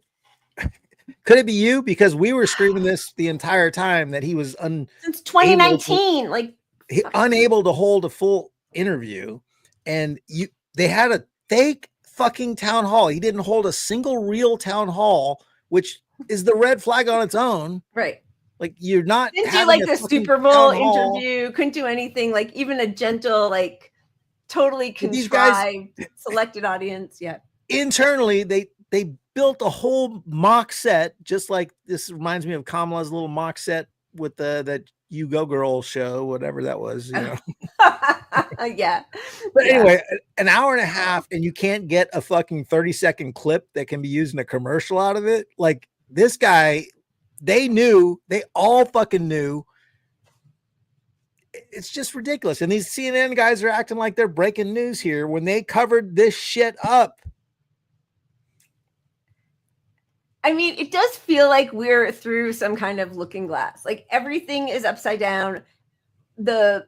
Could it be you? Because we were screaming this the entire time that he was Since 2019, unable to hold a full interview, and they had a fake fucking town hall. He didn't hold a single real town hall, which is the red flag on its own. Right. Like, you're not Couldn't do having like a the fucking Super Bowl town hall. interview. Couldn't do anything like even a gentle, like totally These guys- contrived selected audience. Yeah. Internally, they built a whole mock set, just like this reminds me of Kamala's little mock set with that You Go Girl show, whatever that was. Yeah. But anyway, an hour and a half, and you can't get a fucking 30-second clip that can be used in a commercial out of it. Like, this guy, they all fucking knew. It's just ridiculous. And these CNN guys are acting like they're breaking news here when they covered this shit up. I mean, it does feel like we're through some kind of looking glass. Like everything is upside down. The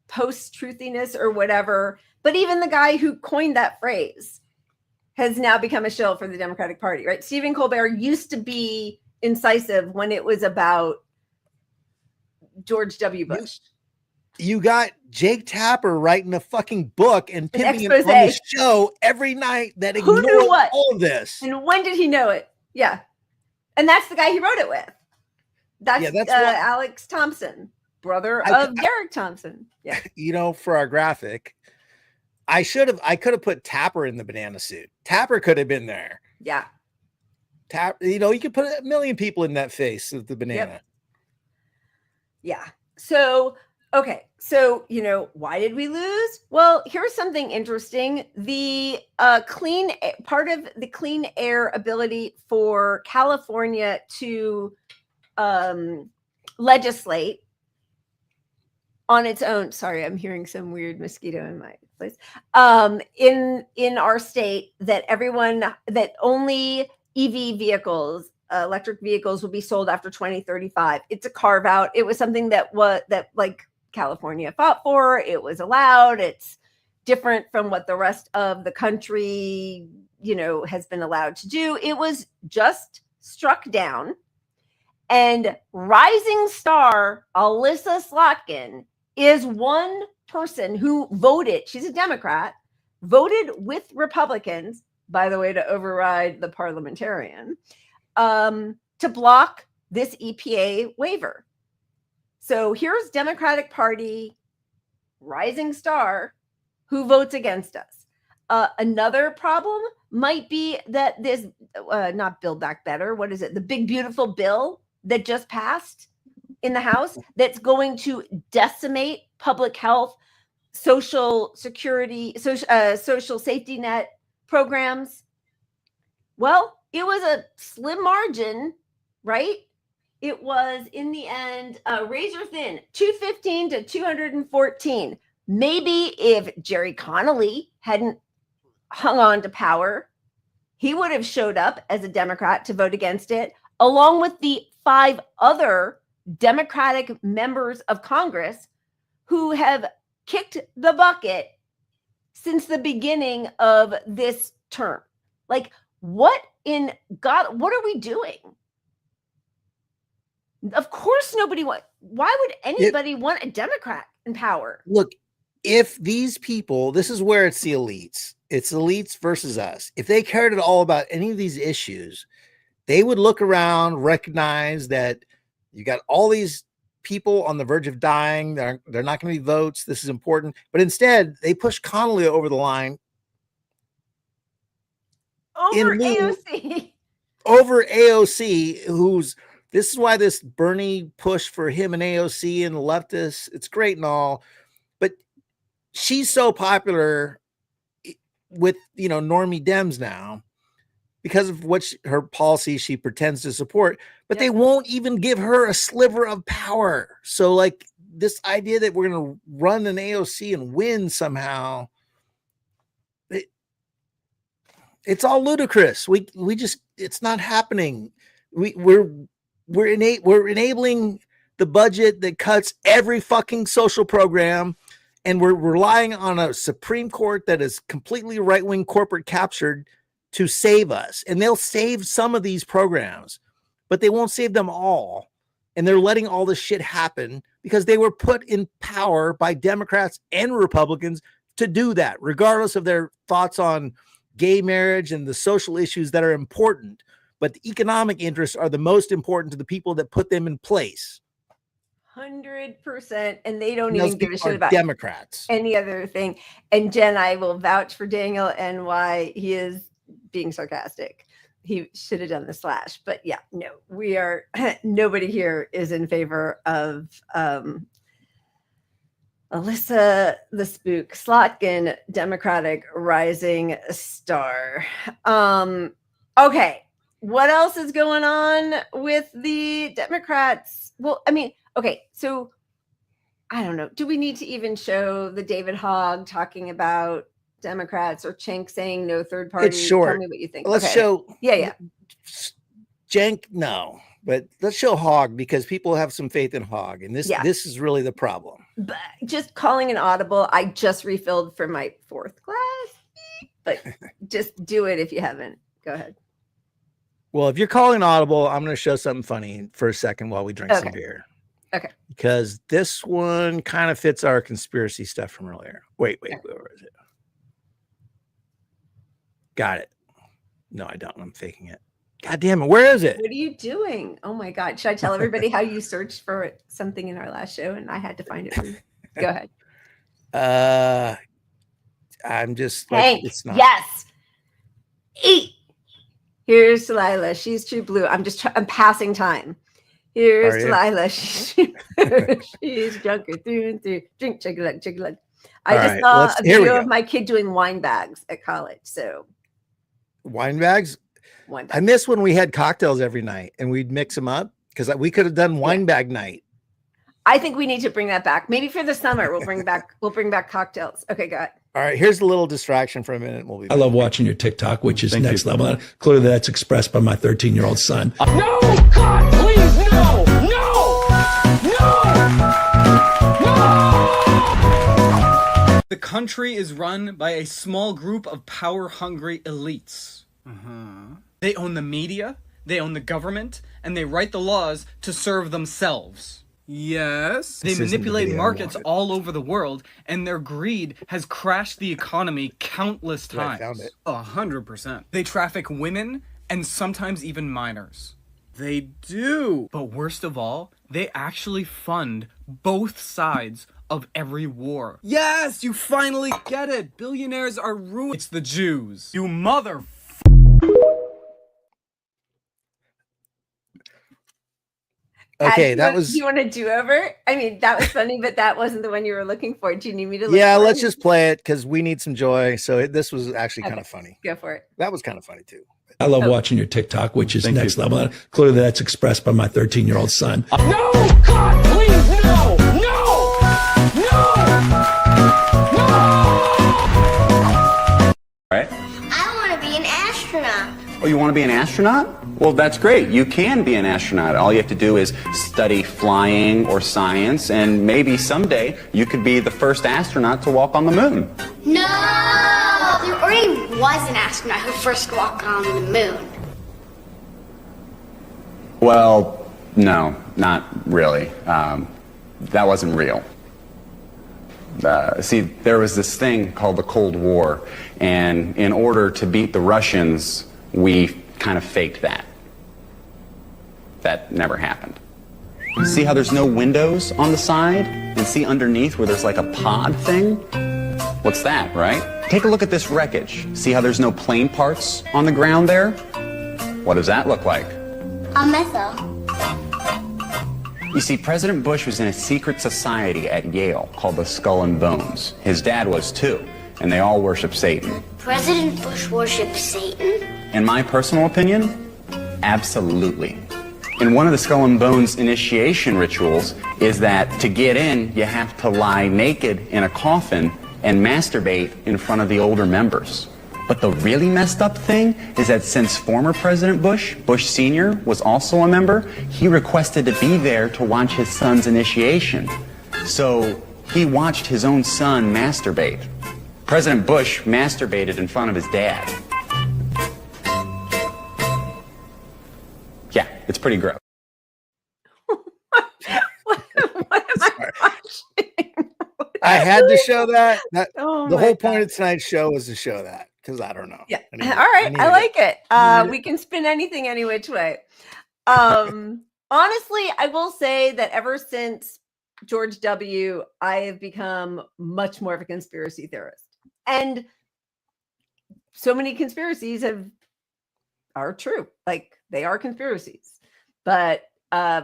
post-truthiness or whatever. But even the guy who coined that phrase has now become a shill for the Democratic Party, right? Stephen Colbert used to be incisive when it was about George W. Bush. You got Jake Tapper writing a fucking book and pimping it on the show every night that Who ignored knew what? all of this. And when did he know it? Yeah. And that's the guy he wrote it with. That's Alex Thompson, brother of Derek Thompson. Yeah. For our graphic, I could have put Tapper in the banana suit. Tapper could have been there. Yeah. You could put a million people in that face of the banana. Yep. Yeah. So, okay. So, why did we lose? Well, here's something interesting. The part of the clean air ability for California to legislate on its own. Sorry, I'm hearing some weird mosquito in my place. In our state, that only EV vehicles, electric vehicles, will be sold after 2035. It's a carve out. It was something that California fought for. It was allowed. It's different from what the rest of the country, has been allowed to do. It was just struck down. And rising star Alyssa Slotkin is one person who voted. She's a Democrat voted with Republicans, by the way, to override the parliamentarian, to block this EPA waiver. So here's Democratic Party rising star who votes against us. Another problem might be that this, not Build Back Better, what is it? The big, beautiful bill that just passed in the House that's going to decimate public health, social security, social safety net programs. Well, it was a slim margin, right? It was, in the end, razor thin, 215 to 214. Maybe if Jerry Connolly hadn't hung on to power, he would have showed up as a Democrat to vote against it, along with the 5 other Democratic members of Congress who have kicked the bucket since the beginning of this term. Like, what in God, what are we doing? Of course nobody wants. Why would anybody want a Democrat in power? Look, if these people, this is where it's the elites. It's elites versus us. If they cared at all about any of these issues, they would look around, recognize that you got all these people on the verge of dying. They're not going to be votes. This is important. But instead, they push Connolly over the line. Over AOC. Over AOC, this is why this Bernie push for him and AOC and the leftists, it's great and all, but she's so popular with, normie Dems now because of her policy she pretends to support, but they won't even give her a sliver of power. So like this idea that we're going to run an AOC and win somehow, it's all ludicrous. We just, it's not happening. We're enabling the budget that cuts every fucking social program, and we're relying on a Supreme Court that is completely right-wing corporate captured to save us. And they'll save some of these programs, but they won't save them all. And they're letting all this shit happen because they were put in power by Democrats and Republicans to do that, regardless of their thoughts on gay marriage and the social issues that are important. But the economic interests are the most important to the people that put them in place. 100%. And they don't even give a shit about Democrats. Any other thing. And Jen, I will vouch for Daniel and why he is being sarcastic. He should have done the slash. But yeah, no, we are, nobody here is in favor of Alyssa the Spook Slotkin, Democratic rising star. Okay. What else is going on with the Democrats? Well, I mean, okay, so I don't know. Do we need to even show the David Hogg talking about Democrats or Cenk saying no third party? It's short. Tell me what you think. Let's show. Yeah. Cenk, no. But let's show Hogg because people have some faith in Hogg. And this is really the problem. But just calling an audible, I just refilled for my 4th glass. But just do it if you haven't. Go ahead. Well, if you're calling audible, I'm going to show something funny for a second while we drink some beer. Okay. Because this one kind of fits our conspiracy stuff from earlier. Wait, where is it? Got it. No, I don't. I'm faking it. God damn it. Where is it? What are you doing? Oh my God. Should I tell everybody how you searched for something in our last show and I had to find it for you? Go ahead. I'm just Hank, it's not. Yes. Eat. Here's Delilah. She's true blue. I'm passing time. Here's Delilah. She's junker through and through. Drink, chug-a-lug, chug-a-lug. I just saw a video of my kid doing wine bags at college. So wine bags? I miss when we had cocktails every night and we'd mix them up because we could have done wine bag night. I think we need to bring that back. Maybe for the summer we'll bring back cocktails. Okay, got it. All right, here's a little distraction for a minute. We'll be back. I love watching your TikTok, which is next level. And clearly, that's expressed by my 13-year-old son. No, God, please, no, no. The country is run by a small group of power-hungry elites. They own the media, they own the government, and they write the laws to serve themselves. Yes. They This isn't the manipulate video I markets wanted. all over the world, and their greed has crashed the economy countless Yeah, I times. found it. 100%. They traffic women and sometimes even minors. They do. But worst of all, they actually fund both sides of every war. Yes, you finally get it. Billionaires are ruined. It's the Jews. You mother. Okay, Do that you was. want a do-over? I mean, that was funny, but that wasn't the one you were looking for. Do you need me to look Yeah, for let's it? just play it because we need some joy. So this was actually kind of funny. Go for it. That was kind of funny too. I love watching your TikTok, which is next level. And clearly that's expressed by my 13-year-old son. No! God, please, no! No! Right? I want to be an astronaut. Oh, you want to be an astronaut? Well, that's great. You can be an astronaut. All you have to do is study flying or science, and maybe someday you could be the first astronaut to walk on the moon. No! There already was an astronaut who first walked on the moon. Well, no, not really. That wasn't real. See, there was this thing called the Cold War, and in order to beat the Russians, we kind of faked that. That never happened. See how there's no windows on the side? And see underneath where there's like a pod thing? What's that, right? Take a look at this wreckage. See how there's no plane parts on the ground there? What does that look like? A missile. You see, President Bush was in a secret society at Yale called the Skull and Bones. His dad was too, and they all worship Satan. President Bush worshipped Satan? In my personal opinion, absolutely. And one of the Skull and Bones initiation rituals is that to get in, you have to lie naked in a coffin and masturbate in front of the older members. But the really messed up thing is that since former President Bush, Bush Sr., was also a member, he requested to be there to watch his son's initiation. So he watched his own son masturbate. President Bush masturbated in front of his dad. Yeah, it's pretty gross. I had to show that. Oh the my whole point of tonight's show was to show that because I don't know. Yeah. I need All right. it. I like it. We can spin anything any which way. Honestly, I will say that ever since George W., I have become much more of a conspiracy theorist. And so many conspiracies are true. Like they are conspiracies. But I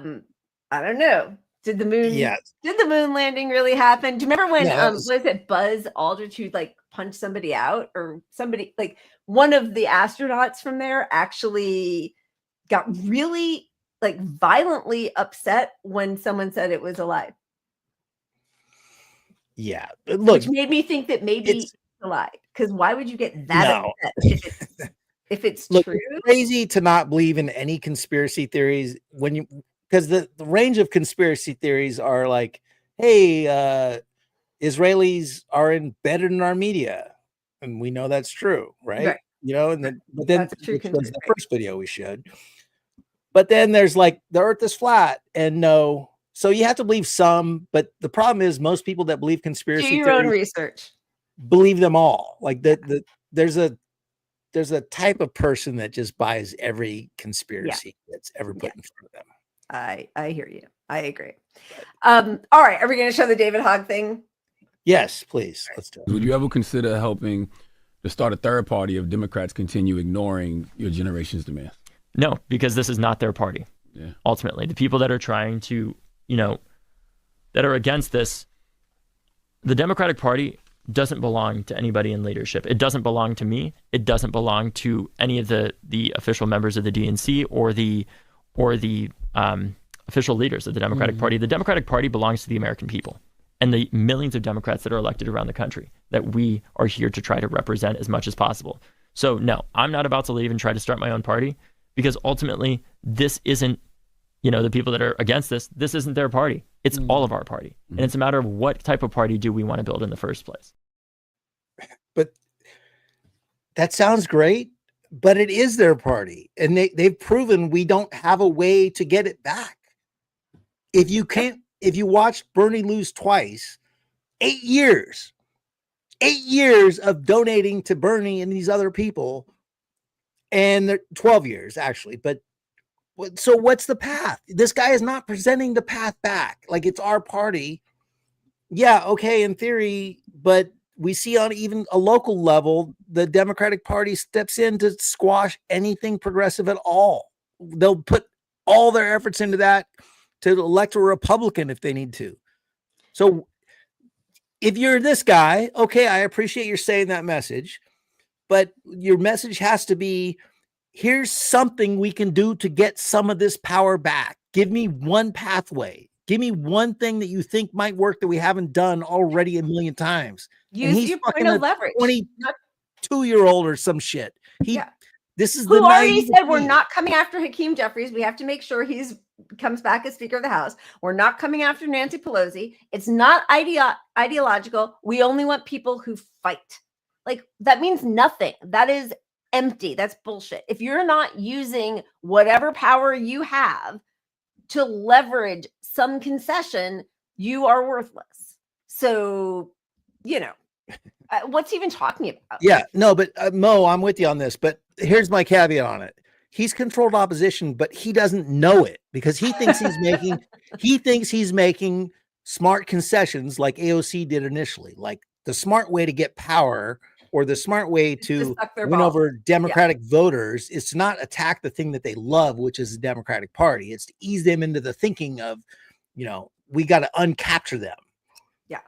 don't know. Did the moon landing really happen? Do you remember when was it Buzz Aldrich who like punched somebody out, or somebody like one of the astronauts from there actually got really like violently upset when someone said it was alive? Yeah. Look, which made me think that maybe it's alive. Because why would you get that upset if it's look, true? It's crazy to not believe in any conspiracy theories when you because the range of conspiracy theories are like, hey, Israelis are embedded in our media, and we know that's true, right? You know, and then but then which was the first video we showed. But then there's like the Earth is flat, and no, so you have to believe some. But the problem is most people that believe conspiracy do your theories own research, believe them all. Like there's a type of person that just buys every conspiracy that's ever put in front of them. I hear you. I agree. All right. Are we going to show the David Hogg thing? Yes, please. Let's do it. Would you ever consider helping to start a third party if Democrats continue ignoring your generation's demands? No, because this is not their party. Yeah. Ultimately, the people that are trying to, that are against this, the Democratic Party doesn't belong to anybody in leadership. It doesn't belong to me. It doesn't belong to any of the official members of the DNC or the official leaders of the Democratic Party. The Democratic Party belongs to the American people and the millions of Democrats that are elected around the country that we are here to try to represent as much as possible. So no, I'm not about to leave and try to start my own party, because ultimately this isn't, the people that are against this isn't their party. It's all of our party. And it's a matter of what type of party do we want to build in the first place. But that sounds great, but it is their party. And they've proven we don't have a way to get it back. If if you watch Bernie lose twice, 8 years, 8 years of donating to Bernie and these other people, and they're 12 years actually. But so what's the path? This guy is not presenting the path back. Like, it's our party. Yeah, okay, in theory, but we see on even a local level, the Democratic Party steps in to squash anything progressive at all. They'll put all their efforts into that to elect a Republican if they need to. So if you're this guy, okay, I appreciate you're saying that message, but your message has to be, here's something we can do to get some of this power back. Give me one pathway. Give me one thing that you think might work that we haven't done already a million times. Use your point of leverage. 22-year-old or some shit. This is who already said we're not coming after Hakeem Jeffries. We have to make sure he's comes back as Speaker of the House. We're not coming after Nancy Pelosi. It's not ideological. We only want people who fight. Like, that means nothing. That is empty. That's bullshit. If you're not using whatever power you have to leverage some concession, you are worthless. So, what's he even talking about? Yeah, no, but Mo, I'm with you on this, but here's my caveat on it. He's controlled opposition, but he doesn't know it because he thinks he's making smart concessions like AOC did initially. Like, the smart way to get power or the smart way to win over Democratic voters is to not attack the thing that they love, which is the Democratic Party. It's to ease them into the thinking of, we got to uncapture them. Yeah.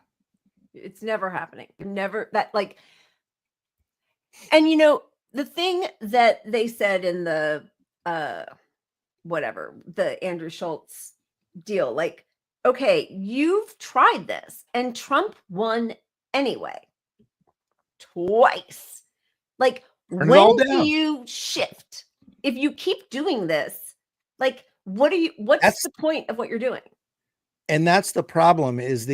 It's never happening. Never that like, and the thing that they said in the the Andrew Schultz deal, like, okay, you've tried this and Trump won anyway. Twice. Like, when do you shift? If you keep doing this, like, what's the point of what you're doing? And that's the problem, is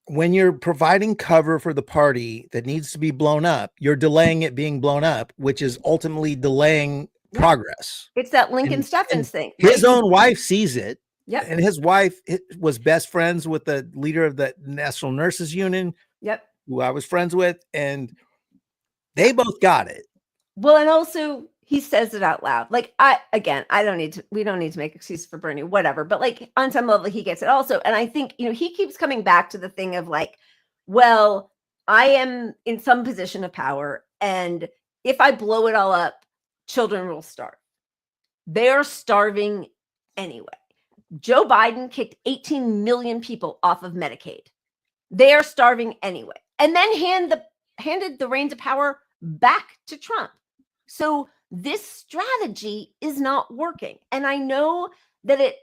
when you're providing cover for the party that needs to be blown up, you're delaying it being blown up, which is ultimately delaying progress. It's that Lincoln Steffens thing. His own wife sees it. Yep. And his wife was best friends with the leader of the National Nurses Union. Yep. Who I was friends with, and they both got it. Well, and also he says it out loud. Like, we don't need to make excuses for Bernie, whatever. But like, on some level, he gets it also. And I think, he keeps coming back to the thing of like, well, I am in some position of power, and if I blow it all up, children will starve. They're starving anyway. Joe Biden kicked 18 million people off of Medicaid. They are starving anyway. And then handed the reins of power back to Trump. So this strategy is not working. And I know that it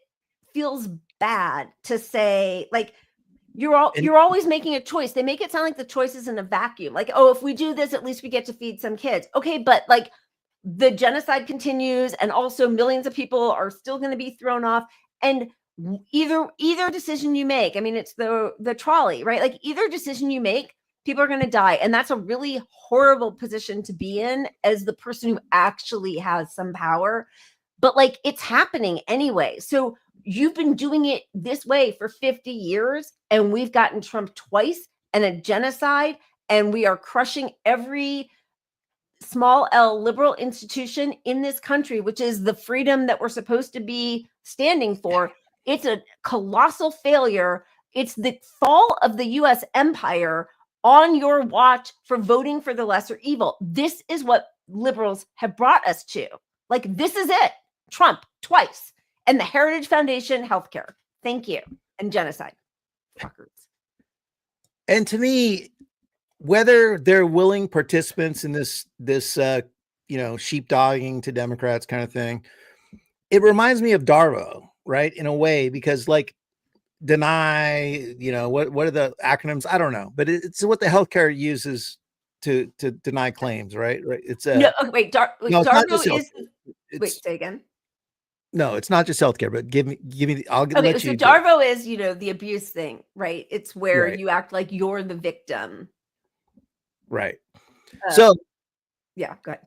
feels bad to say, like, you're always making a choice. They make it sound like the choice is in a vacuum. Like, oh, if we do this, at least we get to feed some kids. Okay, but like, the genocide continues, and also millions of people are still going to be thrown off. And either decision you make, I mean, it's the trolley, right? Like, either decision you make, people are going to die. And that's a really horrible position to be in as the person who actually has some power. But like, it's happening anyway. So you've been doing it this way for 50 years, and we've gotten Trump twice and a genocide, and we are crushing every small L liberal institution in this country, which is the freedom that we're supposed to be standing for. It's a colossal failure. It's the fall of the U.S. empire on your watch for voting for the lesser evil. This is what liberals have brought us to. Like, this is it. Trump twice, and the Heritage Foundation healthcare. Thank you. And genocide. Fuckers. And to me, whether they're willing participants in this sheepdogging to Democrats kind of thing, it reminds me of Darvo, right? In a way, because like, deny, what are the acronyms? I don't know, but it's what the healthcare uses to deny claims, right? It's no. Wait, Darvo is. Wait, say again. No, it's not just healthcare, but give me. I'll let you. So Darvo is, the abuse thing, right? It's where you act like you're the victim. Right. So, yeah, go ahead.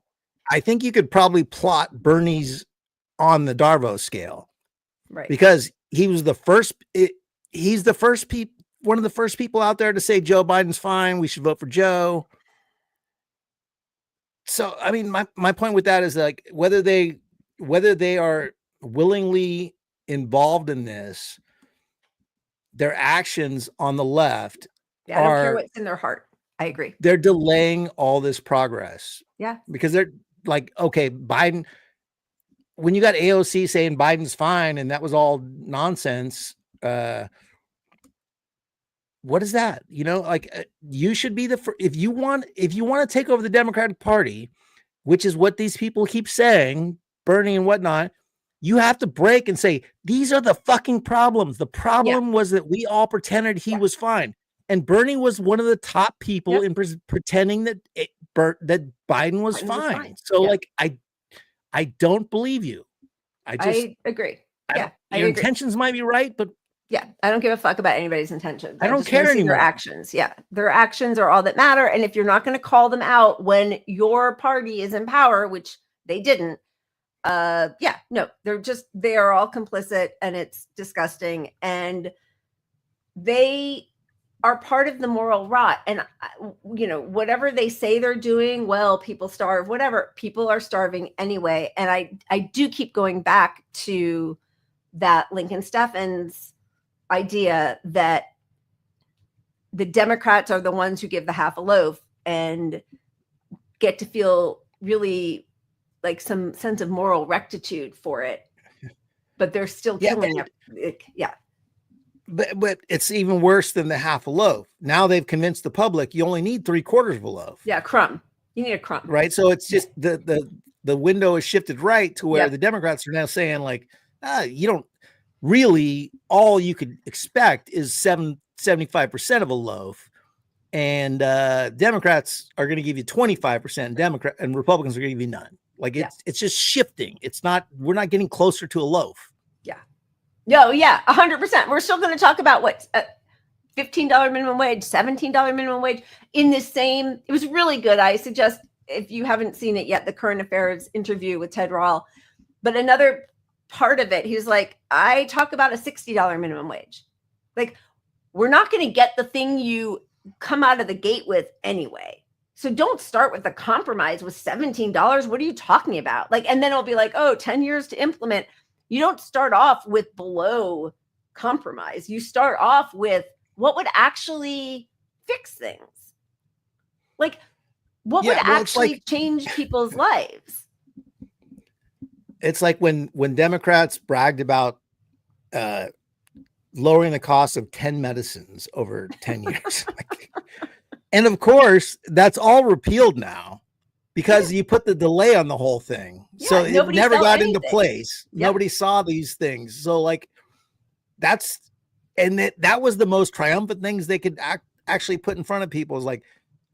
I think you could probably plot Bernie's on the Darvo scale. Right. Because he was the first. He's the first one of the first people out there to say Joe Biden's fine. We should vote for Joe. So, I mean, my point with that is like whether they are willingly involved in this, their actions on the left I don't care what's in their heart. I agree. They're delaying all this progress. Yeah. Because they're like, okay, Biden, when you got AOC saying Biden's fine and that was all nonsense, what is that? You know, like you should be if you want to take over the Democratic Party, which is what these people keep saying, Bernie and whatnot, you have to break and say, these are the fucking problems. The problem was that we all pretended he was fine. And Bernie was one of the top people in pretending that that Biden was fine. So like, I don't believe you. I agree. Your intentions might be right, but I don't give a fuck about anybody's intentions. I don't care anymore. Their actions. Yeah. Their actions are all that matter. And if you're not going to call them out when your party is in power, which they didn't, no, they are all complicit and it's disgusting. And they are part of the moral rot. And, you know, whatever they say they're doing, well, people starve, whatever, people are starving anyway. And I do keep going back to that Lincoln Steffens idea that the Democrats are the ones who give the half a loaf and get to feel really like some sense of moral rectitude for it, but they're still killing it. But it's even worse than the half a loaf. Now they've convinced the public you only need 3/4 of a loaf. Yeah, crumb. You need a crumb. Right. So it's just the window is shifted right to where the Democrats are now saying like, you don't really, all you could expect is 75% of a loaf. And Democrats are going to give you 25%, and Republicans are going to give you none. Like it's just shifting. It's not, we're not getting closer to a loaf. Yeah. No, 100%. We're still going to talk about what $15 minimum wage, $17 minimum wage in the same. It was really good. I suggest if you haven't seen it yet, the Current Affairs interview with Ted Rall. But another part of it, he was like, I talk about a $60 minimum wage. Like, we're not going to get the thing you come out of the gate with anyway. So don't start with a compromise with $17. What are you talking about? Like, and then it'll be like, 10 years to implement. You don't start off with below compromise. You start off with what would actually fix things. Like, what would actually change people's lives? It's like when Democrats bragged about lowering the cost of 10 medicines over 10 years. And of course, that's all repealed now because you put the delay on the whole thing. So it never got into place. Nobody saw these things. So like that was the most triumphant things they could actually put in front of people is like,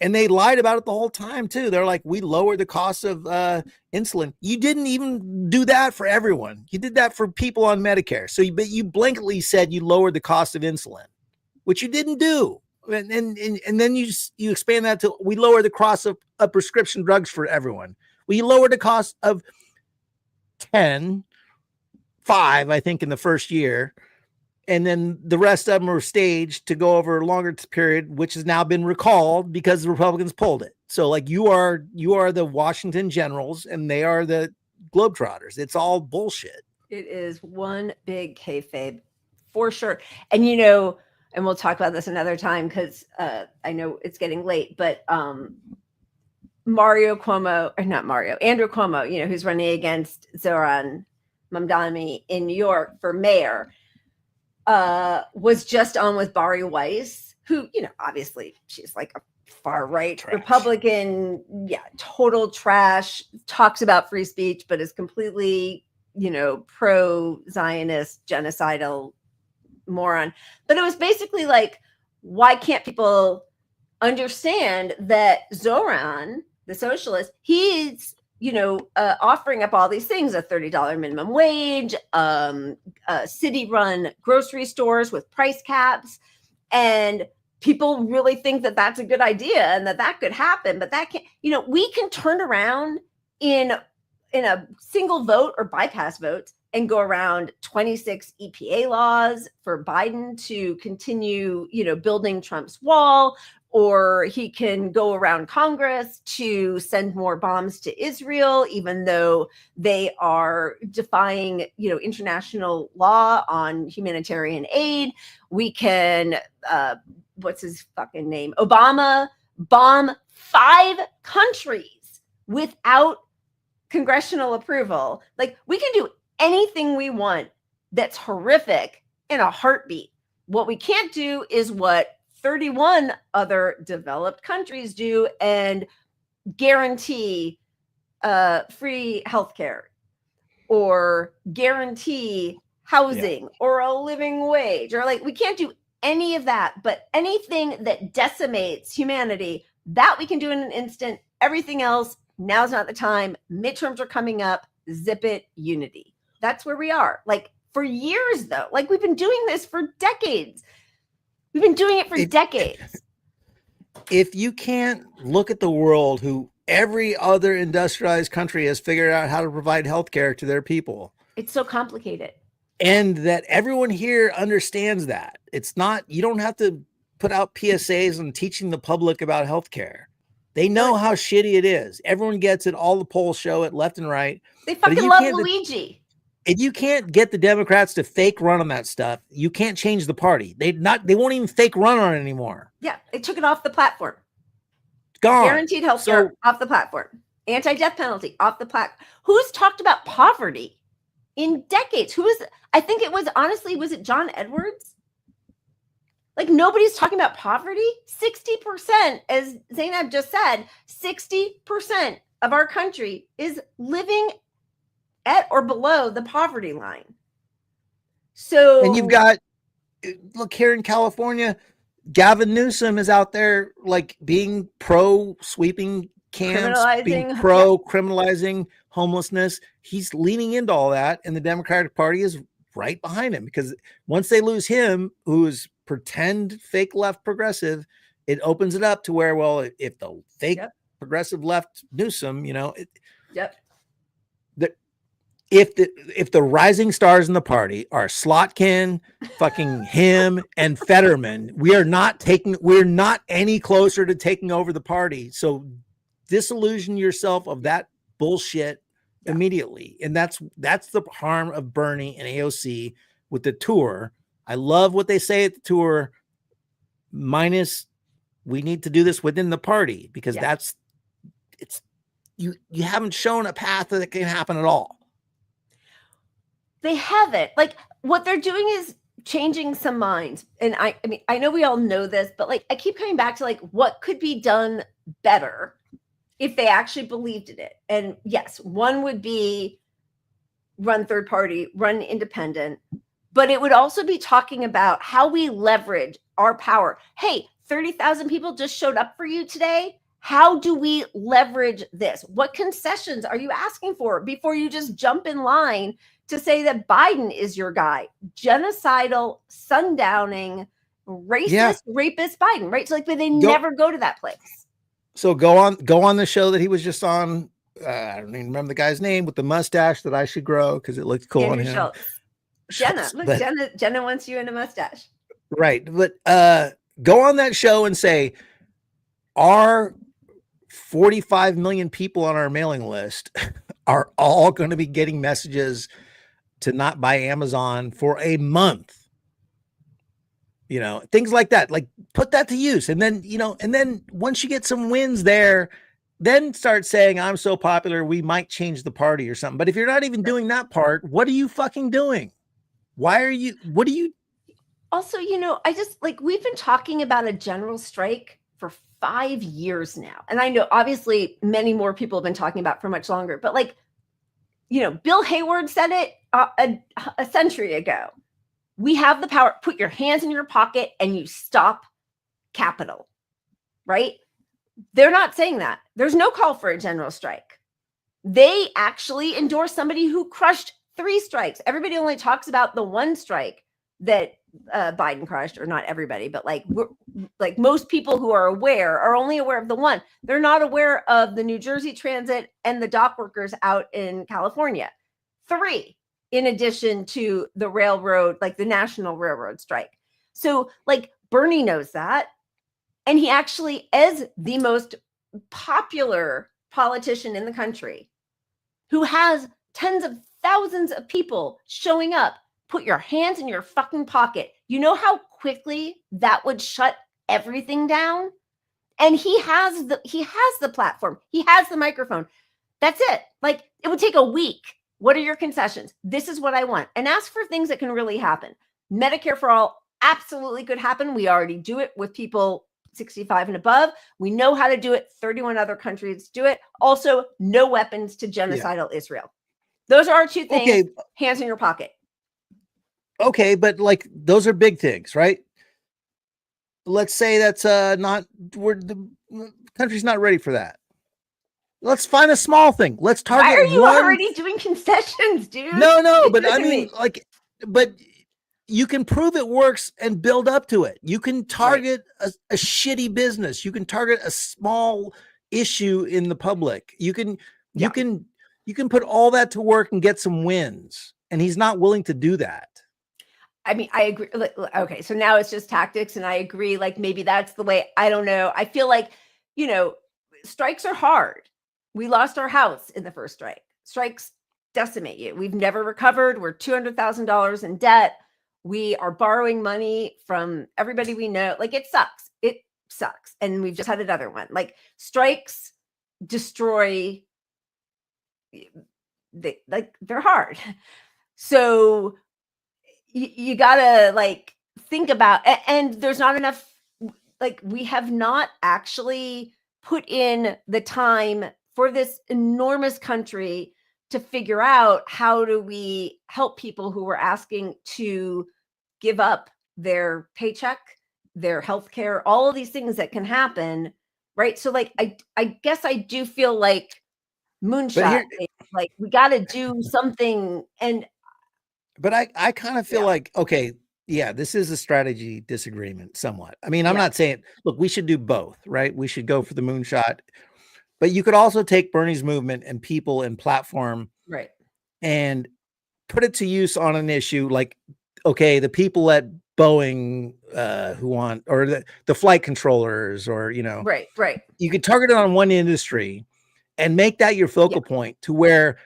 and they lied about it the whole time too. They're like, we lowered the cost of insulin. You didn't even do that for everyone. You did that for people on Medicare. So but you blankly said you lowered the cost of insulin, which you didn't do. And then you expand that to we lower the cost of prescription drugs for everyone. We lowered the cost of 5, I think, in the first year. And then the rest of them were staged to go over a longer period, which has now been recalled because the Republicans pulled it. So like you are the Washington Generals and they are the Globetrotters. It's all bullshit. It is one big kayfabe for sure. And, you know, and we'll talk about this another time because I know it's getting late, but Andrew Cuomo, you know, who's running against Zoran Mamdani in New York for mayor, was just on with Bari Weiss, who, you know, obviously she's like a far right Republican, total trash, talks about free speech, but is completely, you know, pro-Zionist, genocidal moron. But it was basically like, why can't people understand that Zoran, the socialist, he's, you know, offering up all these things, a $30 minimum wage, city-run grocery stores with price caps, and people really think that that's a good idea and that could happen, but that can't, you know, we can turn around in a single vote or bypass votes and go around 26 EPA laws for Biden to continue, building Trump's wall, or he can go around Congress to send more bombs to Israel, even though they are defying, international law on humanitarian aid. We can, what's his fucking name? Obama bomb 5 countries without congressional approval. Like, we can do anything we want that's horrific in a heartbeat. What we can't do is what 31 other developed countries do and guarantee free healthcare or guarantee housing or a living wage, or like, we can't do any of that. But anything that decimates humanity, that we can do in an instant. Everything else, now's not the time. Midterms are coming up. Zip it, unity. That's where we are. Like, for years, though. Like, we've been doing this for decades. We've been doing it for decades. If you can't look at the world, who every other industrialized country has figured out how to provide healthcare to their people. It's so complicated. And that everyone here understands that. It's not, you don't have to put out PSAs on teaching the public about healthcare. They know how shitty it is. Everyone gets it. All the polls show it left and right. They fucking love Luigi. If you can't get the Democrats to fake run on that stuff, you can't change the party. They won't even fake run on it anymore. Yeah, they took it off the platform. It's gone. Guaranteed health care off the platform. Anti-death penalty off the platform. Who's talked about poverty in decades? I think it was, honestly, was it John Edwards? Like, nobody's talking about poverty. 60%, as Zainab just said, 60% of our country is living at or below the poverty line. So, and you've got, look here in California, Gavin Newsom is out there like being pro sweeping camps, being pro criminalizing homelessness. He's leaning into all that, and the Democratic Party is right behind him, because once they lose him, who is pretend fake left progressive, it opens it up to where, well, if the fake progressive left Newsom, if the rising stars in the party are Slotkin, fucking him, and Fetterman, we're not any closer to taking over the party. So disillusion yourself of that bullshit immediately. And that's the harm of Bernie and AOC with the tour. I love what they say at the tour, minus we need to do this within the party, because you haven't shown a path that can happen at all. They haven't. Like, what they're doing is changing some minds. And I mean, I know we all know this, but like, I keep coming back to like, what could be done better if they actually believed in it. And yes, one would be run third party, run independent, but it would also be talking about how we leverage our power. Hey, 30,000 people just showed up for you today. How do we leverage this? What concessions are you asking for before you just jump in line to say that Biden is your guy? Genocidal, sundowning, racist, rapist Biden, right? So like, but they never go to that place. So go on the show that he was just on. I don't even remember the guy's name, with the mustache that I should grow because it looked cool Andrew on him. Schultz. Jenna wants you in a mustache. Right. But go on that show and say, our 45 million people on our mailing list are all going to be getting messages to not buy Amazon for a month. Things like that. Like, put that to use. And then, and then once you get some wins there, then start saying, I'm so popular, we might change the party or something. But if you're not even doing that part, what are you fucking doing? What are you? Also, I just we've been talking about a general strike for 5 years now. And I know obviously many more people have been talking about for much longer, but Bill Hayward said it a century ago. We have the power. Put your hands in your pocket and you stop capital, right? They're not saying that. There's no call for a general strike. They actually endorse somebody who crushed 3 strikes. Everybody only talks about the one strike that Biden crushed, or not everybody, but most people who are aware are only aware of the one. They're not aware of the New Jersey Transit and the dock workers out in California. 3. in addition to the railroad, like the national railroad strike. So like Bernie knows that. And he actually is the most popular politician in the country who has tens of thousands of people showing up. Put your hands in your fucking pocket. You know how quickly that would shut everything down? And he has the platform. He has the microphone. That's it. Like, it would take a week. What are your concessions? This is what I want. And ask for things that can really happen. Medicare for all absolutely could happen. We already do it with people 65 and above. We know how to do it. 31 other countries do it. Also, no weapons to genocidal Israel. Those are our two things. Okay. Hands in your pocket. Okay, but like those are big things, right? Let's say that's not where the country's not ready for that. Let's find a small thing. Let's target. Why are you one... already doing concessions, dude? No, but I mean, like, but you can prove it works and build up to it. You can target a shitty business. You can target a small issue in the public. You can put all that to work and get some wins. And he's not willing to do that. I mean, I agree. Okay, so now it's just tactics, and I agree. Like, maybe that's the way. I don't know. I feel like, strikes are hard. We lost our house in the first strike. Strikes decimate you. We've never recovered. We're $200,000 in debt. We are borrowing money from everybody we know. Like, it sucks. It sucks. And we've just had another one. Like, strikes destroy. They're hard. So you gotta like think about, and there's not enough, like, we have not actually put in the time for this enormous country to figure out how do we help people who are asking to give up their paycheck, their healthcare, all of these things that can happen, right? So like, I guess I do feel like moonshot, like we got to do something. But I kind of feel like, okay, yeah, this is a strategy disagreement somewhat. I mean, I'm not saying, look, we should do both, right? We should go for the moonshot, but you could also take Bernie's movement and people and platform, right, and put it to use on an issue like, okay, the people at Boeing who want, or the flight controllers, or, right. You could target it on one industry and make that your focal point to where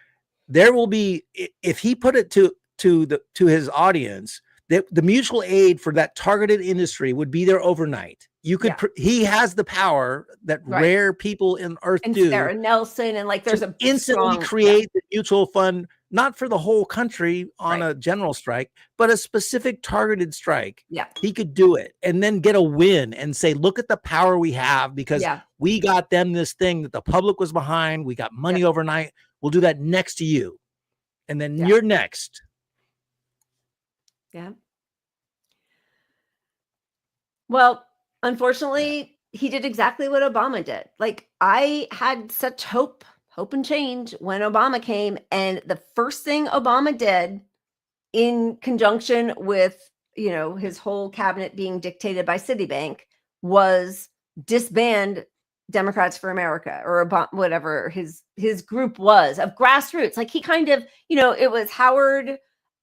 there will be, if he put it to his audience, that the mutual aid for that targeted industry would be there overnight. You could, he has the power that rare people in Earth and do. Sarah Nelson, and like there's a instantly create the mutual fund, not for the whole country on a general strike, but a specific targeted strike. Yeah, he could do it and then get a win and say, look at the power we have because we got them this thing that the public was behind. We got money overnight. We'll do that next to you, and then you're next. Yeah. Well, unfortunately, he did exactly what Obama did. Like, I had such hope and change when Obama came, and the first thing Obama did, in conjunction with, his whole cabinet being dictated by Citibank, was disband Democrats for America, or whatever his group was of grassroots. Like, he kind of, it was Howard.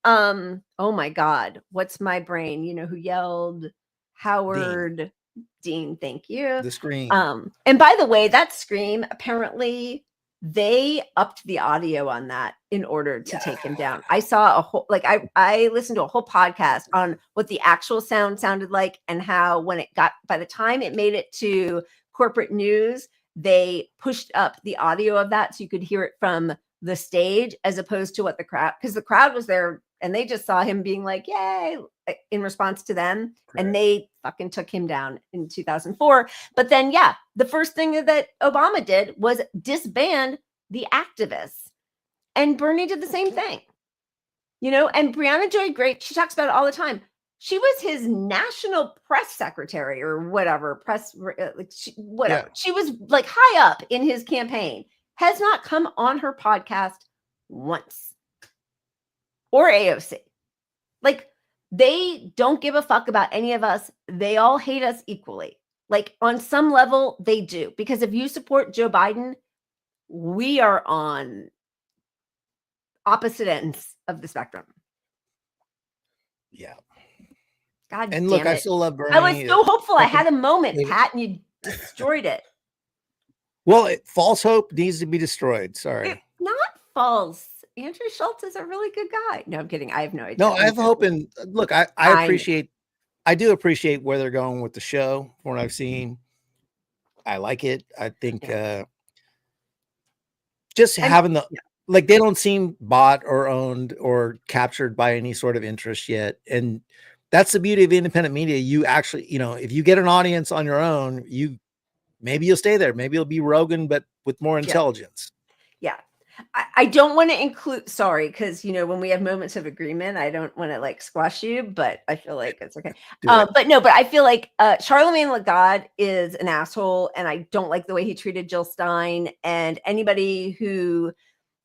Oh my God, what's my brain? Who yelled? Howard Dean, thank you. The Scream. And by the way, that Scream, apparently they upped the audio on that in order to take him down. I saw a whole, like, I listened to a whole podcast on what the actual sound sounded like, and how when it got, by the time it made it to corporate news, they pushed up the audio of that so you could hear it from the stage, as opposed to what the crowd, because the crowd was there and they just saw him being like, yay, in response to them. Correct. And they fucking took him down in 2004. But then, the first thing that Obama did was disband the activists. And Bernie did the same thing, and Brianna Joy Great, she talks about it all the time. She was his national press secretary or whatever, whatever. She was like high up in his campaign, has not come on her podcast once. Or AOC. Like, they don't give a fuck about any of us. They all hate us equally. Like, on some level, they do. Because if you support Joe Biden, we are on opposite ends of the spectrum. Yeah. God And damn look, I it. still love Bernie. I was so hopeful. I had a moment, Fucking- Pat, and you destroyed it. Well, false hope needs to be destroyed. Sorry. It's not false. Andrew Schultz is a really good guy. No, I'm kidding. I have no idea. No, I have hope. And look, I do appreciate where they're going with the show from what I've seen. I like it. I think just having like, they don't seem bought or owned or captured by any sort of interest yet. And that's the beauty of independent media. You actually, if you get an audience on your own, maybe you'll stay there. Maybe you'll be Rogan, but with more intelligence. Yeah. I don't want to include, sorry, because, when we have moments of agreement, I don't want to like squash you, but I feel like it's okay. But I feel like Charlemagne Lagarde is an asshole, and I don't like the way he treated Jill Stein, and anybody who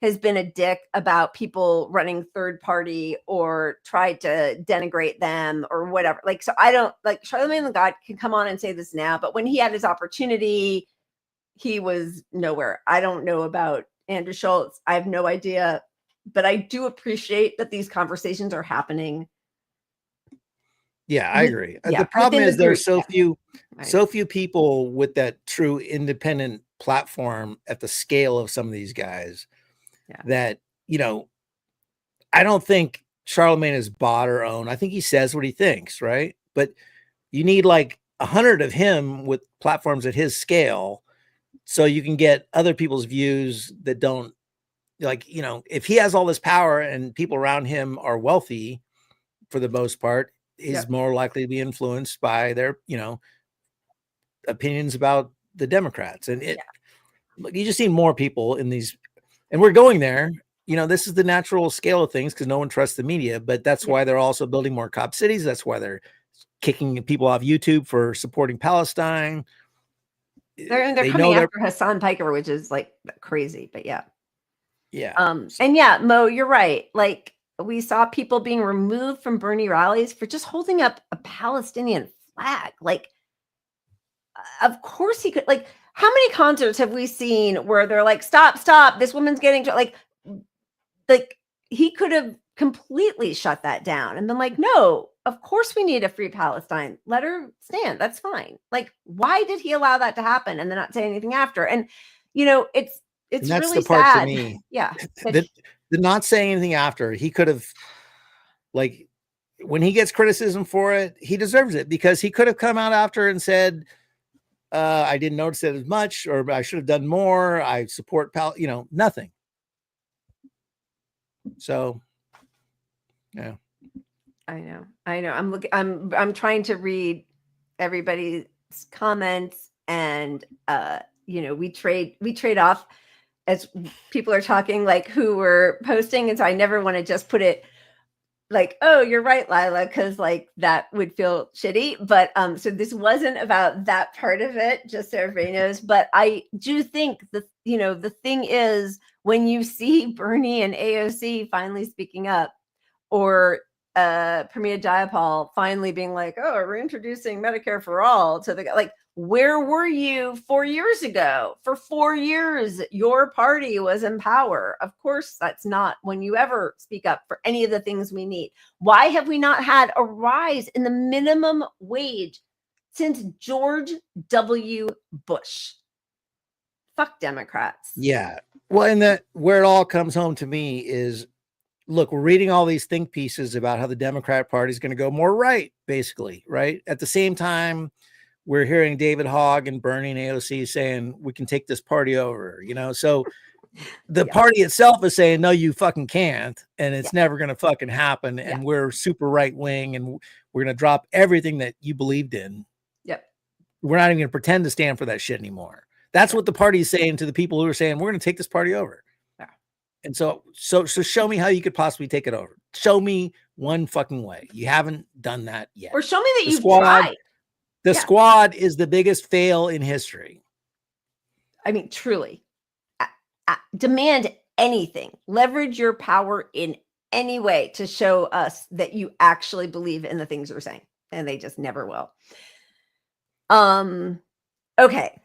has been a dick about people running third party or tried to denigrate them or whatever. Like, so I don't like Charlemagne Lagarde can come on and say this now, but when he had his opportunity, he was nowhere. I don't know about Andrew Schultz. I have no idea, but I do appreciate that these conversations are happening. Yeah, I agree. The problem is there's so few people with that true independent platform at the scale of some of these guys that, I don't think Charlemagne is bought or owned. I think he says what he thinks, right? But you need like 100 of him with platforms at his scale, so you can get other people's views that don't, like, if he has all this power and people around him are wealthy, for the most part, he's more likely to be influenced by their, opinions about the Democrats. And look, you just need more people in these, and we're going there. This is the natural scale of things because no one trusts the media, but that's why they're also building more cop cities. That's why they're kicking people off YouTube for supporting Palestine. They're coming after Hassan Piker, which is like crazy, but yeah. And Mo, you're right. Like, we saw people being removed from Bernie rallies for just holding up a Palestinian flag. Like, of course he could. Like, how many concerts have we seen where they're like, stop, this woman's getting like he could have completely shut that down and been like, no, of course we need a free Palestine. Let her stand. That's fine. Like, why did he allow that to happen and then not say anything after? And, it's that's really the part sad. to me. Yeah. The not saying anything after, he could have, like, when he gets criticism for it, he deserves it, because he could have come out after and said, I didn't notice it as much, or I should have done more. I support nothing. So, yeah. I know. I'm trying to read everybody's comments, and we trade off as people are talking, like who we're posting, and so I never want to just put it like, oh, you're right, Lila, because like that would feel shitty. But so this wasn't about that part of it, just so everybody knows. But I do think the thing is, when you see Bernie and AOC finally speaking up, or Pramila Jayapal finally being like, oh, we're introducing Medicare for all to the, like, where were you 4 years ago? For 4 years, your party was in power. Of course, that's not when you ever speak up for any of the things we need. Why have we not had a rise in the minimum wage since George W. Bush? Fuck Democrats. Yeah. Well, and where it all comes home to me is, look, we're reading all these think pieces about how the Democrat Party is going to go more right, basically, right? At the same time, we're hearing David Hogg and Bernie and AOC saying we can take this party over, so the party itself is saying, no, you fucking can't. And it's never going to fucking happen. And we're super right wing, and we're going to drop everything that you believed in. Yep. We're not even going to pretend to stand for that shit anymore. That's what the party is saying to the people who are saying, we're going to take this party over. And so show me how you could possibly take it over. Show me one fucking way. You haven't done that yet. Or show me that you've tried. The squad is the biggest fail in history. I mean, truly. Demand anything. Leverage your power in any way to show us that you actually believe in the things you're saying. And they just never will. Okay.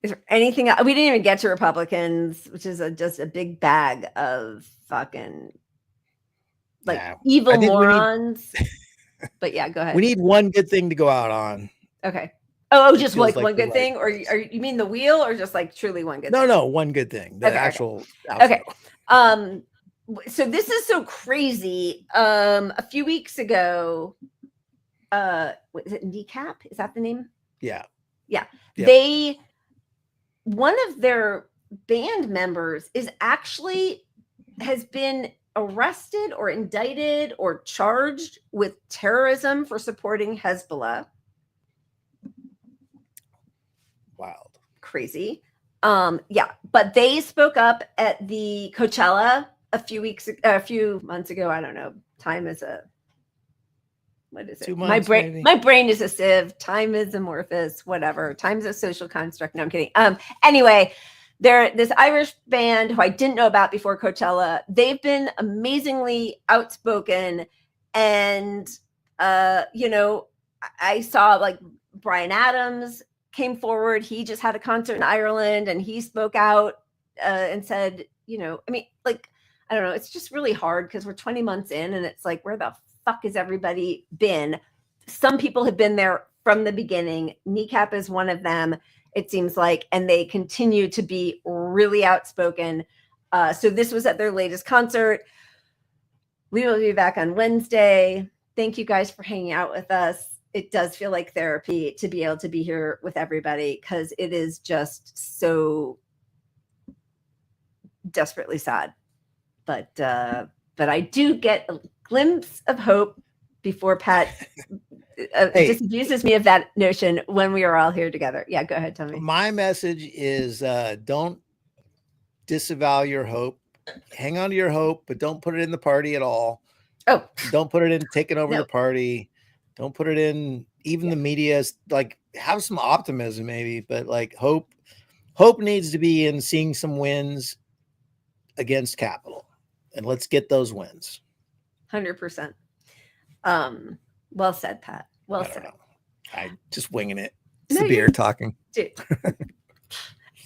Is there anything else? We didn't even get to Republicans, which is just a big bag of fucking evil morons. But yeah, go ahead. We need one good thing to go out on. Okay. Oh, just feels like like one the good thing, or you mean the wheel, or just like truly one good? No, thing? no, one good thing. The Okay, actual. Okay. So this is so crazy. A few weeks ago, what is it? Kneecap? Is that the name? Yeah. Yeah. Yep. One of their band members has been arrested or indicted or charged with terrorism for supporting Hezbollah. Wild. Crazy. Yeah, but they spoke up at the Coachella a few months ago. I don't know. Time is what is it? 2 months, My brain is a sieve. Time is amorphous. Whatever. Time's a social construct. No, I'm kidding. Anyway, this Irish band who I didn't know about before Coachella. They've been amazingly outspoken, and I saw like Bryan Adams came forward. He just had a concert in Ireland, and he spoke out and said, I don't know. It's just really hard because we're 20 months in, and it's like, where the fuck has everybody been? Some people have been there from the beginning. Kneecap is one of them, it seems like, and they continue to be really outspoken. So this was at their latest concert. We will be back on Wednesday. Thank you guys for hanging out with us. It does feel like therapy to be able to be here with everybody, because it is just so desperately sad. But I do get a glimpse of hope before Pat disabuses me of that notion when we are all here together. Yeah, go ahead, Tommy. My message is don't disavow your hope. Hang on to your hope, but don't put it in the party at all. Oh, don't put it in taking over the party. Don't put it in even the media. Like, have some optimism maybe, but like hope needs to be in seeing some wins against capital. And let's get those wins. 100%. Well said, Pat. Well said. I just winging it. It's the beer talking. Dude.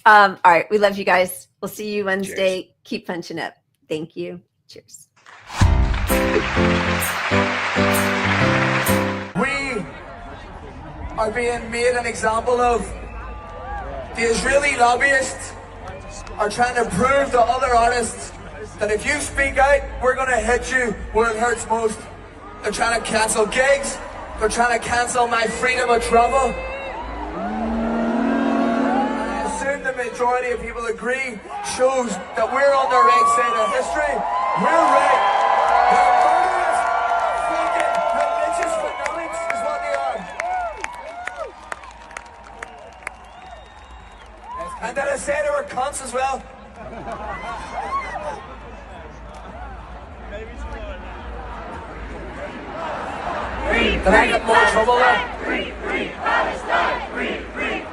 All right. We love you guys. We'll see you Wednesday. Cheers. Keep punching up. Thank you. Cheers. We are being made an example of. The Israeli lobbyists are trying to prove to other artists that if you speak out, we're going to hit you where it hurts most. They're trying to cancel gigs. They're trying to cancel my freedom of travel. I assume the majority of people agree, shows that we're on the right side of history. We're right. They're murderous, fucking religious fanatics is what they are. And then I say they were cunts as well. Did I get more trouble there? Free Palestine! Free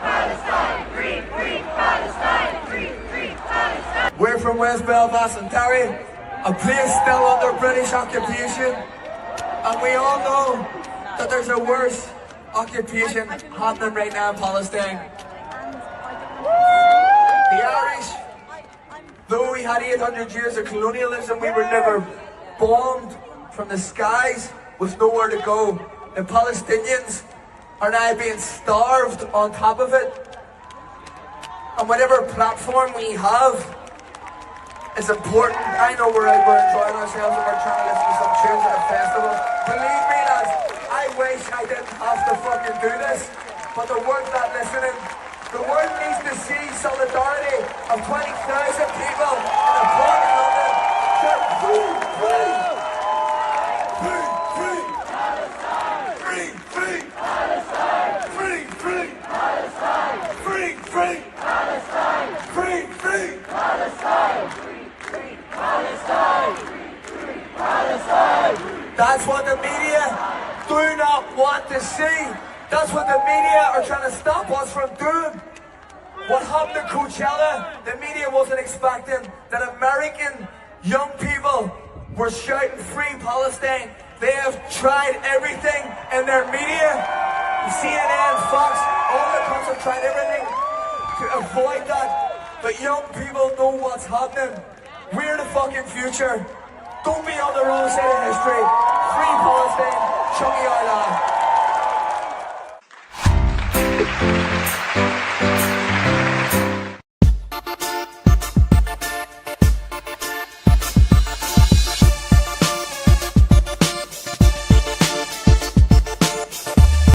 Palestine! Free Palestine! Free Palestine! We're from West Belfast, Ontario, a place still under British occupation, and we all know that there's a worse occupation happening right now in Palestine. The Irish, though we had 800 years of colonialism, we were never bombed from the skies with nowhere to go. The Palestinians are now being starved on top of it. And whatever platform we have is important. I know we're enjoying ourselves and we're trying to listen to some tunes at a festival. Believe me, lads, I wish I didn't have to fucking do this, but the world's not listening. The world needs to see solidarity of 20,000 people in a park in London. That's what the media do not want to see. That's what the media are trying to stop us from doing. What happened to Coachella, the media wasn't expecting that American young people were shouting free Palestine. They have tried everything in their media. CNN, Fox, all the cunts have tried everything to avoid that. But young people know what's happening. We're the fucking future. Don't be on the wrong side of history. Free Palestine. Chunky our land.